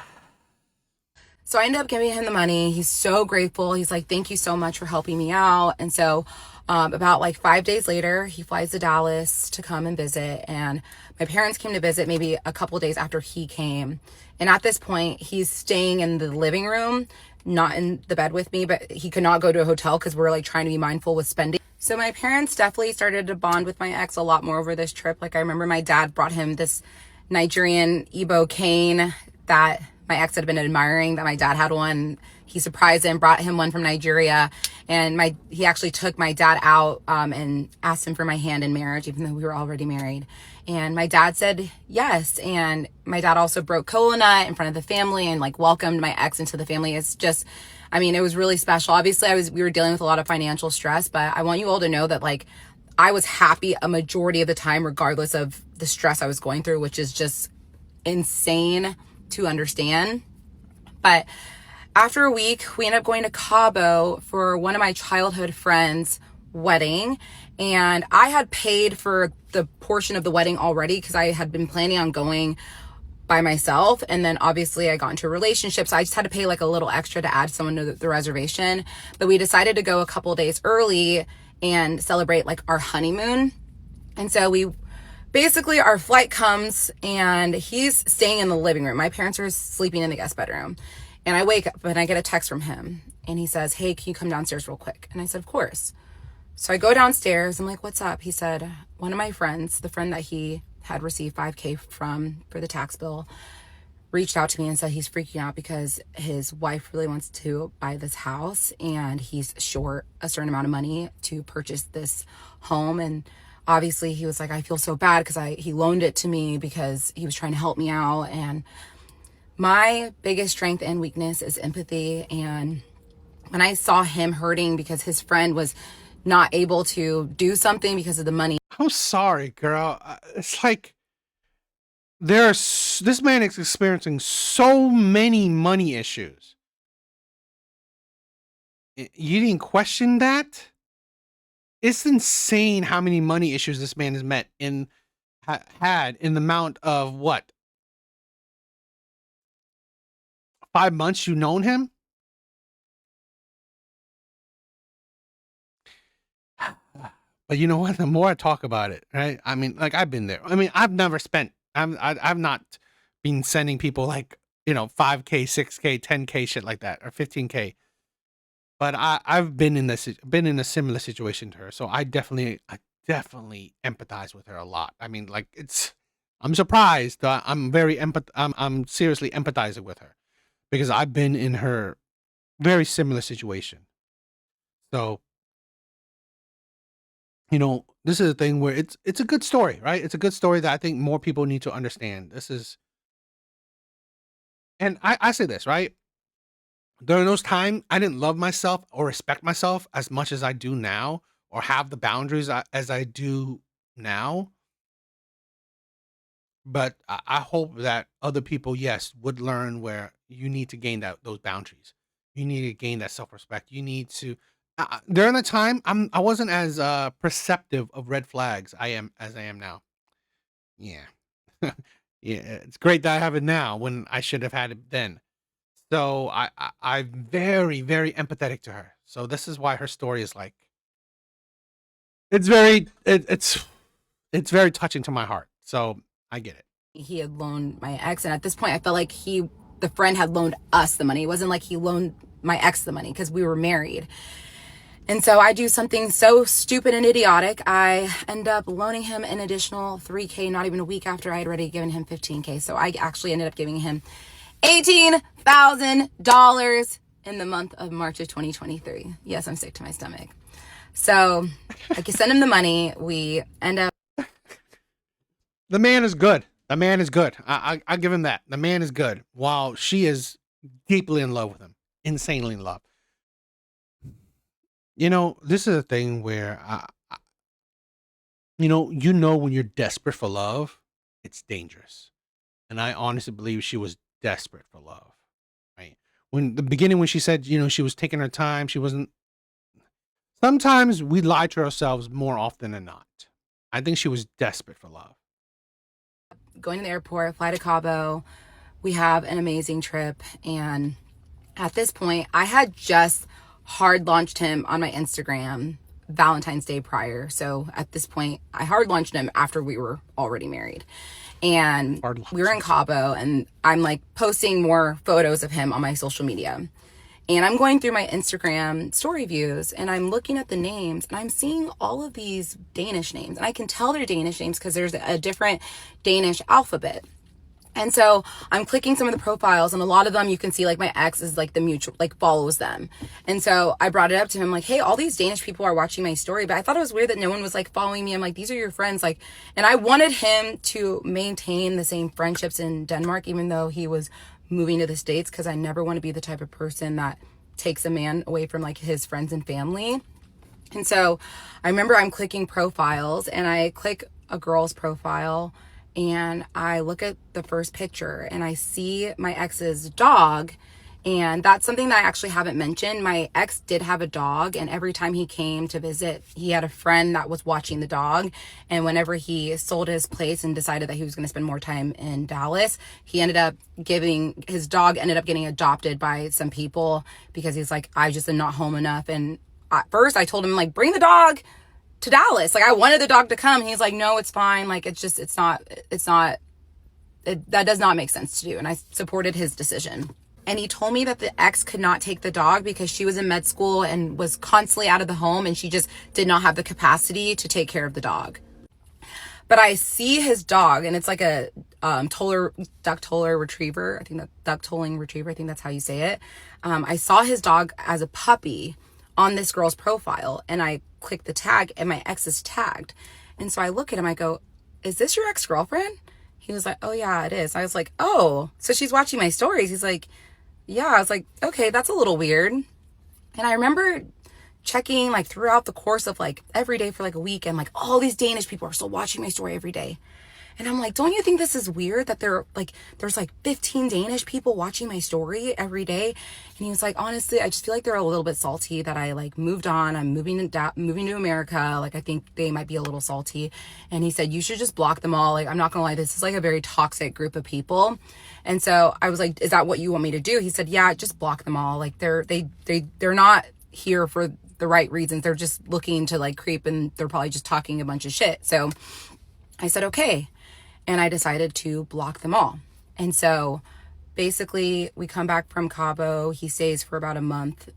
So I ended up giving him the money. He's so grateful. He's like, thank you so much for helping me out. And so about like 5 days later, he flies to Dallas to come and visit. And my parents came to visit maybe a couple days after he came. And at this point, he's staying in the living room, not in the bed with me, but he could not go to a hotel because we're like trying to be mindful with spending. So my parents definitely started to bond with my ex a lot more over this trip. Like I remember my dad brought him this Nigerian Igbo cane that my ex had been admiring, that my dad had one. He surprised him, brought him one from Nigeria, and he actually took my dad out and asked him for my hand in marriage, even though we were already married. And my dad said yes. And my dad also broke coconut in front of the family and like welcomed my ex into the family. It's just, I mean, it was really special. Obviously, we were dealing with a lot of financial stress, but I want you all to know that like I was happy a majority of the time, regardless of the stress I was going through, which is just insane to understand. But after a week, we ended up going to Cabo for one of my childhood friends' wedding. And I had paid for the portion of the wedding already because I had been planning on going by myself. And then obviously I got into a relationship, so I just had to pay like a little extra to add someone to the reservation. But we decided to go a couple days early and celebrate like our honeymoon. And so basically our flight comes and he's staying in the living room. My parents are sleeping in the guest bedroom. And I wake up and I get a text from him and he says, hey, can you come downstairs real quick? And I said, of course. So I go downstairs. I'm like, what's up? He said, one of my friends, the friend that he had received $5,000 from for the tax bill, reached out to me and said he's freaking out because his wife really wants to buy this house and he's short a certain amount of money to purchase this home. And obviously he was like, I feel so bad because he loaned it to me because he was trying to help me out. And my biggest strength and weakness is empathy. And when I saw him hurting because his friend was not able to do something because of the money. I'm sorry, girl. It's like this man is experiencing so many money issues. You didn't question that? It's insane how many money issues this man has had in the amount of what? 5 months you've known him? But you know what? The more I talk about it, right? I mean, like I've been there. I mean, I've never spent. I've not been sending people like 5K, 6K, 10K, shit like that, or 15K. But I've been in a similar situation to her, so I definitely empathize with her a lot. I mean, like I'm surprised. I'm seriously empathizing with her because I've been in her very similar situation. So this is a thing where it's a good story, right? It's a good story that I think more people need to understand. And I say this, right? During those times, I didn't love myself or respect myself as much as I do now, or have the boundaries as I do now. But I hope that other people, yes, would learn where you need to gain those boundaries. You need to gain that self respect. You need to. During the time, I wasn't as perceptive of red flags I am now. Yeah, yeah. It's great that I have it now when I should have had it then. So I'm very, very empathetic to her. So this is why her story is like, it's very touching to my heart. So I get it. He had loaned my ex, and at this point I felt like the friend had loaned us the money. It wasn't like he loaned my ex the money because we were married. And so I do something so stupid and idiotic. I end up loaning him an additional $3,000 not even a week after I had already given him $15,000. So I actually ended up giving him $18,000 in the month of March of 2023. Yes, I'm sick to my stomach. So I can send him the money. We end up. The man is good. The man is good. I give him that. The man is good. While she is deeply in love with him, insanely in love. This is a thing where when you're desperate for love, it's dangerous. And I honestly believe she was desperate for love, right? When she said, she was taking her time, she wasn't. Sometimes we lie to ourselves more often than not. I think she was desperate for love. Going to the airport, fly to Cabo, We have an amazing trip. And at this point, I had just hard launched him on my Instagram Valentine's Day prior. So at this point, I hard launched him after we were already married. And we were in Cabo, and I'm like posting more photos of him on my social media. And I'm going through my Instagram story views, and I'm looking at the names, and I'm seeing all of these Danish names. And I can tell they're Danish names because there's a different Danish alphabet. And so I'm clicking some of the profiles, and a lot of them you can see like my ex is like the mutual, like follows them. And so I brought it up to him like, hey, all these Danish people are watching my story, but I thought it was weird that no one was like following me. I'm like, these are your friends. Like, and I wanted him to maintain the same friendships in Denmark, even though he was moving to the States, because I never want to be the type of person that takes a man away from like his friends and family. And so I remember I'm clicking profiles, and I click a girl's profile, and I look at the first picture, and I see my ex's dog. And that's something that I actually haven't mentioned. My ex did have a dog, and every time he came to visit, he had a friend that was watching the dog. And whenever he sold his place and decided that he was going to spend more time in Dallas, his dog ended up getting adopted by some people, because he's like, I just am not home enough. And at first I told him like, bring the dog to Dallas. Like, I wanted the dog to come. He's like, no, it's fine. Like, that does not make sense to do. And I supported his decision. And he told me that the ex could not take the dog because she was in med school and was constantly out of the home, and she just did not have the capacity to take care of the dog. But I see his dog, and it's like a duck-toller retriever. I think that duck-tolling retriever. I think that's how you say it. I saw his dog as a puppy on this girl's profile, and I click the tag, and my ex is tagged. And so I look at him, I go, is this your ex-girlfriend? He was like, oh yeah, it is. I was like, oh, so she's watching my stories. He's like, yeah. I was like, okay, that's a little weird. And I remember checking like throughout the course of like every day for like a week, and like all these Danish people are still watching my story every day. And I'm like, don't you think this is weird that there's like 15 Danish people watching my story every day? And he was like, honestly, I just feel like they're a little bit salty that I like moved on. I'm moving to America. Like, I think they might be a little salty. And he said, you should just block them all. Like, I'm not gonna lie, this is like a very toxic group of people. And so I was like, is that what you want me to do? He said, yeah, just block them all. Like, they're not here for the right reasons. They're just looking to like creep, and they're probably just talking a bunch of shit. So I said, okay. And I decided to block them all. And so basically we come back from Cabo. He stays for about a month.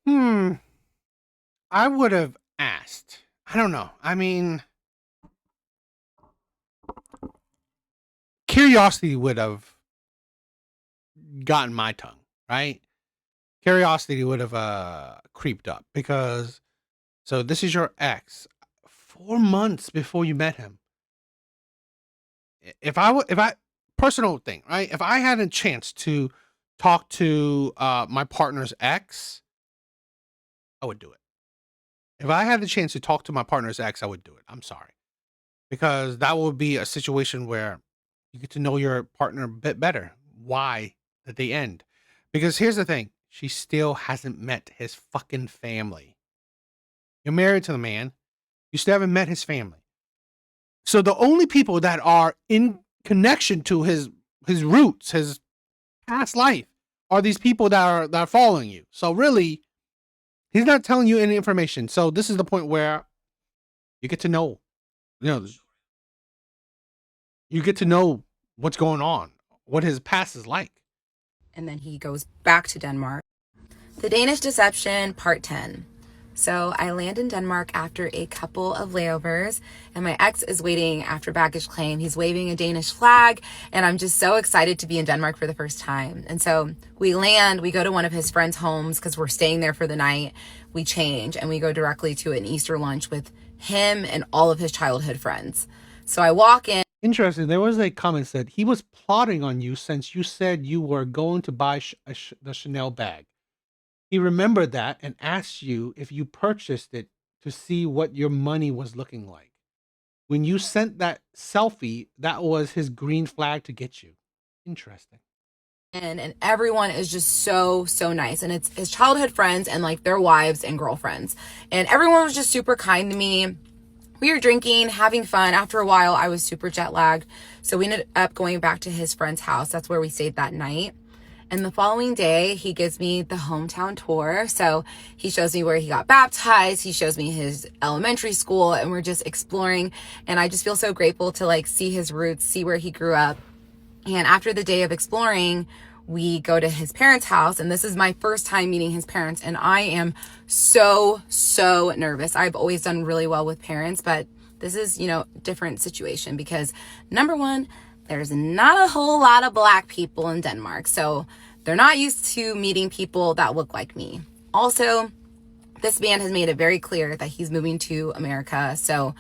I would have asked. I don't know. I mean, curiosity would have gotten my tongue, right? Curiosity would have creeped up, because so this is your ex 4 months before you met him. If I personal thing, right? If I had a chance to talk to my partner's ex, I would do it. If I had the chance to talk to my partner's ex, I would do it. I'm sorry. Because that would be a situation where you get to know your partner a bit better. Why did they end? Because here's the thing, she still hasn't met his fucking family. You're married to the man, you still haven't met his family. So the only people that are in connection to his roots, his past life, are these people that are following you. So really, he's not telling you any information. So this is the point where you get to know, you get to know what's going on, what his past is like. And then he goes back to Denmark. The Danish Deception, Part 10. So I land in Denmark after a couple of layovers, and my ex is waiting after baggage claim. He's waving a Danish flag, and I'm just so excited to be in Denmark for the first time. And so we land, we go to one of his friends' homes because we're staying there for the night. We change, and we go directly to an Easter lunch with him and all of his childhood friends. So I walk in. Interesting. There was a comment said he was plotting on you since you said you were going to buy the Chanel bag. He remembered that and asked you if you purchased it to see what your money was looking like. When you sent that selfie, that was his green flag to get you. Interesting. And everyone is just so nice. And it's his childhood friends and like their wives and girlfriends. And everyone was just super kind to me. we were drinking, having fun. After a while, I was super jet lagged. So we ended up going back to his friend's house. That's where we stayed that night. And the following day, he gives me the hometown tour. So he shows me where he got baptized. He shows me his elementary school, and we're just exploring. And I just feel so grateful to like see his roots, see where he grew up. And after the day of exploring, we go to his parents' house, and this is my first time meeting his parents, and I am so nervous. I've always done really well with parents, but this is, different situation because number one, there's not a whole lot of Black people in Denmark, so they're not used to meeting people that look like me. Also, this man has made it very clear that he's moving to America, so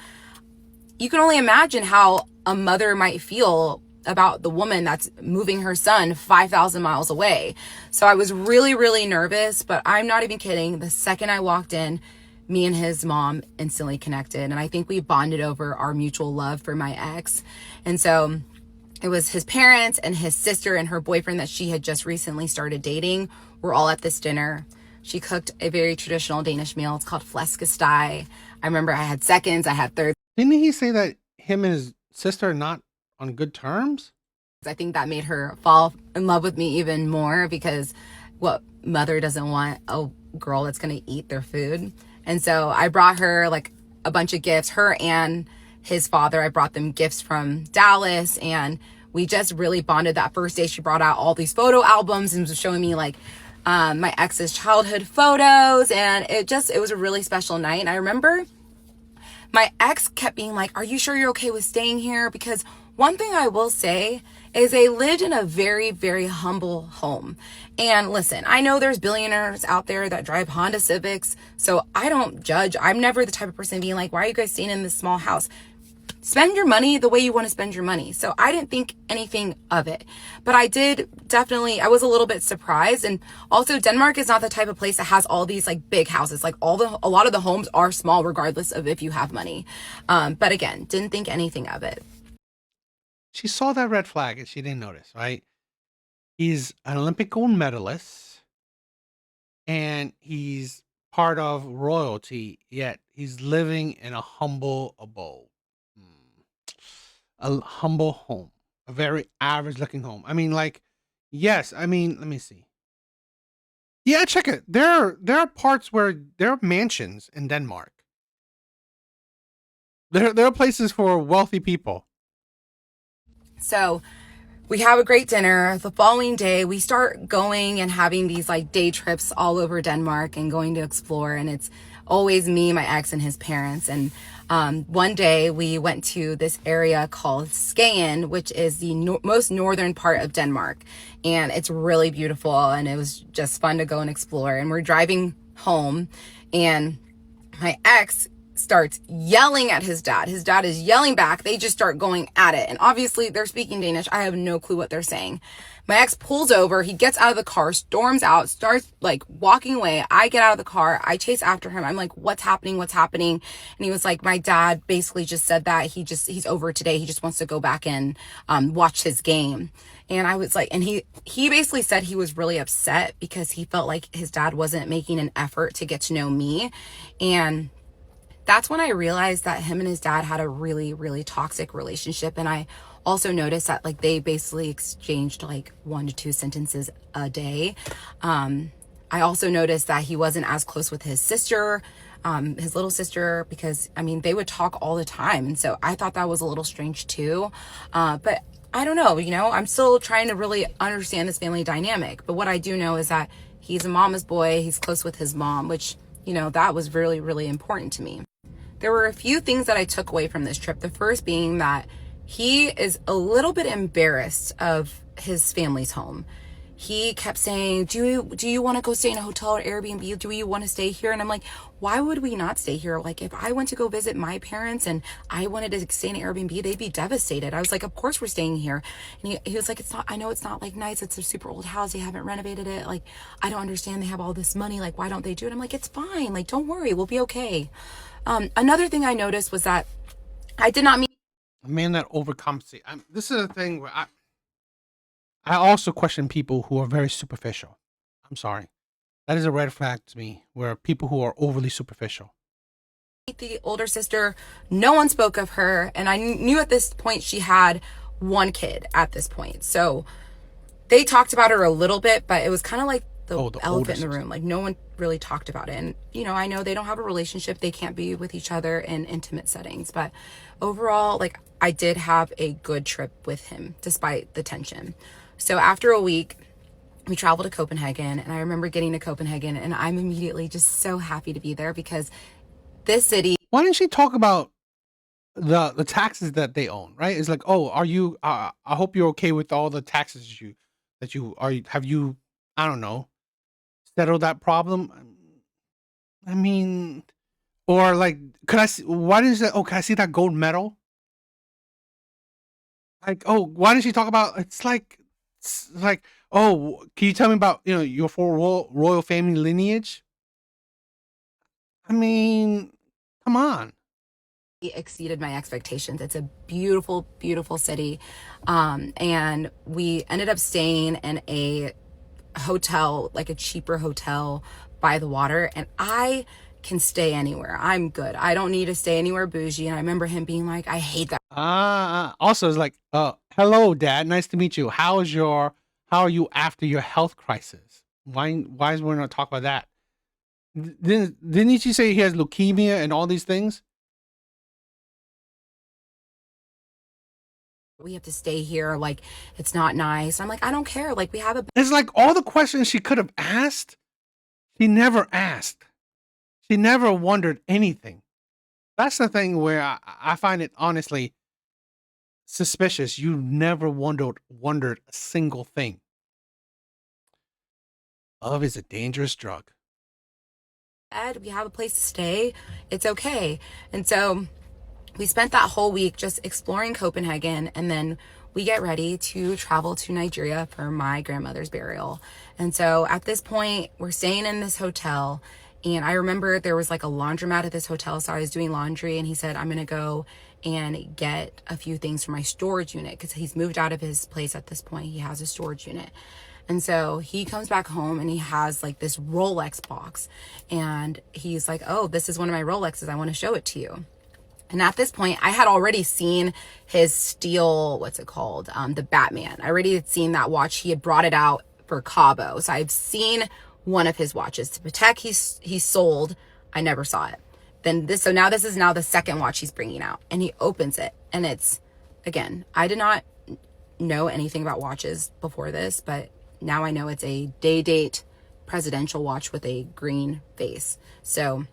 you can only imagine how a mother might feel about the woman that's moving her son 5,000 miles away. So I was really nervous, but I'm not even kidding. The second I walked in, me and his mom instantly connected. And I think we bonded over our mutual love for my ex. And so it was his parents and his sister and her boyfriend that she had just recently started dating. We're all at this dinner. She cooked a very traditional Danish meal. It's called flæskesteg. I remember I had seconds, I had thirds. Didn't he say that him and his sister are not on good terms? I think that made her fall in love with me even more because what mother doesn't want a girl that's going to eat their food? And so I brought her like a bunch of gifts, her and his father. I brought them gifts from Dallas, and we just really bonded that first day. She brought out all these photo albums and was showing me like my ex's childhood photos, and it was a really special night. And I remember my ex kept being like, "Are you sure you're okay with staying here?" Because one thing I will say is they lived in a very humble home. And listen, I know there's billionaires out there that drive Honda Civics, so I don't judge. I'm never the type of person being like, "Why are you guys staying in this small house?" Spend your money the way you want to spend your money. So I didn't think anything of it. But I was a little bit surprised. And also Denmark is not the type of place that has all these like big houses. Like a lot of the homes are small regardless of if you have money. But again, didn't think anything of it. She saw that red flag and she didn't notice, right? He's an Olympic gold medalist and he's part of royalty, yet he's living in a humble abode. A humble home. A very average looking home. I mean, like, yes, let me see. Yeah, check it. There are parts where there are mansions in Denmark. There are places for wealthy people. So we have a great dinner. The following day, we start going and having these like day trips all over Denmark and going to explore. And it's always me, my ex, and his parents. And one day we went to this area called Skagen, which is the most northern part of Denmark. And it's really beautiful. And it was just fun to go and explore. And we're driving home, and my ex starts yelling at his dad. His dad is yelling back. They just start going at it. And obviously they're speaking Danish. I have no clue what they're saying. My ex pulls over. He gets out of the car, storms out, starts like walking away. I get out of the car. I chase after him. I'm like, what's happening? And he was like, my dad basically just said that he's over today. He just wants to go back and watch his game. And I was like, and he basically said he was really upset because he felt like his dad wasn't making an effort to get to know me. And that's when I realized that him and his dad had a really toxic relationship. And I also noticed that like they basically exchanged like 1 to 2 sentences a day. I also noticed that he wasn't as close with his sister, his little sister, because I mean, they would talk all the time. And so I thought that was a little strange too. But I don't know, I'm still trying to really understand this family dynamic. But what I do know is that he's a mama's boy. He's close with his mom, which, that was really important to me. There were a few things that I took away from this trip. The first being that he is a little bit embarrassed of his family's home. He kept saying, do you want to go stay in a hotel or Airbnb? Do you want to stay here? And I'm like, why would we not stay here? Like, if I went to go visit my parents and I wanted to stay in an Airbnb, they'd be devastated. I was like, of course we're staying here. And he was like, I know it's not like nice. It's a super old house. They haven't renovated it. Like, I don't understand. They have all this money. Like, why don't they do it? I'm like, it's fine. Like, don't worry. We'll be okay. Another thing I noticed was that I did not meet a man that overcompensates. This is a thing where I also question people who are very superficial. I'm sorry. That is a red flag to me, where people who are overly superficial. The older sister, no one spoke of her, and I knew at this point she had one kid at this point. So they talked about her a little bit, but it was kind of like the elephant in the room. Like, no one really talked about it. And, you know, I know they don't have a relationship. They can't be with each other in intimate settings. But overall, like, I did have a good trip with him, despite the tension. So after a week, we traveled to Copenhagen. And I remember getting to Copenhagen, and I'm immediately just so happy to be there because this city... Why didn't she talk about the taxes that they own, right? It's like, oh, are you, I hope you're okay with all the taxes have you, I don't know, settled that problem? I mean, or like, why didn't she say, oh, can I see that gold medal? Like, oh, why didn't she talk about, it's like, oh, can you tell me about, you know, your full royal family lineage? I mean, come on. Exceeded my expectations. It's a beautiful, beautiful city. And we ended up staying in a hotel, like a cheaper hotel by the water. And I can stay anywhere. I'm good. I don't need to stay anywhere bougie. And I remember him being like, I hate that. Also, it's like, hello, Dad. Nice to meet you. How are you after your health crisis? Why is we not talk about that? Didn't she say he has leukemia and all these things? We have to stay here. Like, it's not nice. I'm like, I don't care. Like, we have a... It's like all the questions she could have asked, she never asked. She never wondered anything. That's the thing where I find it honestly suspicious. You never wondered a single thing. Love is a dangerous drug. We have a place to stay. It's okay. And so we spent that whole week just exploring Copenhagen, and then we get ready to travel to Nigeria for my grandmother's burial. And so at this point, we're staying in this hotel, and I remember there was like a laundromat at this hotel, so I was doing laundry, and he said, I'm gonna go and get a few things for my storage unit, because he's moved out of his place at this point. He has a storage unit. And so he comes back home and he has like this Rolex box, and he's like, oh, this is one of my Rolexes. I want to show it to you. And at this point, I had already seen his steel, what's it called? The Batman. I already had seen that watch. He had brought it out for Cabo. So I've seen one of his watches. To Patek, he sold. I never saw it. So now this is the second watch he's bringing out. And he opens it. And it's, again, I did not know anything about watches before this, but now I know it's a day-date presidential watch with a green face. So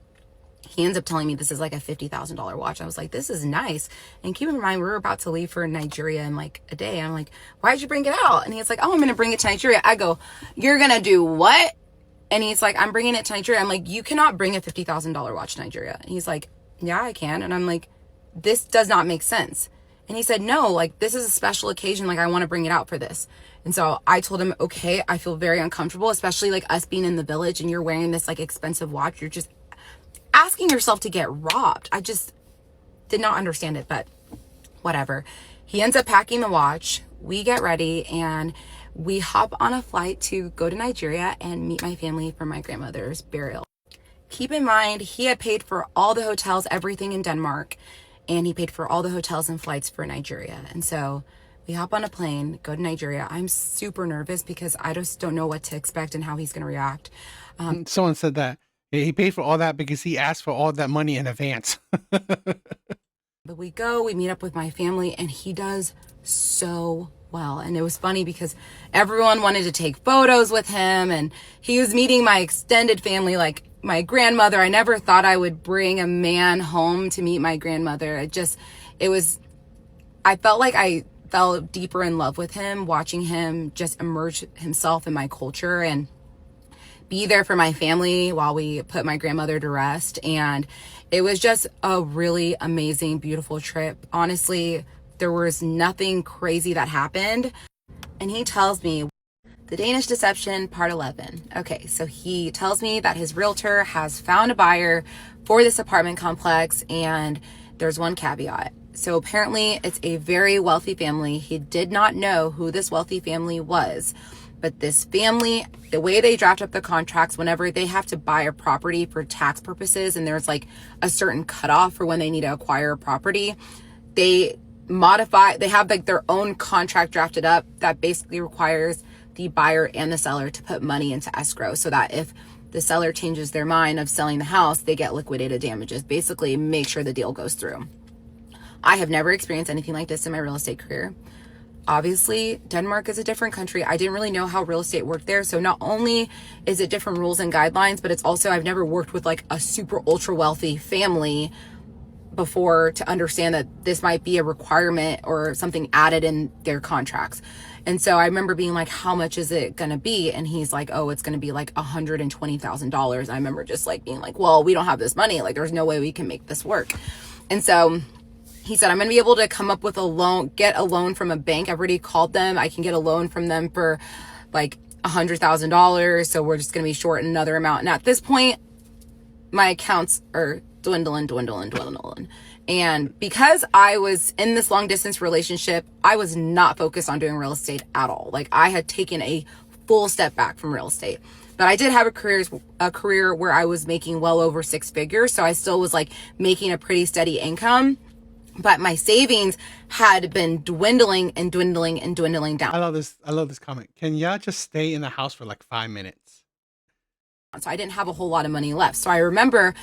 he ends up telling me this is like a $50,000 watch. I was like, this is nice. And keep in mind, we're about to leave for Nigeria in like a day. I'm like, why'd you bring it out? And he's like, oh, I'm going to bring it to Nigeria. I go, you're going to do what? And he's like, I'm bringing it to Nigeria. I'm like, you cannot bring a $50,000 watch to Nigeria. And he's like, yeah, I can. And I'm like, this does not make sense. And he said, no, like, this is a special occasion. Like, I want to bring it out for this. And so I told him, okay, I feel very uncomfortable, especially like us being in the village and you're wearing this like expensive watch. You're just asking yourself to get robbed. I just did not understand it, but whatever. He ends up packing the watch. We get ready and we hop on a flight to go to Nigeria and meet my family for my grandmother's burial. Keep in mind, he had paid for all the hotels, everything in Denmark, and he paid for all the hotels and flights for Nigeria. And so we hop on a plane, go to Nigeria. I'm super nervous because I just don't know what to expect and how he's going to react. Someone said that he paid for all that because he asked for all that money in advance. But we go, we meet up with my family, and he does so well. And it was funny because everyone wanted to take photos with him, and he was meeting my extended family, like my grandmother. I never thought I would bring a man home to meet my grandmother. I felt like I fell deeper in love with him, watching him just immerse himself in my culture and be there for my family while we put my grandmother to rest. And it was just a really amazing, beautiful trip. Honestly, there was nothing crazy that happened. And he tells me, the Danish Deception, part 11. Okay, so he tells me that his realtor has found a buyer for this apartment complex, and there's one caveat. So apparently it's a very wealthy family. He did not know who this wealthy family was, But this family, the way they draft up the contracts, whenever they have to buy a property for tax purposes, and there's like a certain cutoff for when they need to acquire a property, they have like their own contract drafted up that basically requires the buyer and the seller to put money into escrow, so that if the seller changes their mind of selling the house, they get liquidated damages. Basically, make sure the deal goes through. I have never experienced anything like this in my real estate career. Obviously, Denmark is a different country. I didn't really know how real estate worked there. So not only is it different rules and guidelines, but it's also, I've never worked with like a super ultra wealthy family before to understand that this might be a requirement or something added in their contracts. And so I remember being like, how much is it going to be? And he's like, oh, it's going to be like $120,000. I remember just like being like, well, we don't have this money. Like, there's no way we can make this work. And so he said, I'm going to be able to come up with a loan, get a loan from a bank. I've already called them. I can get a loan from them for like $100,000. So we're just going to be short another amount. And at this point, my accounts are dwindling. And because I was in this long distance relationship, I was not focused on doing real estate at all. Like, I had taken a full step back from real estate. But I did have a career where I was making well over 6 figures. So I still was like making a pretty steady income. But my savings had been dwindling down. I love this comment. Can y'all just stay in the house for like 5 minutes? So I didn't have a whole lot of money left. So I remember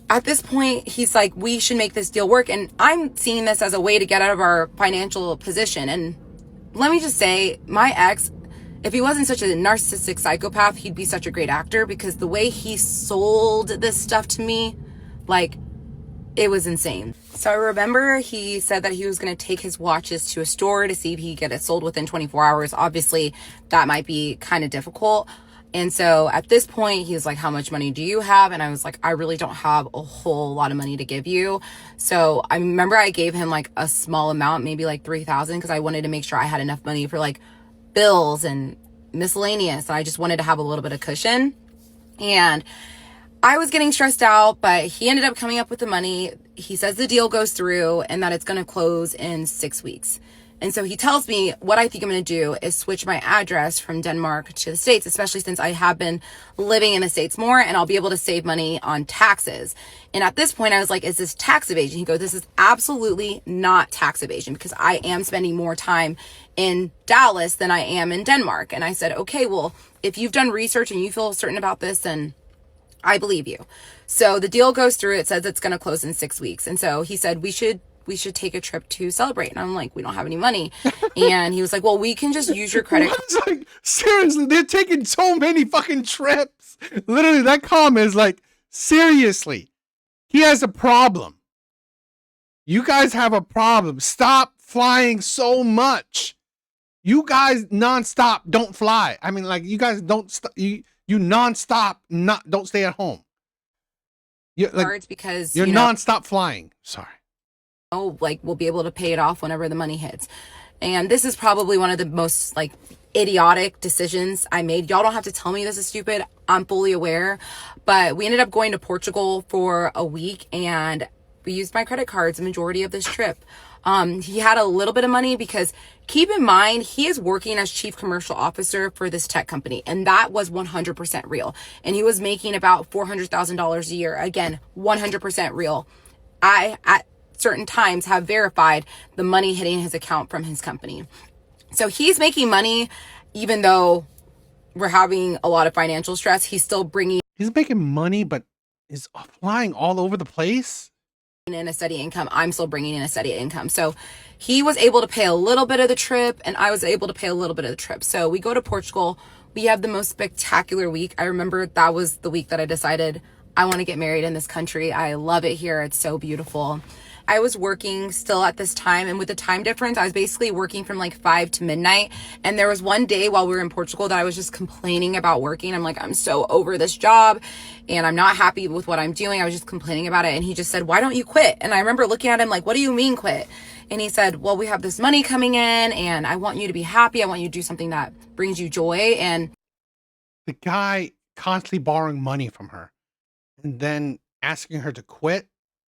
at this point, he's like, we should make this deal work. And I'm seeing this as a way to get out of our financial position. And let me just say, my ex, if he wasn't such a narcissistic psychopath, he'd be such a great actor, because the way he sold this stuff to me, like, it was insane. So I remember he said that he was going to take his watches to a store to see if he could get it sold within 24 hours. Obviously, that might be kind of difficult. And so at this point, he was like, how much money do you have? And I was like, I really don't have a whole lot of money to give you. So I remember I gave him like a small amount, maybe like 3,000, because I wanted to make sure I had enough money for like bills and miscellaneous. And I just wanted to have a little bit of cushion. And I was getting stressed out, but he ended up coming up with the money. He says the deal goes through and that it's going to close in 6 weeks. And so he tells me what I think I'm going to do is switch my address from Denmark to the States, especially since I have been living in the States more, and I'll be able to save money on taxes. And at this point, I was like, is this tax evasion? He goes, this is absolutely not tax evasion, because I am spending more time in Dallas than I am in Denmark. And I said, okay, well, if you've done research and you feel certain about this, then I believe you. So the deal goes through. It says it's going to close in 6 weeks. And so he said, we should take a trip to celebrate. And I'm like, we don't have any money. And he was like, well, we can just use your credit card. It's like, seriously, they're taking so many fucking trips. Literally, that comment is like, seriously, he has a problem. You guys have a problem. Stop flying so much. You guys nonstop don't fly. I mean, like, you guys don't you nonstop don't stay at home. You're like, because you're nonstop flying. Sorry. Like, we'll be able to pay it off whenever the money hits. And this is probably one of the most like idiotic decisions I made. Y'all don't have to tell me this is stupid. I'm fully aware. But we ended up going to Portugal for a week, and we used my credit cards the majority of this trip. He had a little bit of money, because keep in mind, he is working as chief commercial officer for this tech company. And that was 100% real. And he was making about $400,000 a year. Again, 100% real. I, at certain times, have verified the money hitting his account from his company. So he's making money, even though we're having a lot of financial stress. He's making money, but is flying all over the place. In a steady income. I'm still bringing in a steady income. So he was able to pay a little bit of the trip, and I was able to pay a little bit of the trip. So we go to Portugal. We have the most spectacular week. I remember that was the week that I decided I want to get married in this country. I love it here. It's so beautiful. I was working still at this time, and with the time difference, I was basically working from like 5 to midnight. And there was one day while we were in Portugal that I was just complaining about working. I'm like, I'm so over this job and I'm not happy with what I'm doing. I was just complaining about it. And he just said, why don't you quit? And I remember looking at him like, what do you mean quit? And he said, well, we have this money coming in and I want you to be happy. I want you to do something that brings you joy. And the guy constantly borrowing money from her and then asking her to quit.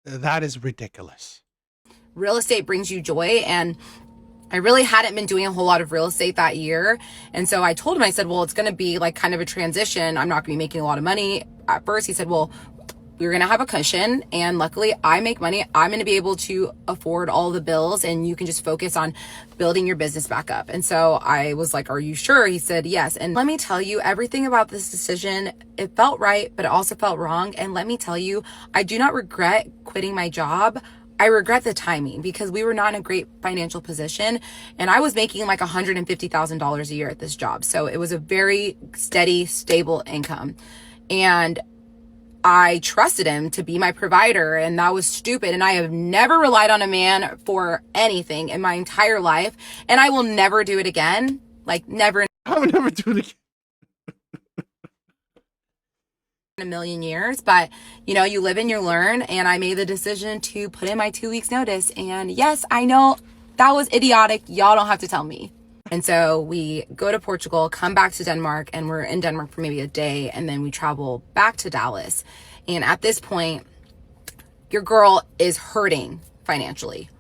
That is ridiculous. Real estate brings you joy. And I really hadn't been doing a whole lot of real estate that year. And so I told him, I said, well, it's going to be like kind of a transition. I'm not going to be making a lot of money at first. He said, well, we're going to have a cushion. And luckily I make money. I'm going to be able to afford all the bills and you can just focus on building your business back up. And so I was like, are you sure? He said, yes. And let me tell you, everything about this decision, it felt right, but it also felt wrong. And let me tell you, I do not regret quitting my job. I regret the timing because we were not in a great financial position and I was making like $150,000 a year at this job. So it was a very steady, stable income. And I trusted him to be my provider and that was stupid. And I have never relied on a man for anything in my entire life. And I will never do it again. Like never. I would never do it again. A million years, but you know, you live and you learn. And I made the decision to put in my 2 weeks notice. And yes, I know that was idiotic. Y'all don't have to tell me. And so we go to Portugal, come back to Denmark, and we're in Denmark for maybe a day. And then we travel back to Dallas. And at this point, your girl is hurting financially,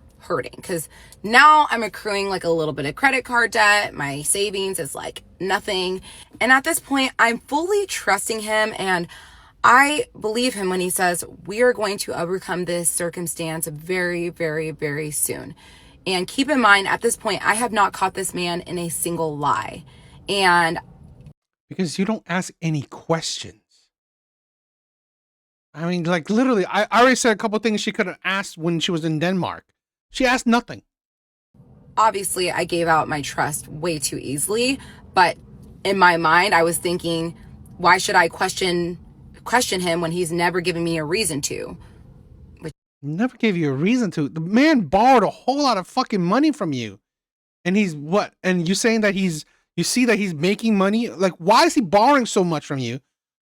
because now I'm accruing like a little bit of credit card debt. My savings is like nothing. And at this point, I'm fully trusting him. And I believe him when he says, we are going to overcome this circumstance very, very, very soon. And keep in mind, at this point, I have not caught this man in a single lie. And because you don't ask any questions. I mean, like literally, I already said a couple of things she could have asked when she was in Denmark. She asked nothing. Obviously, I gave out my trust way too easily, but in my mind, I was thinking, why should I question him when he's never given me a reason to? Never gave you a reason to. The man borrowed a whole lot of fucking money from you. And he's what? And you saying that you see that he's making money? Like, why is he borrowing so much from you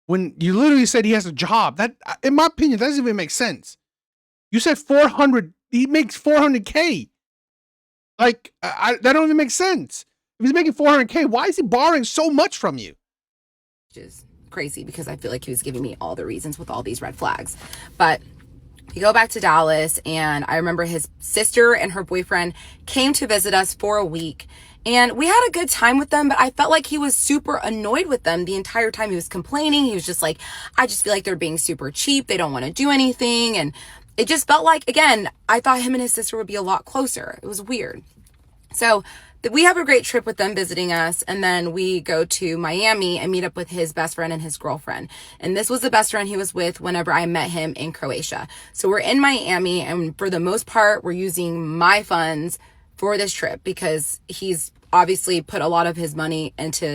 when you literally said he has a job? That, in my opinion, that doesn't even make sense. You said 400, he makes 400K. Like, that don't even make sense. If he's making 400K, why is he borrowing so much from you? Which is crazy because I feel like he was giving me all the reasons with all these red flags. But we go back to Dallas and I remember his sister and her boyfriend came to visit us for a week. And we had a good time with them, but I felt like he was super annoyed with them the entire time. He was complaining. He was just like, I just feel like they're being super cheap. They don't want to do anything. And it just felt like, again, I thought him and his sister would be a lot closer. It was weird. So we have a great trip with them visiting us. And then we go to Miami and meet up with his best friend and his girlfriend. And this was the best friend he was with whenever I met him in Croatia. So we're in Miami and for the most part, we're using my funds for this trip because he's obviously put a lot of his money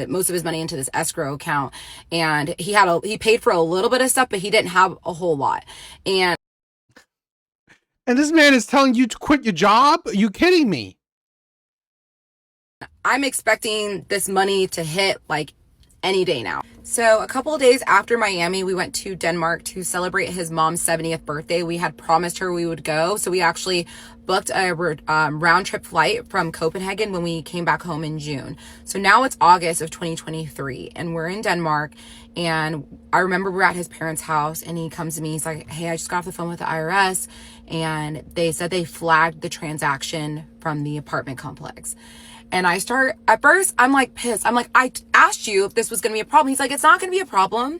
most of his money into this escrow account. And he paid for a little bit of stuff, but he didn't have a whole lot. And this man is telling you to quit your job? Are you kidding me? I'm expecting this money to hit like any day now. So a couple of days after Miami, we went to Denmark to celebrate his mom's 70th birthday. We had promised her we would go. So we actually booked a round trip flight from Copenhagen when we came back home in June. So now it's August of 2023 and we're in Denmark. And I remember we're at his parents' house and he comes to me. He's like, hey, I just got off the phone with the IRS and they said they flagged the transaction from the apartment complex. And at first, I'm like pissed. I'm like, I asked you if this was going to be a problem. He's like, it's not going to be a problem.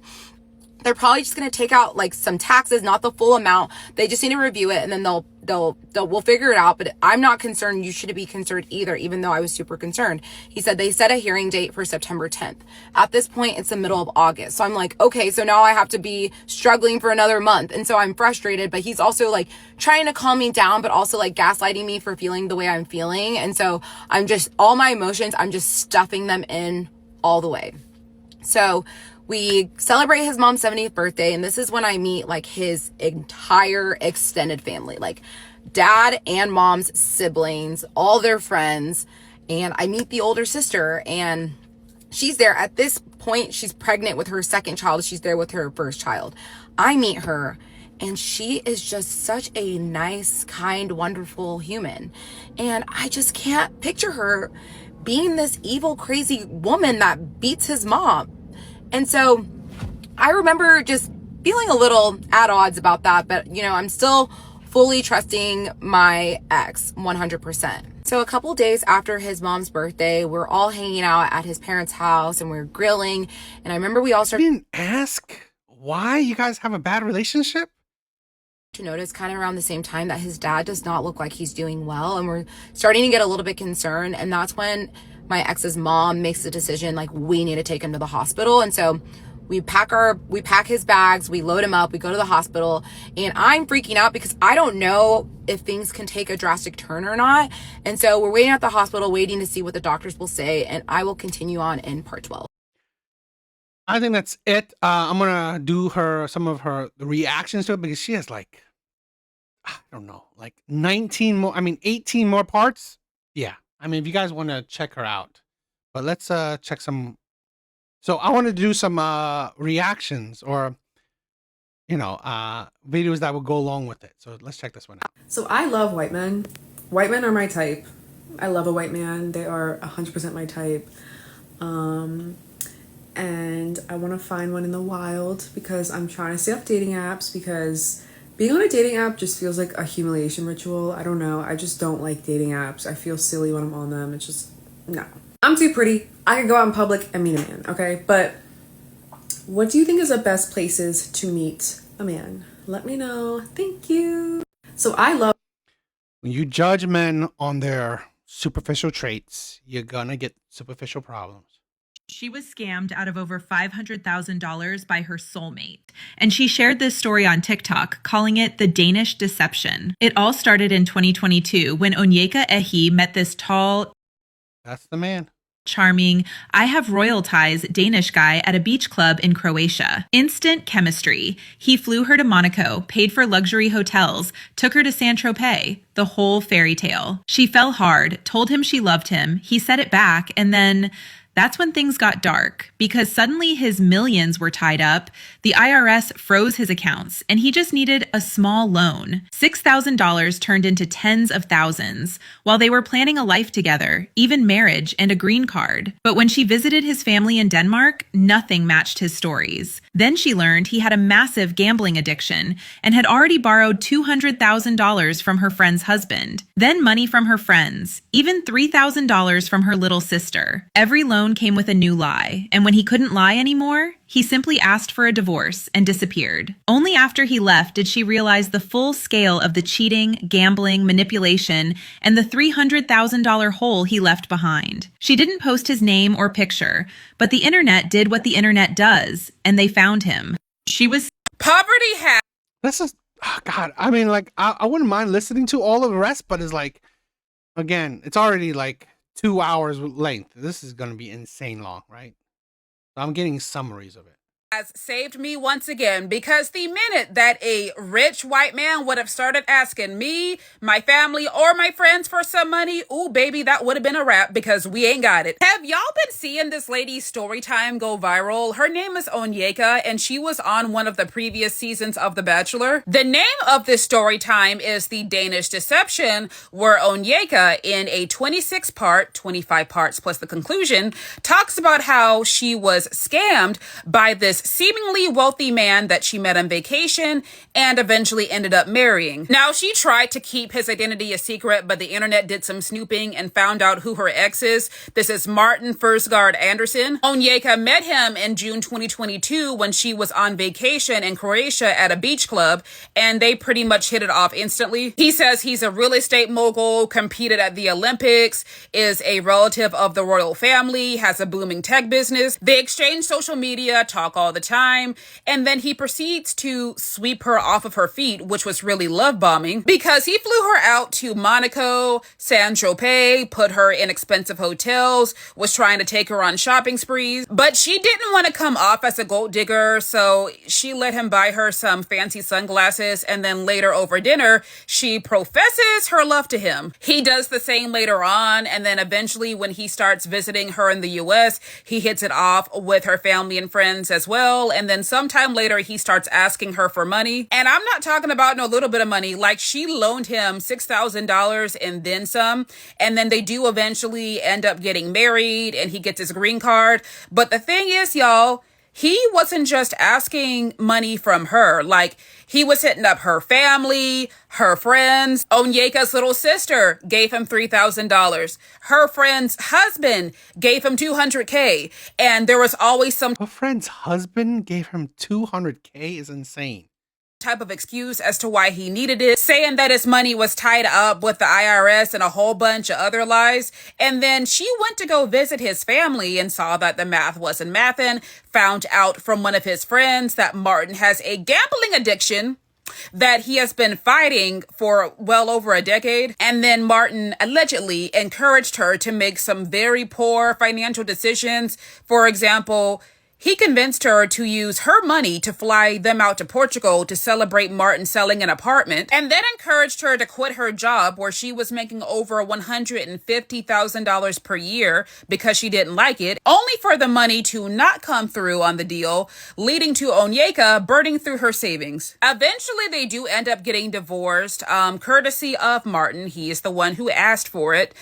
They're probably just going to take out like some taxes, not the full amount. They just need to review it and then we'll figure it out. But I'm not concerned. You shouldn't be concerned either, even though I was super concerned. He said they set a hearing date for September 10th. At this point, it's the middle of August. So I'm like, okay, so now I have to be struggling for another month. And so I'm frustrated, but he's also like trying to calm me down, but also like gaslighting me for feeling the way I'm feeling. And so all my emotions, I'm just stuffing them in all the way. So we celebrate his mom's 70th birthday. And this is when I meet like his entire extended family, like dad and mom's siblings, all their friends. And I meet the older sister and she's there. At this point, she's pregnant with her second child. She's there with her first child. I meet her and she is just such a nice, kind, wonderful human. And I just can't picture her being this evil, crazy woman that beats his mom. And so I remember just feeling a little at odds about that, but I'm still fully trusting my ex 100%. So a couple days after his mom's birthday, we're all hanging out at his parents' house and we're grilling. And I remember we all started You didn't ask why you guys have a bad relationship? to notice kind of around the same time that his dad does not look like he's doing well. And we're starting to get a little bit concerned. And that's when my ex's mom makes the decision, like, we need to take him to the hospital. And so we pack his bags, we load him up, we go to the hospital, and I'm freaking out because I don't know if things can take a drastic turn or not. And so we're waiting at the hospital, waiting to see what the doctors will say, and I will continue on in part 12. I think that's it. I'm gonna do some of her reactions to it because she has like, I don't know, like 18 more parts. Yeah. I mean, if you guys want to check her out, but let's check some. So I want to do some reactions or, videos that would go along with it. So let's check this one out. So I love white men. White men are my type. I love a white man. They are 100% my type. And I want to find one in the wild because I'm trying to stay off dating apps because being on a dating app just feels like a humiliation ritual. I don't know. I just don't like dating apps. I feel silly when I'm on them. It's just, no. I'm too pretty. I can go out in public and meet a man, okay? But what do you think is the best places to meet a man? Let me know. Thank you. So I love... When you judge men on their superficial traits, you're gonna get superficial problems. She was scammed out of over $500,000 by her soulmate. And she shared this story on TikTok, calling it the Danish deception. It all started in 2022 when Onyeka Ehi met this tall... That's the man. Charming, I have royal ties Danish guy at a beach club in Croatia. Instant chemistry. He flew her to Monaco, paid for luxury hotels, took her to Saint-Tropez. The whole fairy tale. She fell hard, told him she loved him. He said it back, and then... That's when things got dark because suddenly his millions were tied up, the IRS froze his accounts, and he just needed a small loan. $6,000 turned into tens of thousands while they were planning a life together, even marriage and a green card. But when she visited his family in Denmark, nothing matched his stories. Then she learned he had a massive gambling addiction and had already borrowed $200,000 from her friend's husband, then money from her friends, even $3,000 from her little sister. Every loan came with a new lie, and when he couldn't lie anymore, he simply asked for a divorce and disappeared. Only after he left did she realize the full scale of the cheating, gambling, manipulation, and the $300,000 hole he left behind. She didn't post his name or picture, but the internet did what the internet does, and they found him. She was... Poverty has... This is... Oh God. I mean, like, I wouldn't mind listening to all of the rest, but it's like, again, it's already like 2 hours length. This is going to be insane long, right? So I'm getting summaries of it. Has saved me once again, because the minute that a rich white man would have started asking me, my family, or my friends for some money, ooh, baby, that would have been a wrap because we ain't got it. Have y'all been seeing this lady's story time go viral? Her name is Onyeka, and she was on one of the previous seasons of The Bachelor. The name of this story time is The Danish Deception, where Onyeka, in a 26-part, 25 parts plus the conclusion, talks about how she was scammed by this seemingly wealthy man that she met on vacation and eventually ended up marrying. Now, she tried to keep his identity a secret, but the internet did some snooping and found out who her ex is. This is Martin Forsgaard Anderson. Onyeka met him in June 2022 when she was on vacation in Croatia at a beach club, and they pretty much hit it off instantly. He says he's a real estate mogul, competed at the Olympics, is a relative of the royal family, has a booming tech business. They exchange social media, talk all the time, and then he proceeds to sweep her off of her feet, which was really love bombing, because he flew her out to Monaco, Saint-Tropez, put her in expensive hotels, was trying to take her on shopping sprees, but she didn't want to come off as a gold digger, so she let him buy her some fancy sunglasses, and then later over dinner, she professes her love to him. He does the same later on, and then eventually when he starts visiting her in the US, he hits it off with her family and friends as well. And then sometime later, he starts asking her for money. And I'm not talking about no little bit of money. Like, she loaned him $6,000 and then some. And then they do eventually end up getting married and he gets his green card. But the thing is, y'all, he wasn't just asking money from her. Like, he was hitting up her family, her friends. Onyeka's little sister gave him $3,000. Her friend's husband gave him $200K. And there was always some Her friend's husband gave him $200K is insane. type of excuse as to why he needed it, saying that his money was tied up with the IRS and a whole bunch of other lies. And then she went to go visit his family and saw that the math wasn't mathin', found out from one of his friends that Martin has a gambling addiction that he has been fighting for well over a decade. And then Martin allegedly encouraged her to make some very poor financial decisions. For example, he convinced her to use her money to fly them out to Portugal to celebrate Martin selling an apartment, and then encouraged her to quit her job where she was making over $150,000 per year because she didn't like it, only for the money to not come through on the deal, leading to Onyeka burning through her savings. Eventually, they do end up getting divorced, courtesy of Martin. He is the one who asked for it,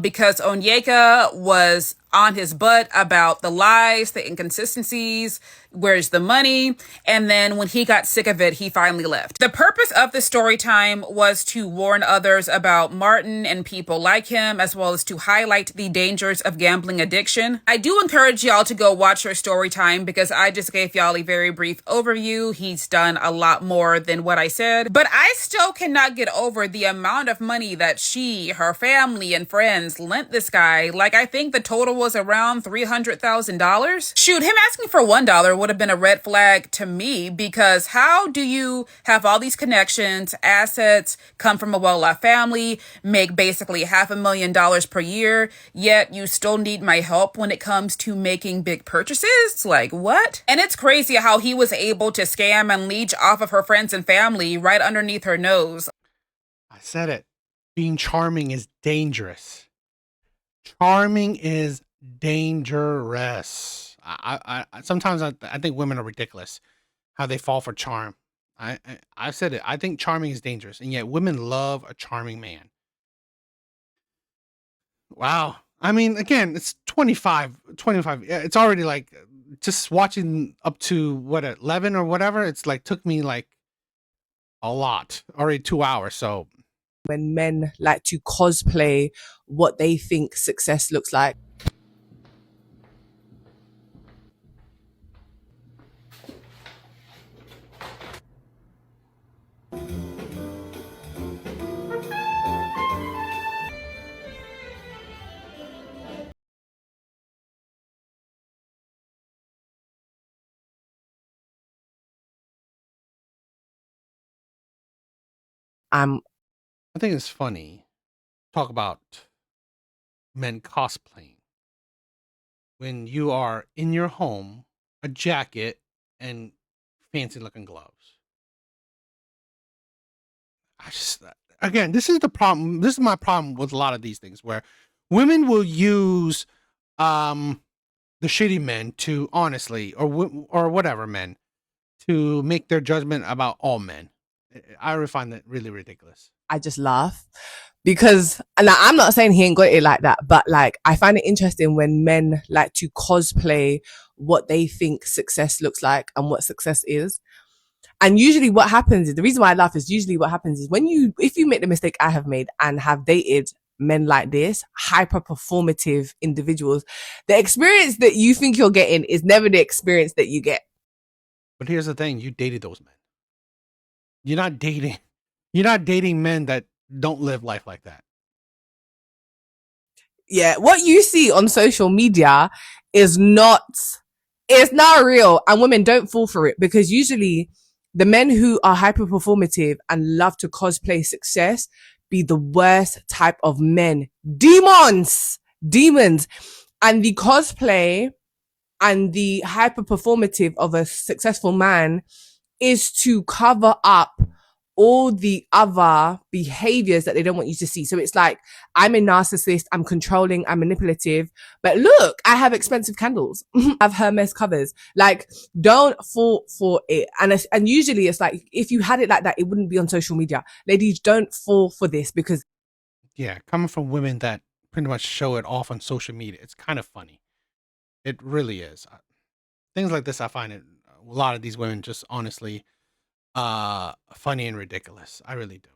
because Onyeka was on his butt about the lies, the inconsistencies, where's the money, and then when he got sick of it, he finally left. The purpose of the story time was to warn others about Martin and people like him, as well as to highlight the dangers of gambling addiction. I do encourage y'all to go watch her story time because I just gave y'all a very brief overview. He's done a lot more than what I said, but I still cannot get over the amount of money that she, her family, and friends lent this guy. Like, I think the total was around $300,000. Shoot, him asking for $1 would have been a red flag to me, because how do you have all these connections, assets, come from a well-off family, make basically $500,000 per year, yet you still need my help when it comes to making big purchases? Like, what? And it's crazy how he was able to scam and leech off of her friends and family right underneath her nose. I said it. Being charming is dangerous. Charming is dangerous. I sometimes I think women are ridiculous how they fall for charm. I've said it. I think charming is dangerous, and yet women love a charming man. Wow. I mean, again, it's 25. Yeah, it's already like just watching up to what, 11 or whatever. It's like took me like a lot, already 2 hours. So when men like to cosplay what they think success looks like. I think it's funny. Talk about men cosplaying when you are in your home, a jacket and fancy looking gloves. I just, again, this is the problem. This is my problem with a lot of these things where women will use the shitty men to honestly, or whatever men, to make their judgment about all men. I find that really ridiculous. I just laugh because, and I'm not saying he ain't got it like that, but like I find it interesting when men like to cosplay what they think success looks like and what success is. And usually what happens is, the reason why I laugh is usually what happens is if you make the mistake I have made and have dated men like this, hyper performative individuals, the experience that you think you're getting is never the experience that you get. But here's the thing, you dated those men. You're not dating men that don't live life like that. Yeah, what you see on social media is not real, and women don't fall for it, because usually the men who are hyper performative and love to cosplay success be the worst type of men. Demons. And the cosplay and the hyper performative of a successful man is to cover up all the other behaviors that they don't want you to see. So it's like, I'm a narcissist, I'm controlling, I'm manipulative, but look, I have expensive candles. I have Hermes covers. Like, don't fall for it. And usually it's like, if you had it like that, it wouldn't be on social media. Ladies, don't fall for this, because Yeah, coming from women that pretty much show it off on social media, it's kind of funny. It really is. things like this, I find it a lot of these women just honestly funny and ridiculous. I really do.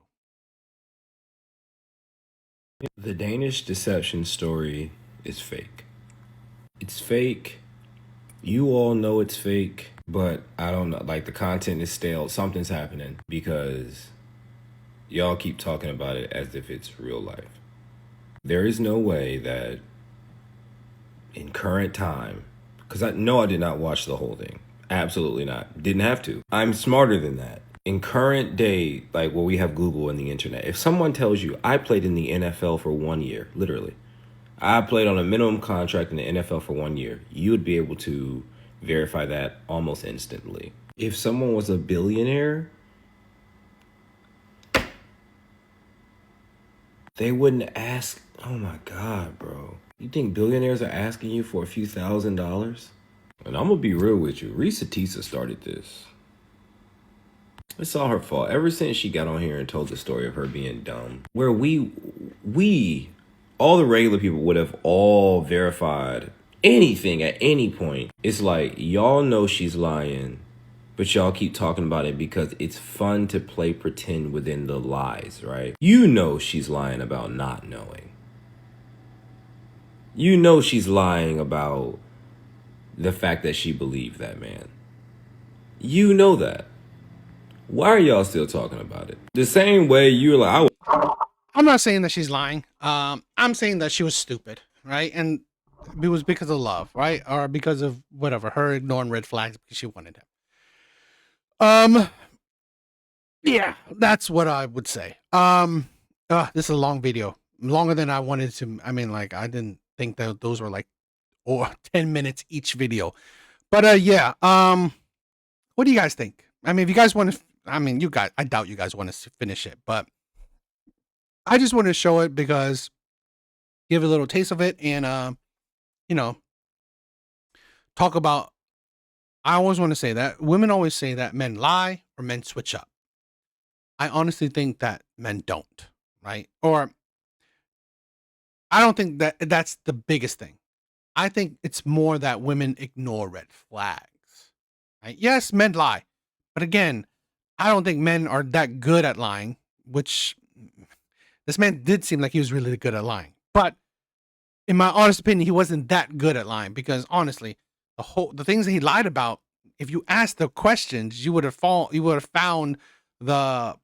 The Danish deception story is fake. It's fake. You all know it's fake, but I don't know. Like, the content is stale. Something's happening because y'all keep talking about it as if it's real life. There is no way that in current time, because I did not watch the whole thing. Absolutely not. Didn't have to. I'm smarter than that. In current day, like, well, we have Google and the internet. If someone tells you, I played in the NFL for 1 year, literally, I played on a minimum contract in the NFL for 1 year, you would be able to verify that almost instantly. If someone was a billionaire, they wouldn't ask. Oh my God, bro. You think billionaires are asking you for a few $1,000s? And I'm gonna be real with you. Risa Tisa started this. It's all her fault. Ever since she got on here and told the story of her being dumb, where we, all the regular people would have all verified anything at any point. It's like, y'all know she's lying, but y'all keep talking about it because it's fun to play pretend within the lies, right? You know she's lying about not knowing. You know she's lying about the fact that she believed that man. You know that. Why are y'all still talking about it? The same way you're like, I'm not saying that she's lying. I'm saying that she was stupid, right? And it was because of love, right? Or because of whatever, her ignoring red flags because she wanted him. Yeah, that's what I would say. This is a long video, longer than I wanted to. I mean, like, I didn't think that those were like 10 minutes each video. But yeah. What do you guys think? I mean, if you guys want to, I doubt you guys want to finish it, but I just want to show it because give a little taste of it and, talk about, I always want to say that women always say that men lie or men switch up. I honestly think that men don't, right? Or I don't think that that's the biggest thing. I think it's more that women ignore red flags, right? Yes, men lie, but again, I don't think men are that good at lying, which this man did seem like he was really good at lying. But in my honest opinion, he wasn't that good at lying because honestly, the things that he lied about, if you asked the questions, you would have found the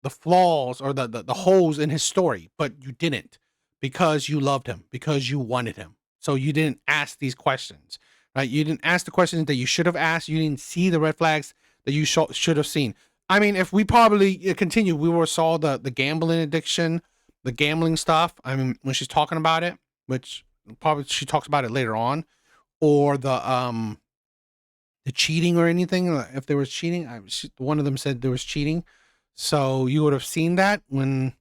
flaws or the holes in his story, but you didn't because you loved him, because you wanted him. So you didn't ask these questions, right? You didn't ask the questions that you should have asked. You didn't see the red flags that you should have seen. I mean, if we probably continue, we saw the gambling addiction, the gambling stuff. I mean, when she's talking about it, which probably she talks about it later on, or the cheating or anything. If there was cheating, one of them said there was cheating, so you would have seen that when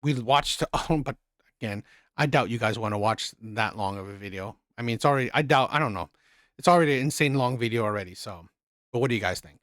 we watched. But again, I doubt you guys want to watch that long of a video. I mean, it's already. I don't know. It's already an insane long video already. So, but what do you guys think?